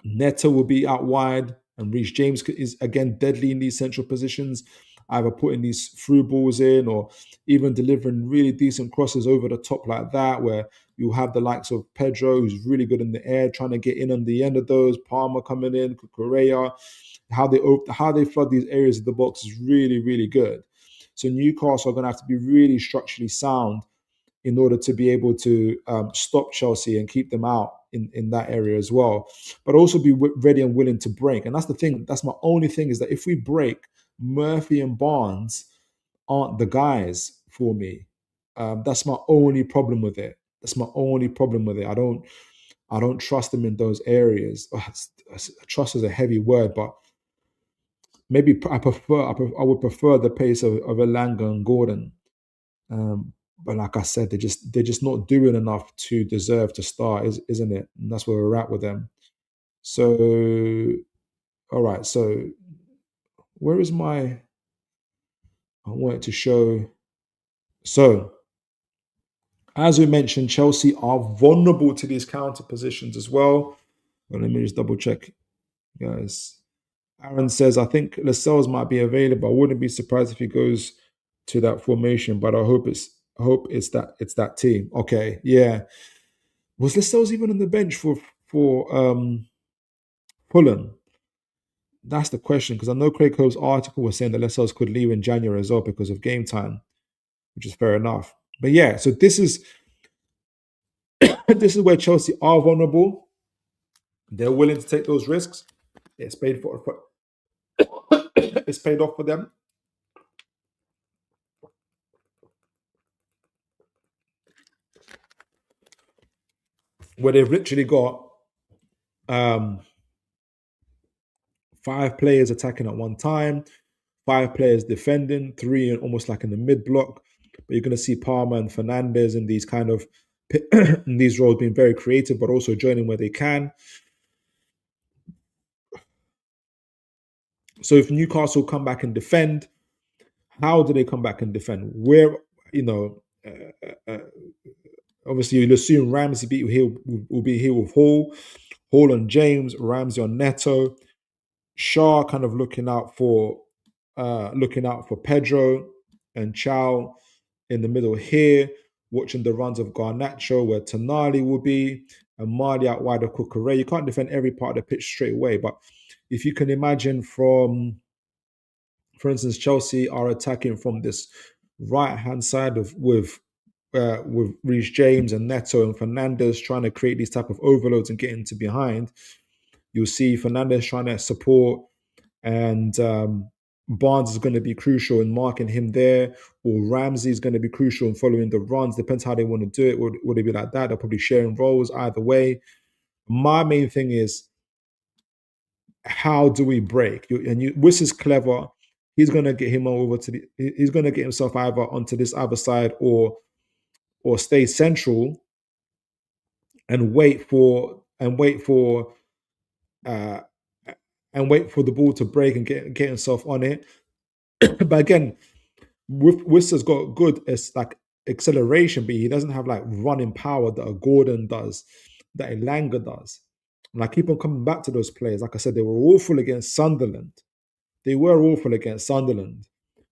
Neto will be out wide, and Reece James is again deadly in these central positions, either putting these through balls in or even delivering really decent crosses over the top like that, where you have the likes of Pedro, who's really good in the air, trying to get in on the end of those. Palmer coming in, Correa, how they flood these areas of the box is really, really good. So Newcastle are going to have to be really structurally sound in order to be able to stop Chelsea and keep them out in that area as well. But also be ready and willing to break. And that's the thing. That's my only thing, is that if we break, Murphy and Barnes aren't the guys for me. That's my only problem with it. That's my only problem with it. I don't trust them in those areas. Trust is a heavy word, but maybe I would prefer the pace of Elanga and Gordon. But like I said, they're just not doing enough to deserve to start, isn't it? And that's where we're at with them. So, all right. So, where is my? I wanted to show. So, as we mentioned, Chelsea are vulnerable to these counter positions as well. Well, let me just double check, guys. Aaron says, I think Lascelles might be available. I wouldn't be surprised if he goes to that formation, but I hope it's that team. Okay, yeah. Was Lascelles even on the bench for Fulham? That's the question, because I know Craig Cove's article was saying that Lascelles could leave in January as well because of game time, which is fair enough. But yeah, so this is this is where Chelsea are vulnerable. They're willing to take those risks. It's paid for it's paid off for them. Where they've literally got um, 5 players attacking at one time, 5 players defending, three almost like in the mid block. But you're going to see Palmer and Fernandez in these kind of in these roles being very creative, but also joining where they can. So if Newcastle come back and defend, how do they come back and defend? Where you know, obviously you'll assume Ramsey will be here with Hall on James, Ramsey on Neto, Shaw kind of looking out for Pedro and Chow in the middle here, watching the runs of Garnacho where Tonali will be, and Marley out wide of Cucurella. You can't defend every part of the pitch straight away, but if you can imagine for instance, Chelsea are attacking from this right hand side with Reece James and Neto and Fernandez trying to create these type of overloads and get into behind. You'll see Fernandez trying to support, and Barnes is going to be crucial in marking him there, or Ramsey is going to be crucial in following the runs. Depends how they want to do it. Would it be like that? They're probably sharing roles either way. My main thing is how do we break? Wiss is clever. He's gonna get him over to the. He's gonna get himself either onto this other side or stay central and uh, wait for the ball to break and get himself on it. But again, Wissa's got good as like acceleration, but he doesn't have like running power that a Gordon does, that a Elanga does. And I keep on coming back to those players. Like I said, they were awful against Sunderland. They were awful against Sunderland.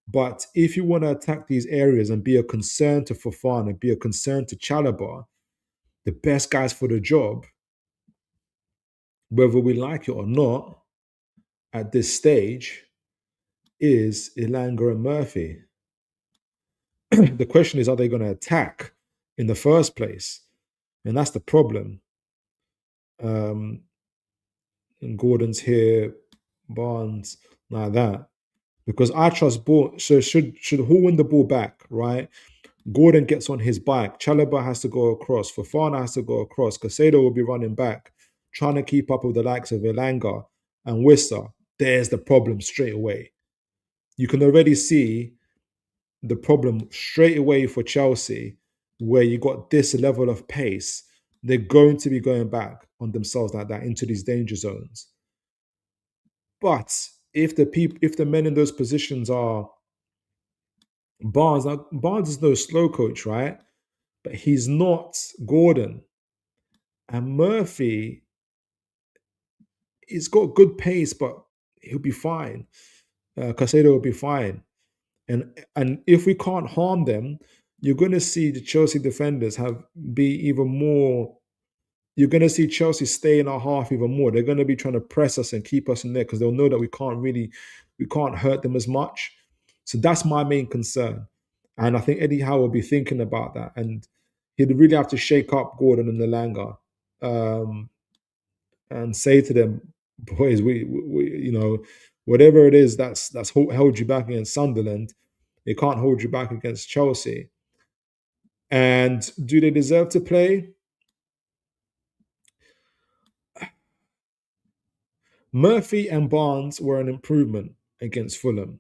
But if you want to attack these areas and be a concern to Fofana and be a concern to Chalobah, the best guys for the job, whether we like it or not, at this stage, is Elanga and Murphy. The question is, are they going to attack in the first place? And that's the problem. And Gordon's here, Barnes, like that. Because I trust ball. So should Hall win the ball back, right? Gordon gets on his bike. Chalobah has to go across. Fofana has to go across. Caicedo will be running back, trying to keep up with the likes of Elanga and Wissa. There's the problem straight away. You can already see the problem straight away for Chelsea, where you got this level of pace. They're going to be going back on themselves like that into these danger zones. But if the men in those positions are Barnes, now Barnes is no slow coach, right? But he's not Gordon. And Murphy, he's got good pace, but he'll be fine. Caicedo will be fine. And if we can't harm them, you're going to see the Chelsea defenders be even more. You're going to see Chelsea stay in our half even more. They're going to be trying to press us and keep us in there because they'll know that we can't hurt them as much. So that's my main concern. And I think Eddie Howe will be thinking about that. And he'd really have to shake up Gordon and Elanga and say to them, boys, we whatever it is that's held you back against Sunderland, it can't hold you back against Chelsea. And do they deserve to play? Murphy and Barnes were an improvement against Fulham.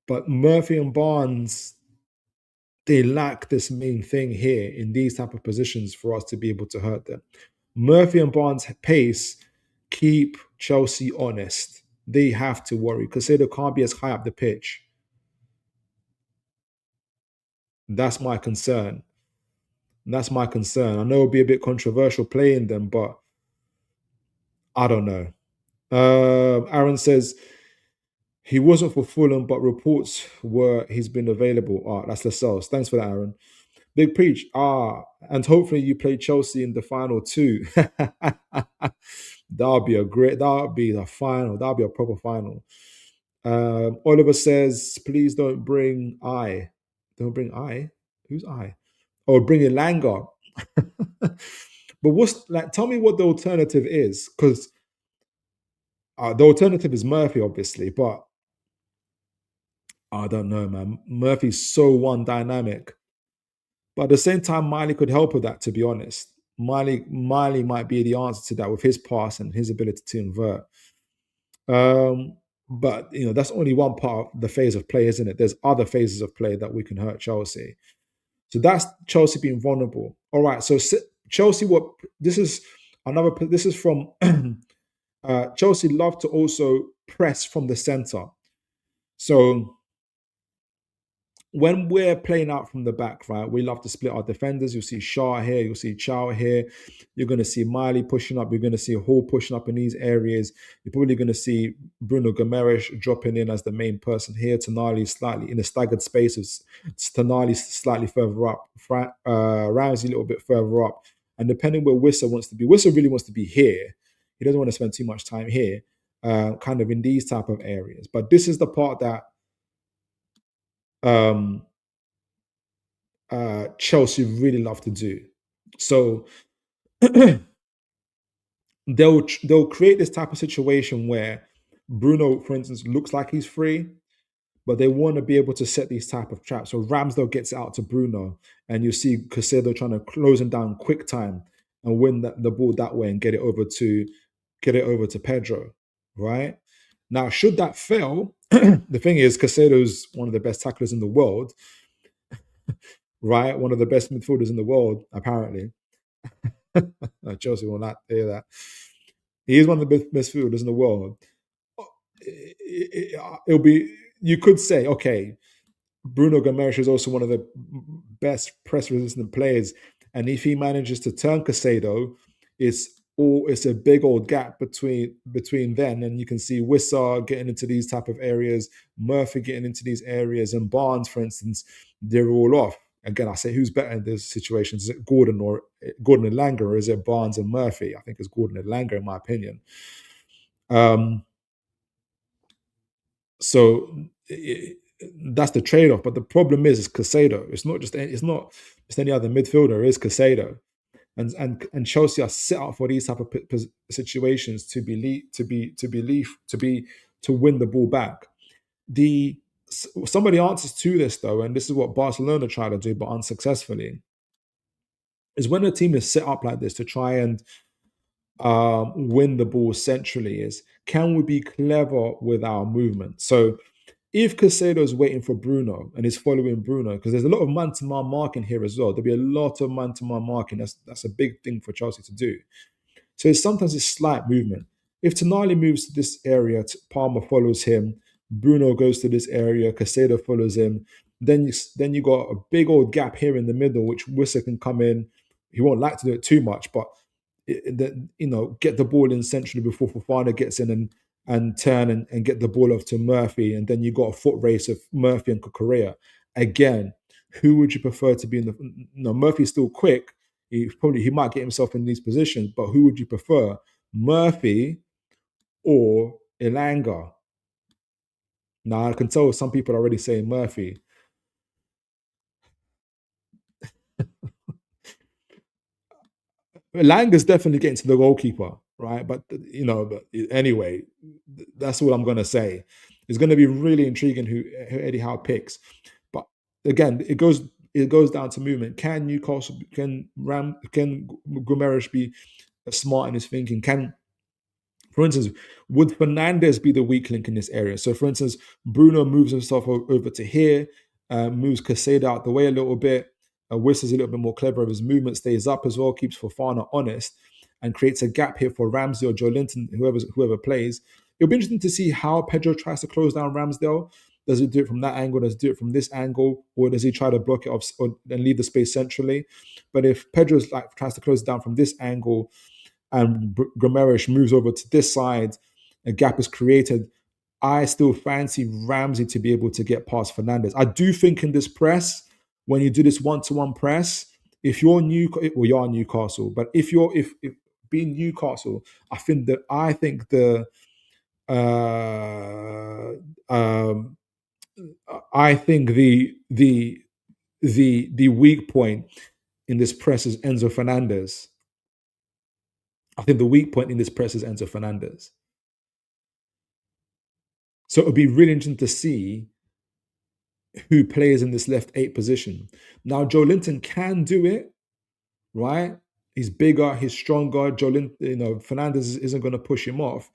But Murphy and Barnes, they lack this main thing here in these type of positions for us to be able to hurt them. Murphy and Barnes' pace keep Chelsea honest. They have to worry because they can't be as high up the pitch. That's my concern. That's my concern. I know it'll be a bit controversial playing them, but I don't know. Aaron says he wasn't for Fulham, but reports were he's been available. That's Lascelles. Thanks for that, Aaron. Big Preach. And hopefully you play Chelsea in the final too. That'll be the final. That'll be a proper final. Oliver says, please don't bring I. Don't bring I? Who's I? Oh, bring Elanga. But tell me what the alternative is, because the alternative is Murphy, obviously, but I don't know, man. Murphy's so one dynamic. But at the same time, Miley could help with that, to be honest. Miley might be the answer to that with his pass and his ability to invert. But that's only one part of the phase of play, isn't it? There's other phases of play that we can hurt Chelsea. So that's Chelsea being vulnerable. All right. So Chelsea, this is from Chelsea love to also press from the center. So when we're playing out from the back, right, we love to split our defenders. You'll see Shaw here, you'll see Chow here. You're going to see Miley pushing up. You're going to see Hall pushing up in these areas. You're probably going to see Bruno Gomes dropping in as the main person here. Tonali slightly in the staggered spaces. Tonali slightly further up. Ramsey a little bit further up. And depending where Wissa wants to be, Wissa really wants to be here. He doesn't want to spend too much time here, kind of in these type of areas. But this is the part that Chelsea really love to do. So they'll create this type of situation where Bruno, for instance, looks like he's free, but they want to be able to set these type of traps. So Ramsdale gets it out to Bruno, and you see Caicedo trying to close him down quick time and win the ball that way and get it over to Pedro. right? Now, should that fail, the thing is, Casado's one of the best tacklers in the world, right? One of the best midfielders in the world, apparently. Chelsea will not hear that. He is one of the best midfielders in the world. It'll be, you could say, okay, Bruno Gomes is also one of the best press resistant players. And if he manages to turn Casado, it's a big old gap between then, and you can see Wissa getting into these type of areas, Murphy getting into these areas, and Barnes, for instance, they're all off. Again, I say who's better in those situations? Is it Gordon and Langer, or is it Barnes and Murphy? I think it's Gordon and Langer, in my opinion. So that's the trade-off. But the problem is Casado. It's not just any other midfielder. It's Casado, and Chelsea are set up for these type of situations to win the ball back. Some of the answers to this, though, and this is what Barcelona try to do, but unsuccessfully, is when a team is set up like this to try and win the ball centrally, is can we be clever with our movement? So if Casado is waiting for Bruno and is following Bruno, because there's a lot of man-to-man marking here as well. There'll be a lot of man-to-man marking. That's a big thing for Chelsea to do. So sometimes it's slight movement. If Tonali moves to this area, Palmer follows him. Bruno goes to this area. Casado follows him. Then you got a big old gap here in the middle, which Wissa can come in. He won't like to do it too much, but get the ball in centrally before Fofana gets in and turn and get the ball off to Murphy, and then you got a foot race of Murphy and Correa. Again, who would you prefer to be in the? No, Murphy's still quick. He might get himself in these positions, but who would you prefer, Murphy or Elanga? Now I can tell some people are already saying Murphy. Langer's definitely getting to the goalkeeper, right? But anyway, that's all I'm gonna say. It's going to be really intriguing who Eddie Howe picks. But again, it goes down to movement. Can Newcastle can Guimaraes be smart in his thinking? For instance, would Fernandes be the weak link in this area? So, for instance, Bruno moves himself over to here, moves Casado out the way a little bit. Wissa's a little bit more clever. His movement stays up as well, keeps Fofana honest, and creates a gap here for Ramsey or Joelinton, whoever plays. It'll be interesting to see how Pedro tries to close down Ramsdale. Does he do it from that angle? Does he do it from this angle? Or does he try to block it off and leave the space centrally? But if Pedro's tries to close it down from this angle, and Guimaraes moves over to this side, a gap is created. I still fancy Ramsey to be able to get past Fernandes. I do think in this press, when you do this one-to-one press, if you're you are Newcastle, but if being Newcastle, I think the weak point in this press is Enzo Fernandez. I think the weak point in this press is Enzo Fernandez. So it would be really interesting to see who plays in this left 8 position. Now, Joelinton can do it, right? He's bigger, he's stronger. Fernandez isn't going to push him off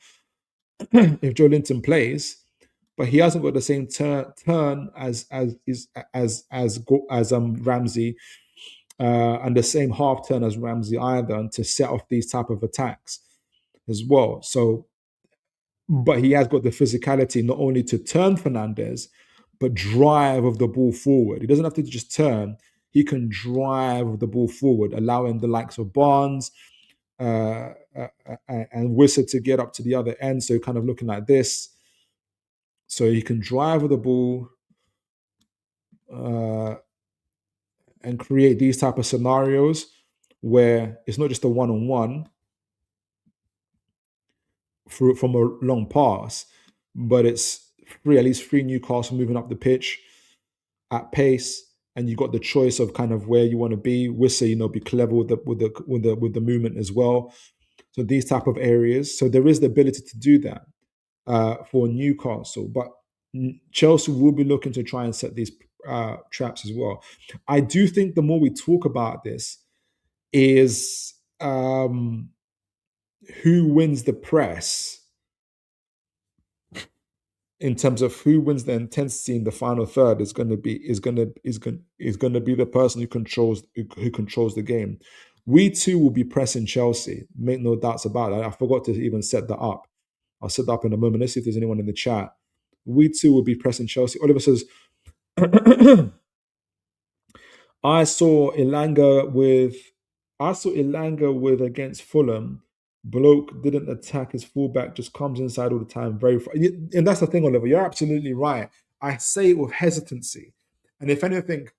if Joelinton plays, but he hasn't got the same turn as Ramsey, and the same half turn as Ramsey either, to set off these type of attacks as well. So, but he has got the physicality not only to turn Fernandes, but drive of the ball forward. He doesn't have to just turn; he can drive the ball forward, allowing the likes of Barnes and Wissa to get up to the other end. So, kind of looking like this. So he can drive with the ball and create these type of scenarios where it's not just a one-on-one from a long pass, but it's at least three Newcastle moving up the pitch at pace, and you got the choice of kind of where you want to be. Wissa, be clever with the movement as well. So these type of areas. So there is the ability to do that for Newcastle, but Chelsea will be looking to try and set these traps as well. I do think the more we talk about this is who wins the press in terms of who wins the intensity in the final third is going to be is going to be the person who controls the game. We too will be pressing Chelsea. Make no doubts about it. I forgot to even set that up. I'll set that up in a moment. Let's see if there's anyone in the chat. We too will be pressing Chelsea. Oliver says, I saw Elanga with against Fulham. Bloke didn't attack his fullback, just comes inside all the time. And that's the thing, Oliver. You're absolutely right. I say it with hesitancy, and if anything,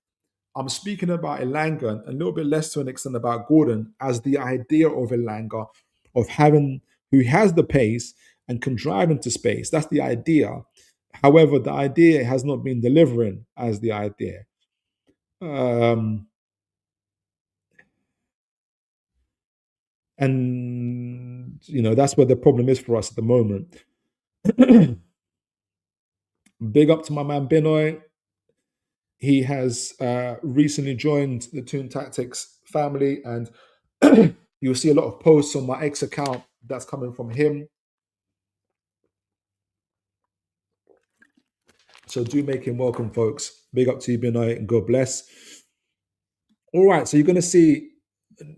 I'm speaking about Elanga and a little bit less to an extent about Gordon as the idea of Elanga of having who has the pace and can drive into space. That's the idea. However, the idea has not been delivering as the idea. And that's where the problem is for us at the moment. Big up to my man Binoy. He has recently joined the Toon Tactics family, and you'll see a lot of posts on my X account that's coming from him. So do make him welcome, folks. Big up to you, Binoy, and God bless. All right, so you're going to see.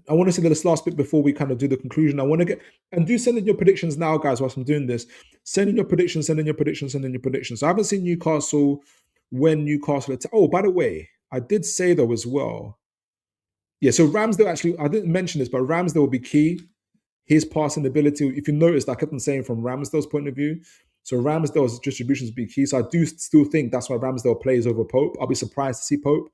I want to see this last bit before we kind of do the conclusion. I want to get and do send in your predictions now, guys. Whilst I'm doing this, send in your predictions, send in your predictions, send in your predictions. So I haven't seen Newcastle when Newcastle attack. Oh, by the way, I did say though as well. Yeah, so Ramsdale actually, I didn't mention this, but Ramsdale will be key. His passing ability, if you noticed, I kept on saying from Ramsdale's point of view. So Ramsdale's distributions will be key. So I do still think that's why Ramsdale plays over Pope. I'll be surprised to see Pope.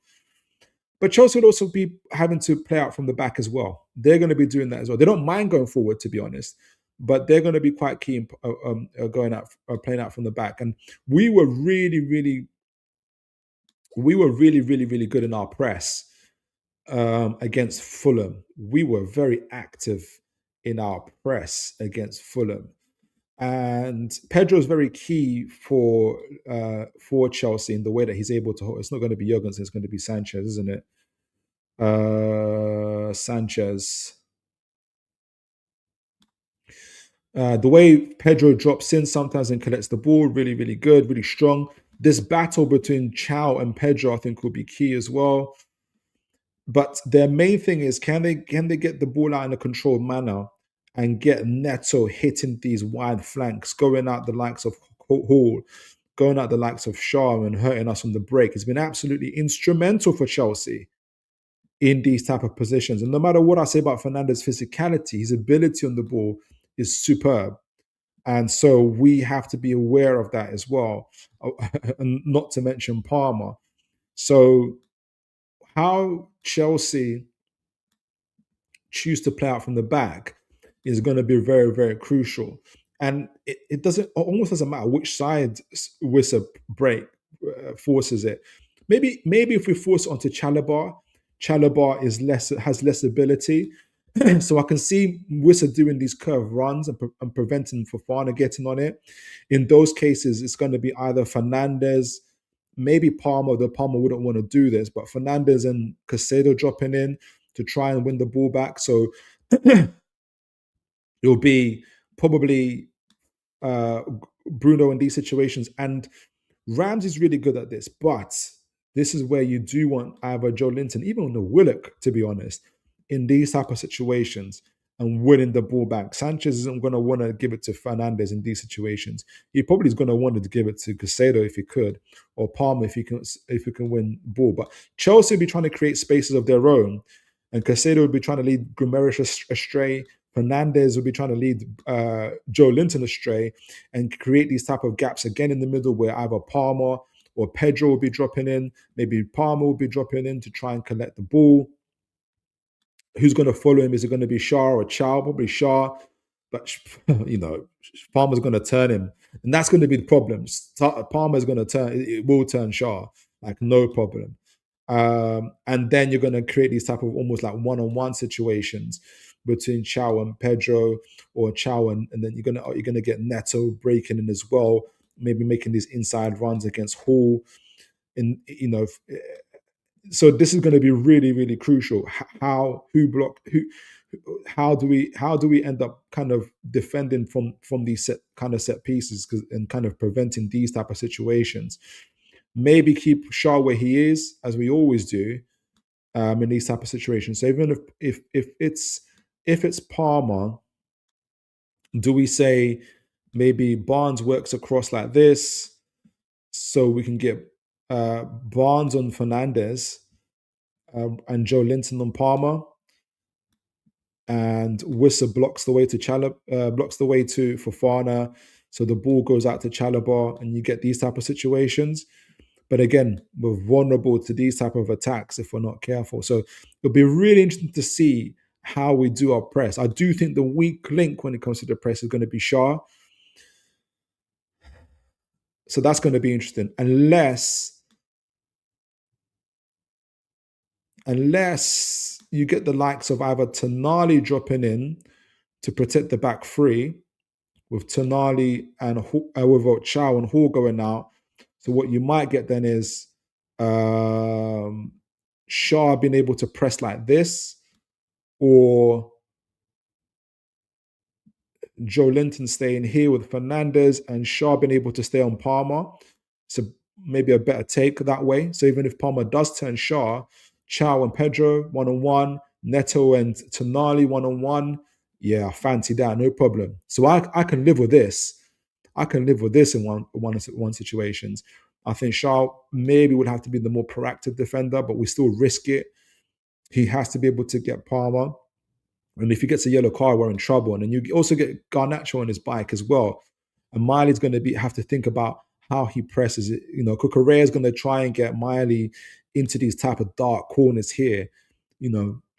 But Chelsea will also be having to play out from the back as well. They're going to be doing that as well. They don't mind going forward, to be honest, but they're going to be quite key in going out, playing out from the back. And we were really, really good in our press against Fulham. We were very active in our press against Fulham. And Pedro's very key for Chelsea in the way that he's able to hold. It's not going to be Jorgensen, it's going to be Sanchez, isn't it? Sanchez. The way Pedro drops in sometimes and collects the ball, really, really good, really strong. This battle between Chow and Pedro, I think, will be key as well. But their main thing is, can they get the ball out in a controlled manner and get Neto hitting these wide flanks, going out the likes of Hall, going out the likes of Shaw and hurting us on the break. It's been absolutely instrumental for Chelsea in these type of positions. And no matter what I say about Fernandes' physicality, his ability on the ball is superb. And so we have to be aware of that as well, and not to mention Palmer. So how Chelsea choose to play out from the back is going to be very, very crucial. And it almost doesn't matter which side Wissa break forces it. Maybe if we force it onto Chalobah has less ability. So I can see Wissa doing these curve runs and preventing Fofana getting on it. In those cases, it's going to be either Fernandes, maybe Palmer, though Palmer wouldn't want to do this, but Fernandes and Caicedo dropping in to try and win the ball back. So it'll be probably Bruno in these situations. And Ramsey's really good at this, but this is where you do want either Joe Linton, even the Willock, to be honest, in these type of situations and winning the ball back. Sanchez isn't going to want to give it to Fernandes in these situations. He probably is going to want to give it to Caicedo if he could, or Palmer if he can win ball. But Chelsea will be trying to create spaces of their own, and Caicedo will be trying to lead Guimaraes astray. Fernandes will be trying to lead Joe Linton astray and create these type of gaps again in the middle where either Palmer or Pedro will be dropping in. Maybe Palmer will be dropping in to try and collect the ball. Who's going to follow him? Is it going to be Shaw or Chow? Probably Shaw. But, Palmer's going to turn him. And that's going to be the problem. Palmer's going to turn, it will turn Shaw. Like, no problem. And then you're going to create these type of almost like one-on-one situations between Chow and Pedro, or Chow and then you're gonna get Neto breaking in as well, maybe making these inside runs against Hall. And so this is going to be really, really crucial. Who how do we end up kind of defending from these set pieces and kind of preventing these type of situations? Maybe keep Shaw where he is, as we always do, in these type of situations. So even if it's Palmer, do we say maybe Barnes works across like this, so we can get Barnes on Fernandez, and Joe Linton on Palmer, and Wissa blocks the way to blocks the way to Fofana, so the ball goes out to Chalobah, and you get these type of situations. But again, we're vulnerable to these type of attacks if we're not careful. So it'll be really interesting to see how we do our press. I do think the weak link when it comes to the press is going to be Shaw. So that's going to be interesting. Unless you get the likes of either Tonali dropping in to protect the back three, with Tonali and with Chow and Hall going out. So what you might get then is Shaw being able to press like this, or Joe Linton staying here with Fernandez and Shaw being able to stay on Palmer. So maybe a better take that way. So even if Palmer does turn Shaw, Chow and Pedro one-on-one, Neto and Tonali one-on-one, yeah, I fancy that, no problem. So I can live with this. I can live with this in one situations. I think Shaw maybe would have to be the more proactive defender, but we still risk it. He has to be able to get Palmer. And if he gets a yellow card, we're in trouble. And then you also get Garnacho on his bike as well. And Miley's going to have to think about how he presses it. Cucurella is going to try and get Miley into these type of dark corners here.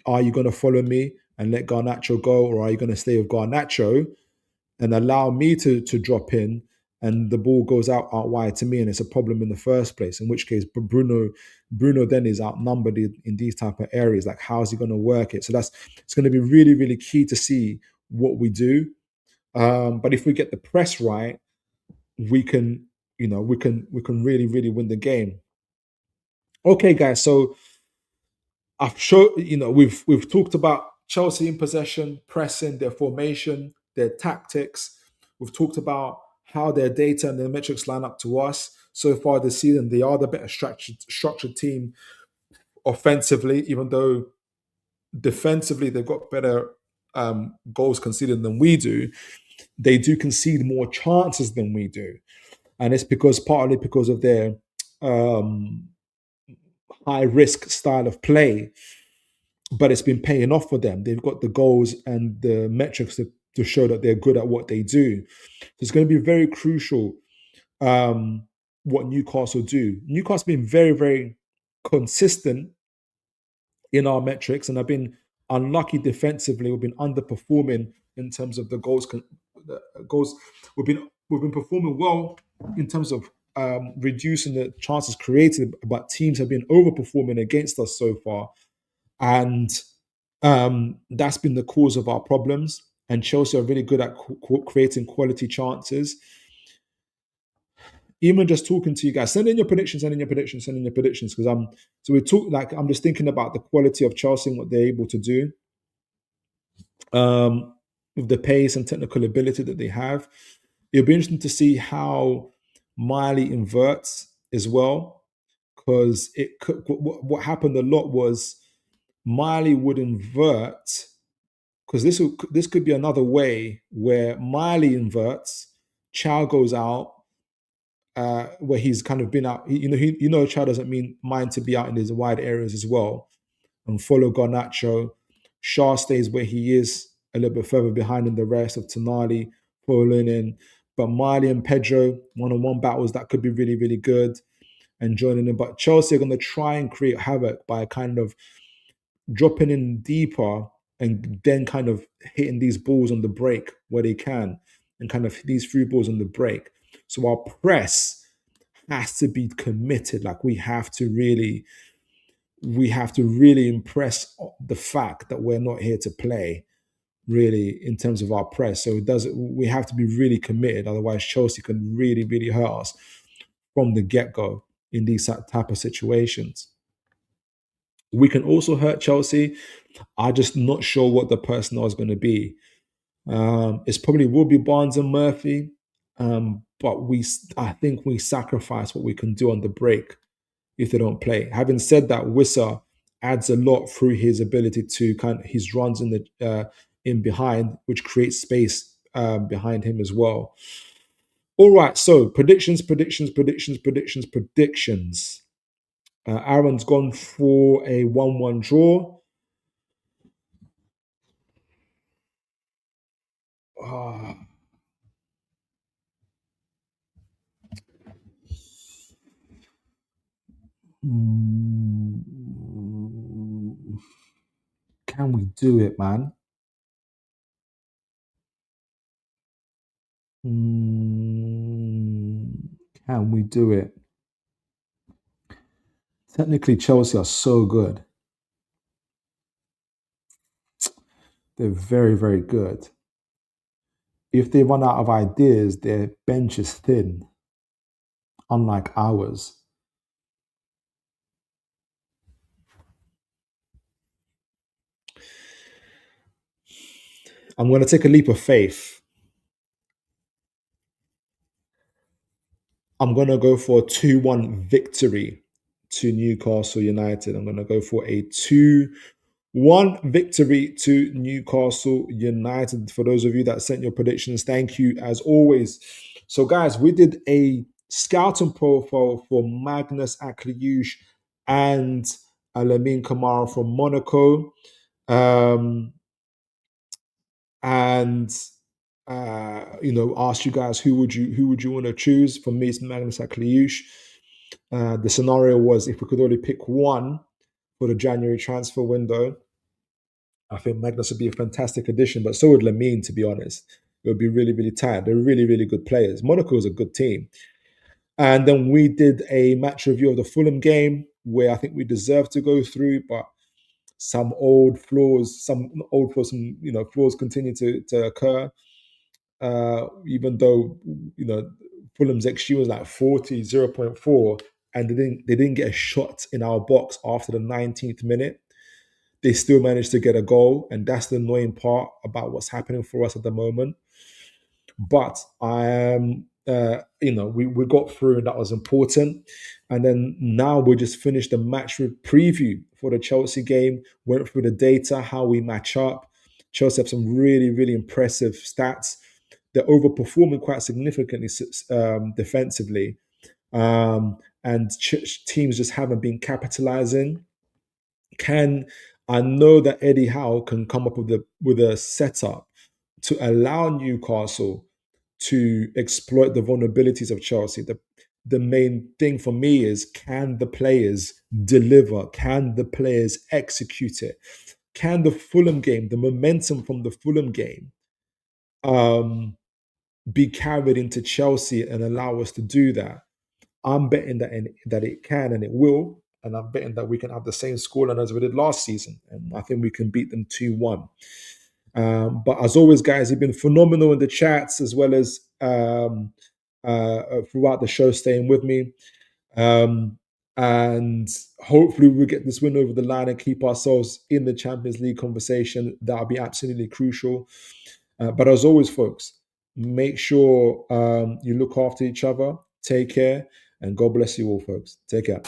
Are you going to follow me and let Garnacho go, or are you going to stay with Garnacho and allow me to drop in, and the ball goes out wide to me, and it's a problem in the first place? In which case, Bruno then is outnumbered in these type of areas. Like, how is he going to work it? So it's going to be really, really key to see what we do. But if we get the press right, we can really, really win the game. Okay, guys. So I've shown, we've talked about Chelsea in possession, pressing, their formation, their tactics. We've talked about how their data and their metrics line up to us. So far this season, they are the better structured team offensively, even though defensively they've got better goals conceded than we do. They do concede more chances than we do. And it's partly because of their high risk style of play, but it's been paying off for them. They've got the goals and the metrics to show that they're good at what they do. So it's going to be very crucial what Newcastle do. Newcastle been very, very consistent in our metrics, and have been unlucky defensively. We've been underperforming in terms of the goals. Goals. We've been performing well in terms of reducing the chances created, but teams have been overperforming against us so far. And that's been the cause of our problems. And Chelsea are really good at creating quality chances. Even just talking to you guys, send in your predictions, because I'm just thinking about the quality of Chelsea and what they're able to do with the pace and technical ability that they have. It'll be interesting to see how Miley inverts as well, because what happened a lot was Miley would invert, because this could be another way where Miley inverts, Chow goes out, where he's kind of been out. Chow doesn't mind to be out in these wide areas as well, and follow Garnacho. Shaw stays where he is, a little bit further behind than the rest of Tonali, following in. But Miley and Pedro, one-on-one battles, that could be really, really good, and joining in. But Chelsea are going to try and create havoc by kind of dropping in deeper and then kind of hitting these balls on the break where they can, and kind of these through balls on the break. So our press has to be committed. Like, we have to really impress the fact that we're not here to play, really, in terms of our press. So we have to be really committed. Otherwise, Chelsea can really, really hurt us from the get-go in these type of situations. We can also hurt Chelsea. I'm just not sure what the personnel is going to be. It's probably will be Barnes and Murphy, but I think we sacrifice what we can do on the break if they don't play. Having said that, Wissa adds a lot through his ability to kind of his runs in the in behind, which creates space behind him as well. All right, so predictions. Aaron's gone for a 1-1 draw. Ah, can we do it, man? Can we do it? Technically, Chelsea are so good. They're very, very good. If they run out of ideas, their bench is thin, unlike ours. I'm going to take a leap of faith. I'm going to go for a 2-1 victory to Newcastle United. I'm going to go for a 2-1 victory to Newcastle United. For those of you that sent your predictions, thank you as always. So, guys, we did a scouting profile for Maghnes, Ackliouche, and Lamine Camara from Monaco. And asked you guys who would you want to choose. For me, it's Magnus Ackliouche. The scenario was if we could only pick one for the January transfer window, I think Magnus would be a fantastic addition, but so would Lamine, to be honest. It would be really, really tight. They're really, really good players. Monaco is a good team. And then we did a match review of the Fulham game where I think we deserved to go through, but some flaws continue to occur. Even though Fulham's XG was like 40, 0.4, and they didn't get a shot in our box after the 19th minute. They still managed to get a goal, and that's the annoying part about what's happening for us at the moment. But I am, we got through, and that was important. And then now we just finished the match preview for the Chelsea game. Went through the data, how we match up. Chelsea have some really, really impressive stats. They're overperforming quite significantly defensively, and teams just haven't been capitalizing. I know that Eddie Howe can come up with a setup to allow Newcastle to exploit the vulnerabilities of Chelsea. The main thing for me is, can the players deliver? Can the players execute it? Can the Fulham game, the momentum from the Fulham game, be carried into Chelsea and allow us to do that? I'm betting that it can and it will, and I'm betting that we can have the same scoreline as we did last season, and I think we can beat them 2-1. But as always, guys, you've been phenomenal in the chats as well as throughout the show, staying with me. And hopefully we'll get this win over the line and keep ourselves in the Champions League conversation. That'll be absolutely crucial. But as always, folks, make sure you look after each other. Take care, and God bless you all, folks. Take care.